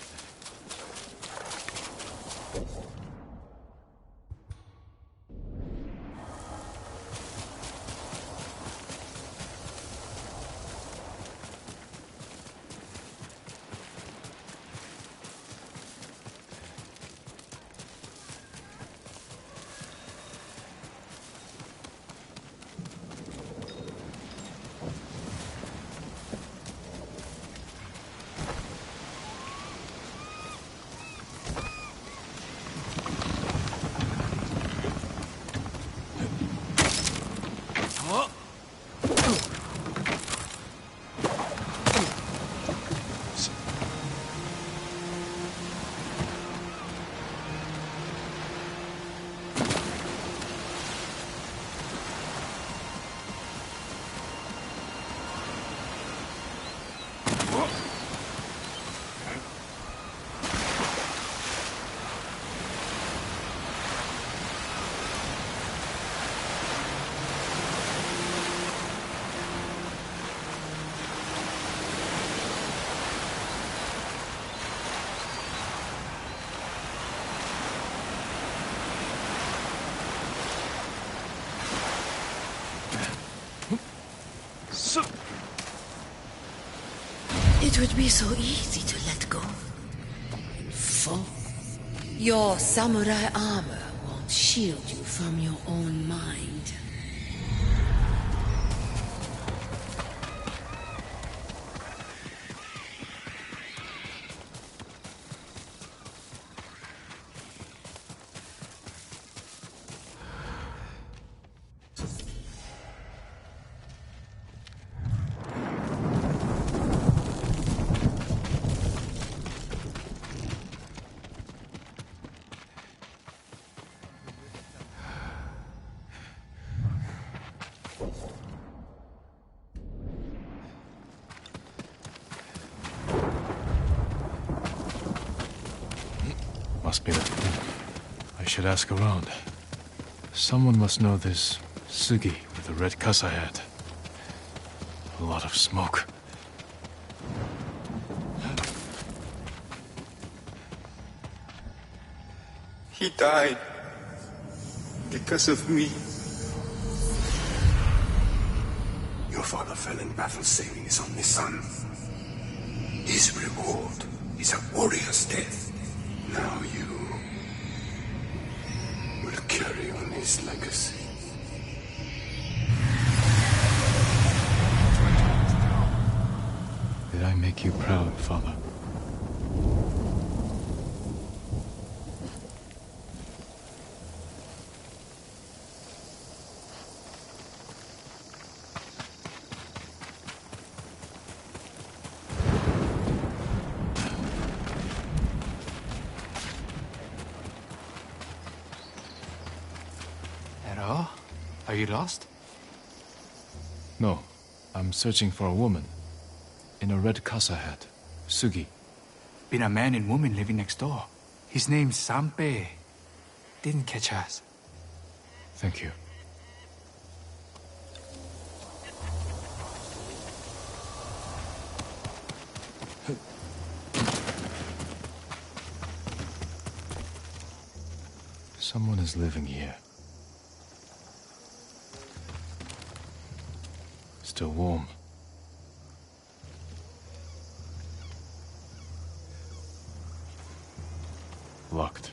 It would be so easy to let go. Fall. Your samurai armor won't shield you from your own mind. Must be that. I should ask around. Someone must know this Sugi with the red kasa hat. A lot of smoke. He died because of me. Your father fell in battle saving his only son. His reward is a warrior's death. Now you will carry on his legacy. Did I make you proud, Father? Are you lost? No. I'm searching for a woman. In a red kasa hat. Sugi. Been a man and woman living next door. His name's Sanpei. Didn't catch us. Thank you. Someone is living here. Still warm. Locked.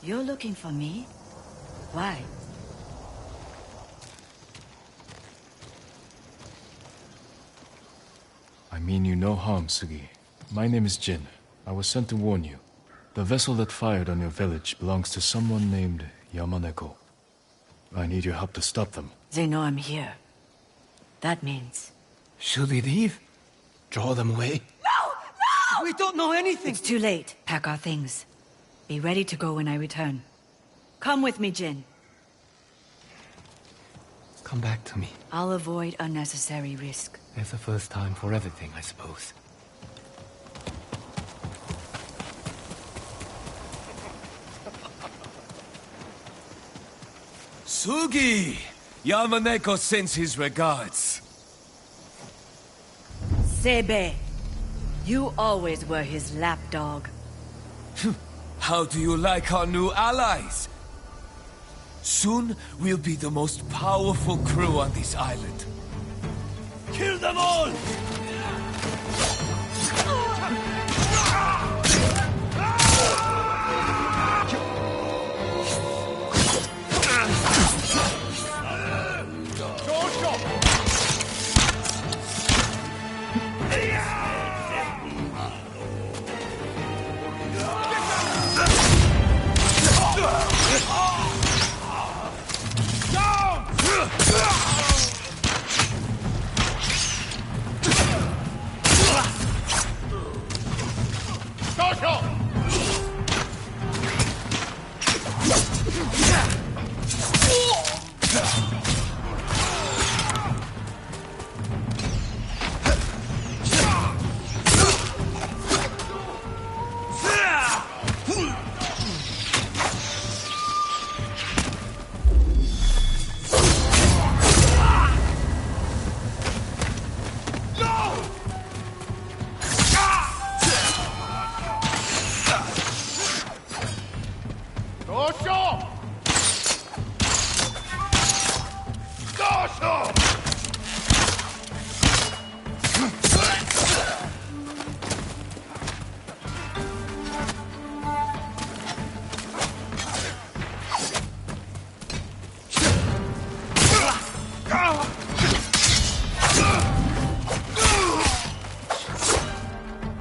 You're looking for me? Why? I mean you no harm, Sugi. My name is Jin. I was sent to warn you. The vessel that fired on your village belongs to someone named Yamaneko. I need your help to stop them. They know I'm here. That means... Should we leave? Draw them away? No! We don't know anything! It's too late. Pack our things. Be ready to go when I return. Come with me, Jin. Come back to me. I'll avoid unnecessary risk. There's a first time for everything, I suppose. Sugi! Yamaneko sends his regards. Sebe, you always were his lapdog. How do you like our new allies? Soon we'll be the most powerful crew on this island. Kill them all!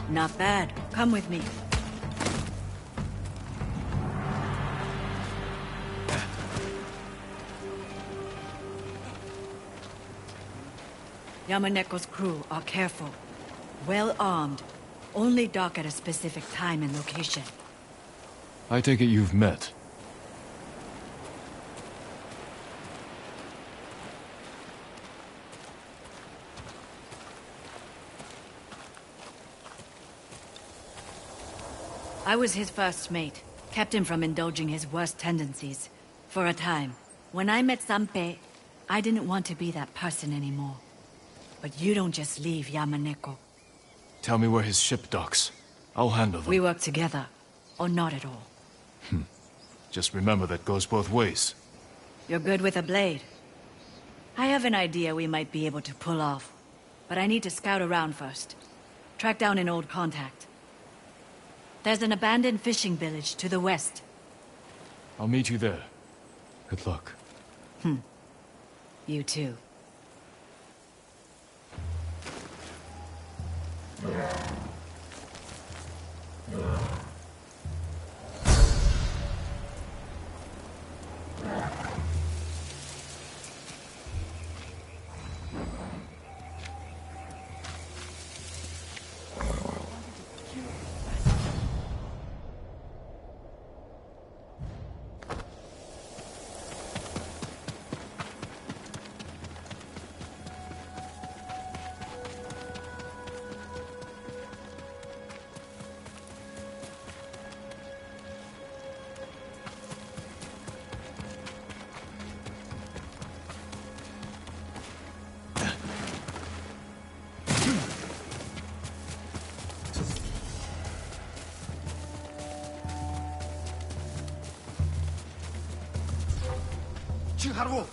Not bad. Come with me. Yamaneko's crew are careful, well armed, only dock at a specific time and location. I take it you've met. I was his first mate, kept him from indulging his worst tendencies. For a time. When I met Sanpei, I didn't want to be that person anymore. But you don't just leave Yamaneko. Tell me where his ship docks. I'll handle them. We work together, or not at all. Just remember that goes both ways. You're good with a blade. I have an idea we might be able to pull off, but I need to scout around first. Track down an old contact. There's an abandoned fishing village to the west. I'll meet you there. Good luck. You too. 하고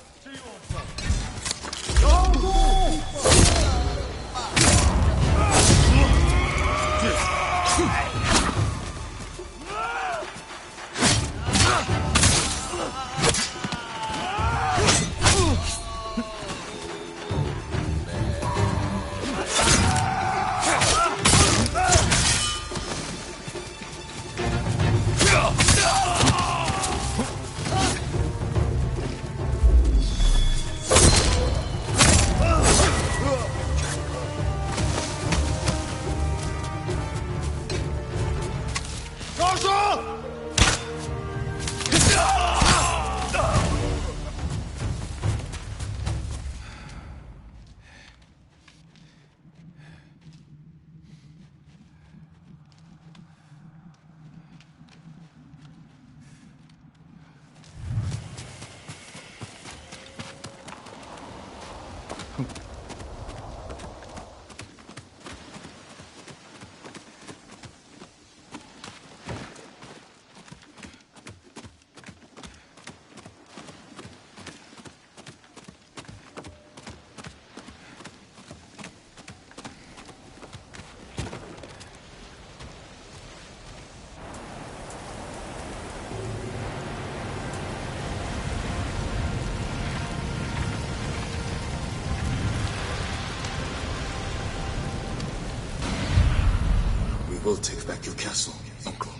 will take back your castle, uncle.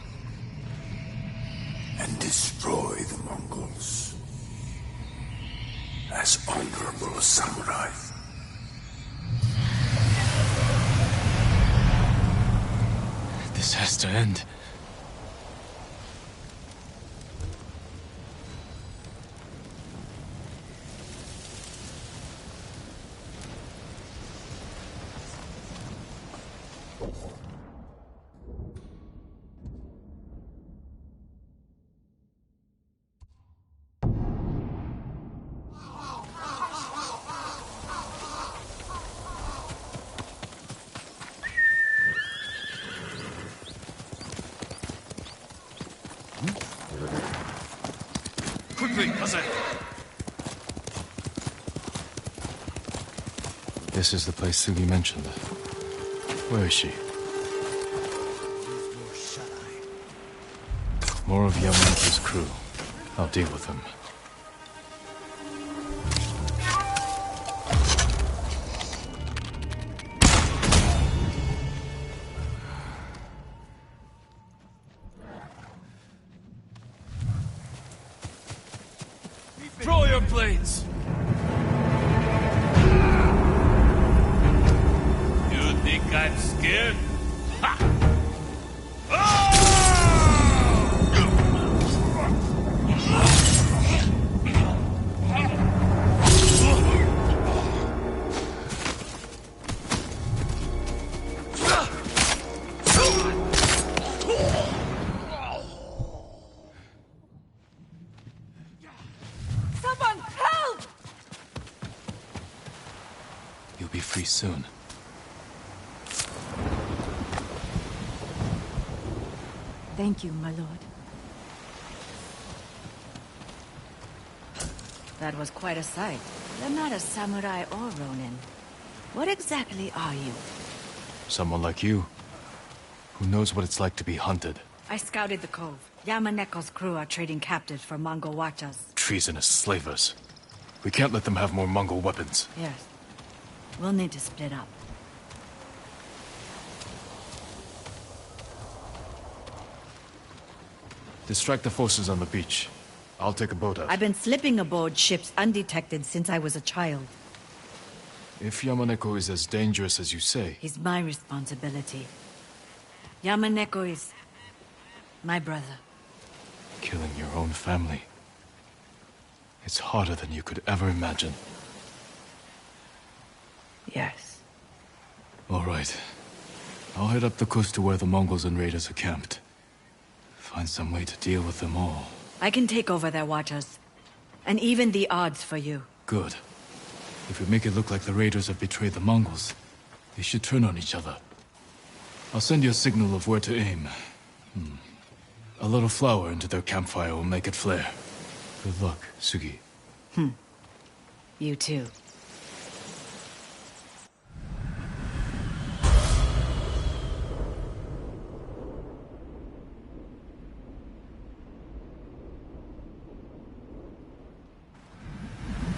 And destroy the Mongols. As honorable a samurai. This has to end. This is the place Sugi mentioned. Where is she? More of Yamamoto's crew. I'll deal with them. Throw your blades! You think I'm scared? Ha! Someone help! You'll be free soon. Thank you, my lord. That was quite a sight. You're not a samurai or ronin. What exactly are you? Someone like you, who knows what it's like to be hunted. I scouted the cove. Yamaneko's crew are trading captives for Mongol watchers. Treasonous slavers. We can't let them have more Mongol weapons. Yes. We'll need to split up. Distract the forces on the beach. I'll take a boat out. I've been slipping aboard ships undetected since I was a child. If Yamaneko is as dangerous as you say... He's my responsibility. Yamaneko is... my brother. Killing your own family. It's harder than you could ever imagine. Yes. All right. I'll head up the coast to where the Mongols and raiders are camped. Find some way to deal with them all. I can take over their watchers. And even the odds for you. Good. If we make it look like the raiders have betrayed the Mongols, they should turn on each other. I'll send you a signal of where to aim. A little flour into their campfire will make it flare. Good luck, Sugi. You too.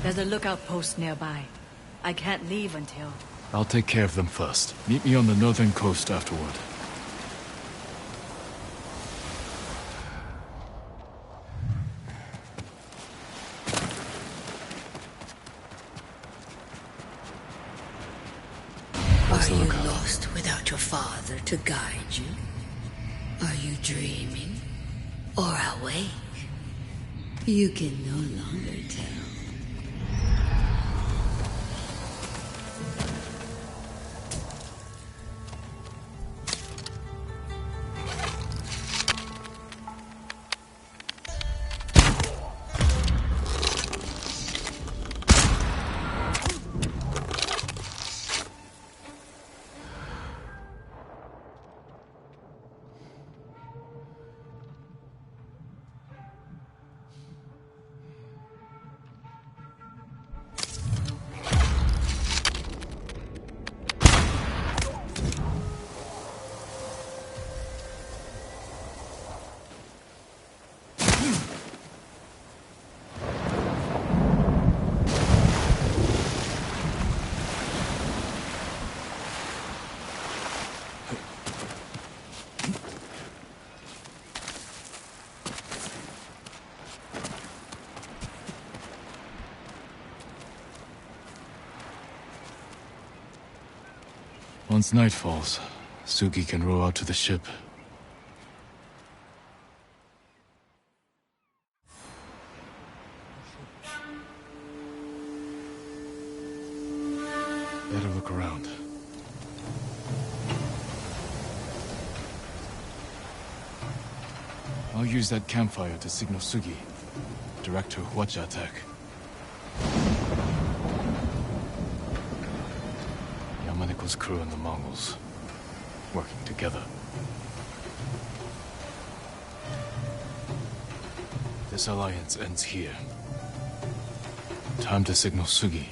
There's a lookout post nearby. I can't leave until... I'll take care of them first. Meet me on the northern coast afterward. Are you lost without your father to guide you? Are you dreaming? Or awake? You can no longer tell. Once night falls, Sugi can row out to the ship. Better look around. I'll use that campfire to signal Sugi. Direct her Hwacha attack. Yamaneko's crew and the Mongols, working together. This alliance ends here. Time to signal Sugi.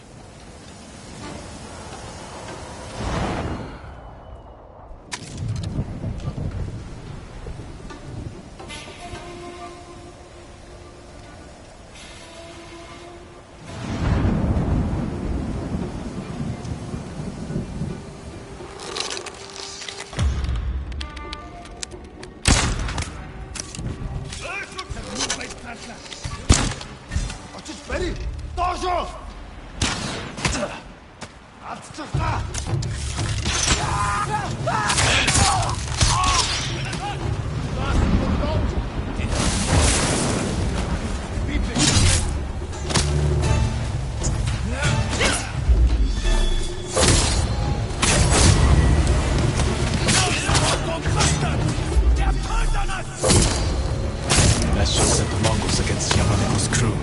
That should set the Mongols against Yamaneko's crew.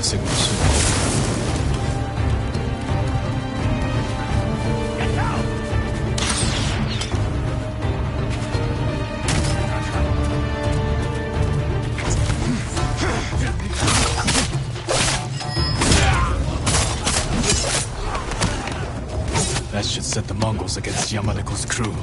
signal soon. That should set the Mongols against Yamaneko's crew.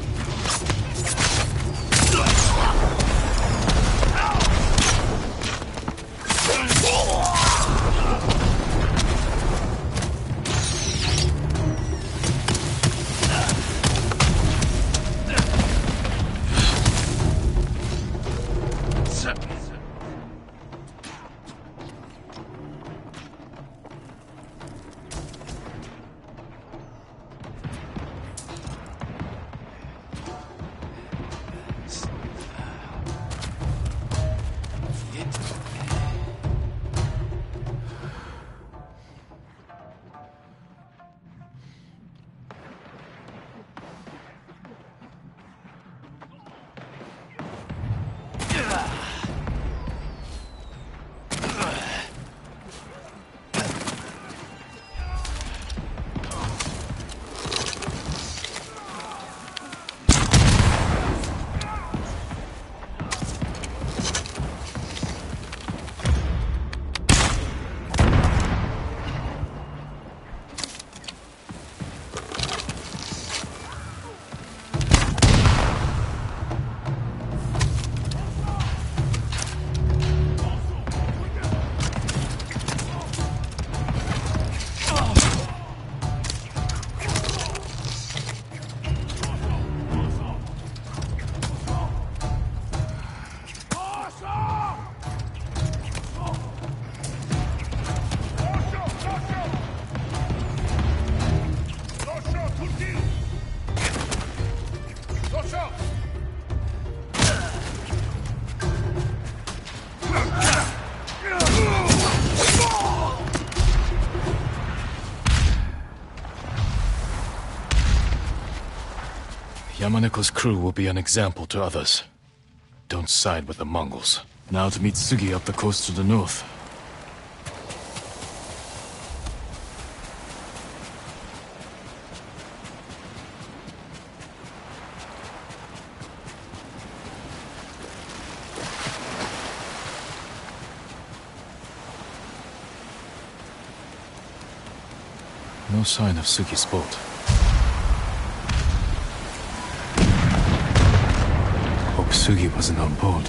Yamaneko's crew will be an example to others. Don't side with the Mongols. Now to meet Sugi up the coast to the north. No sign of Sugi's boat. Hope Sugi wasn't on board.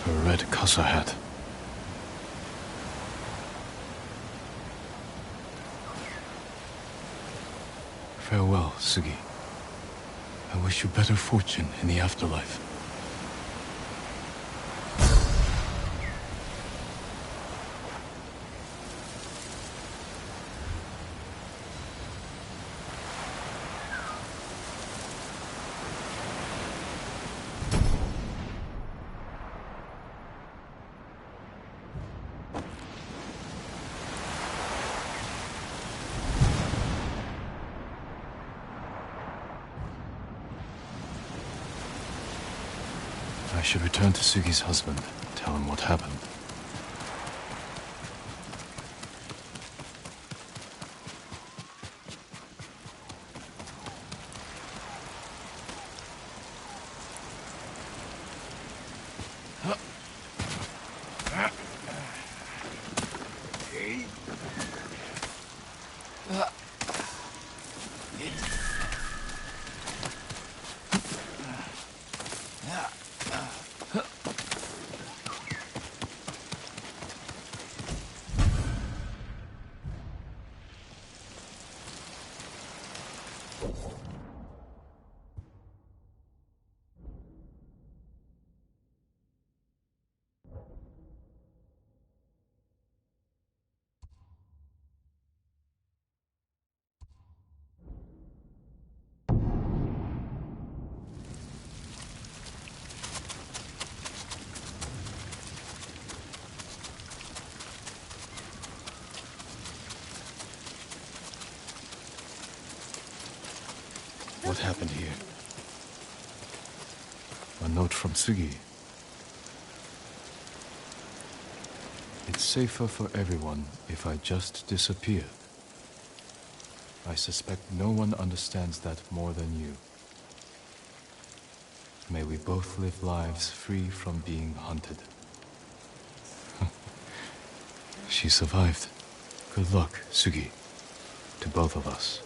A red casa hat. Farewell, Sugi. I wish you better fortune in the afterlife. I should return to Sugi's husband, tell him what happened. What happened here? A note from Tsugi. It's safer for everyone if I just disappear. I suspect no one understands that more than you. May we both live lives free from being hunted. She survived. Good luck, Tsugi. To both of us.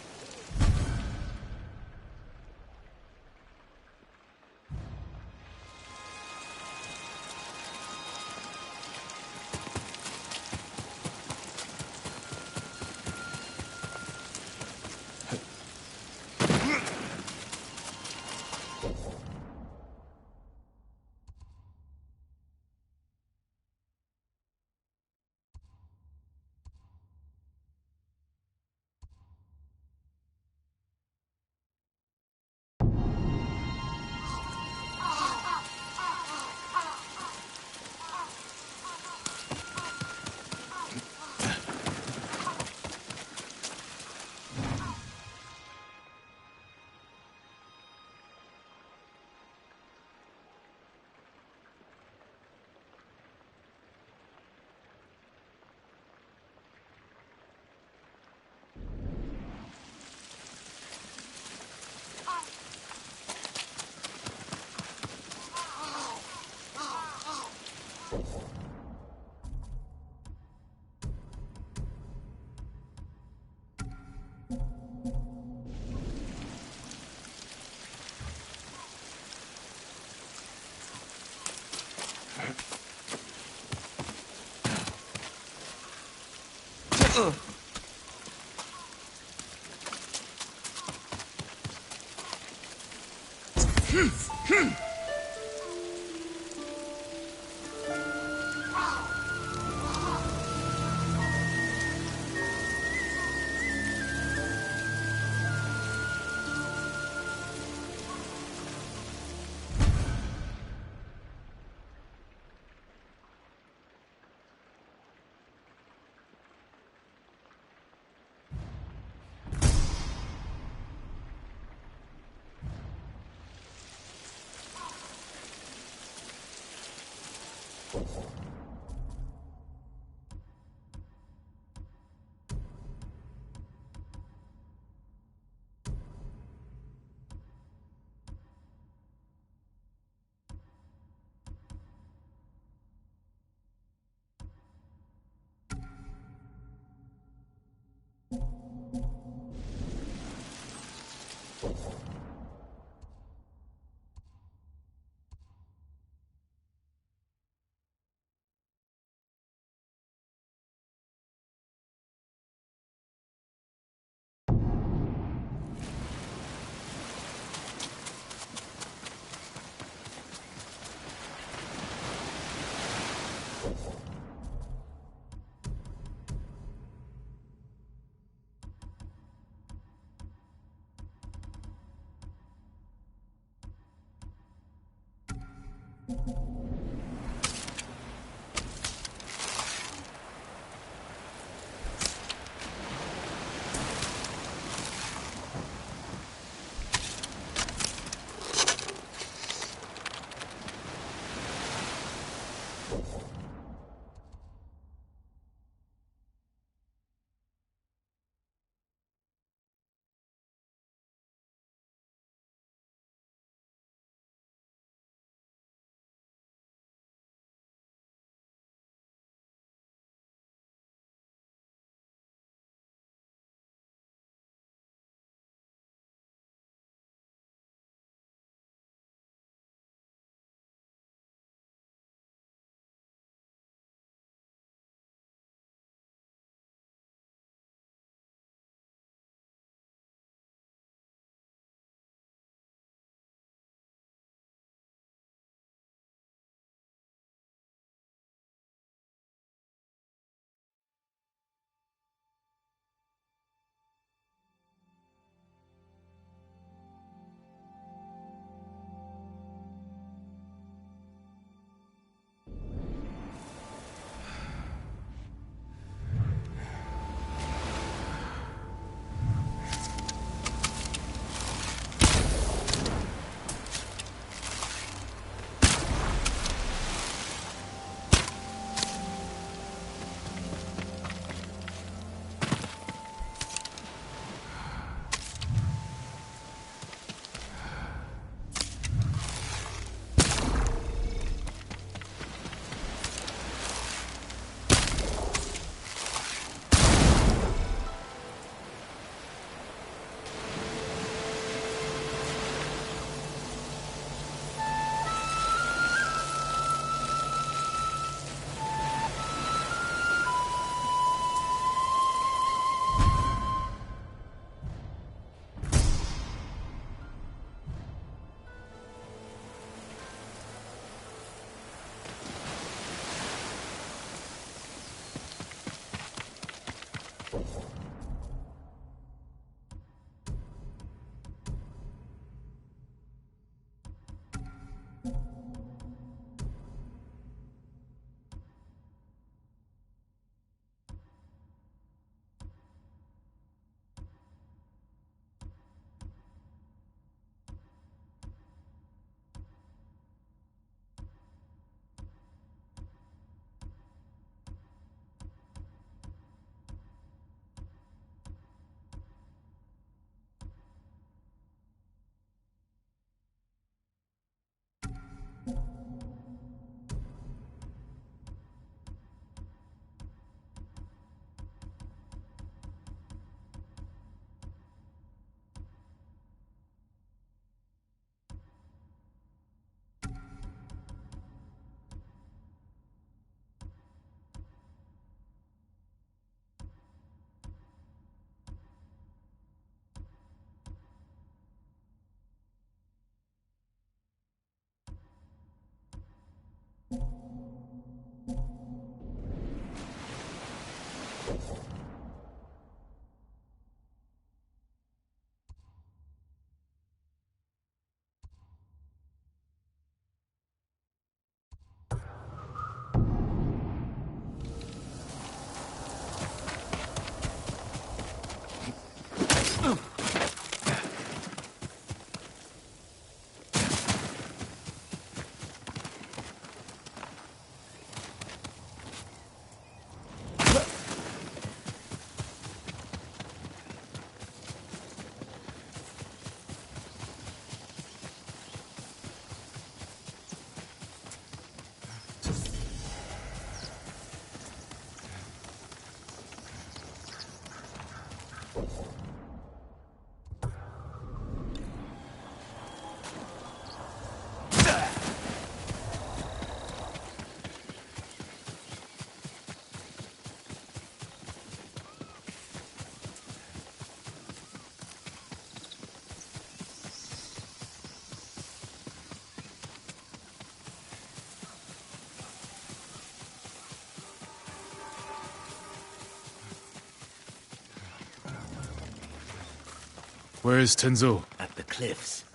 Where is Tenzo? At the cliffs,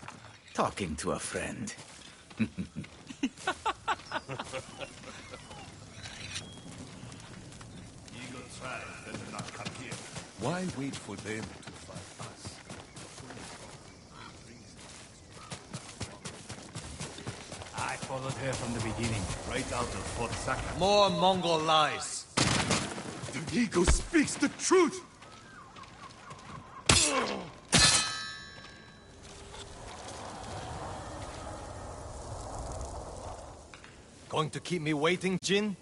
talking to a friend. Why wait for them to fight us? I followed her from the beginning. Right out of Fort Saka. More Mongol lies. The Eagle speaks the truth! Going to keep me waiting, Jin?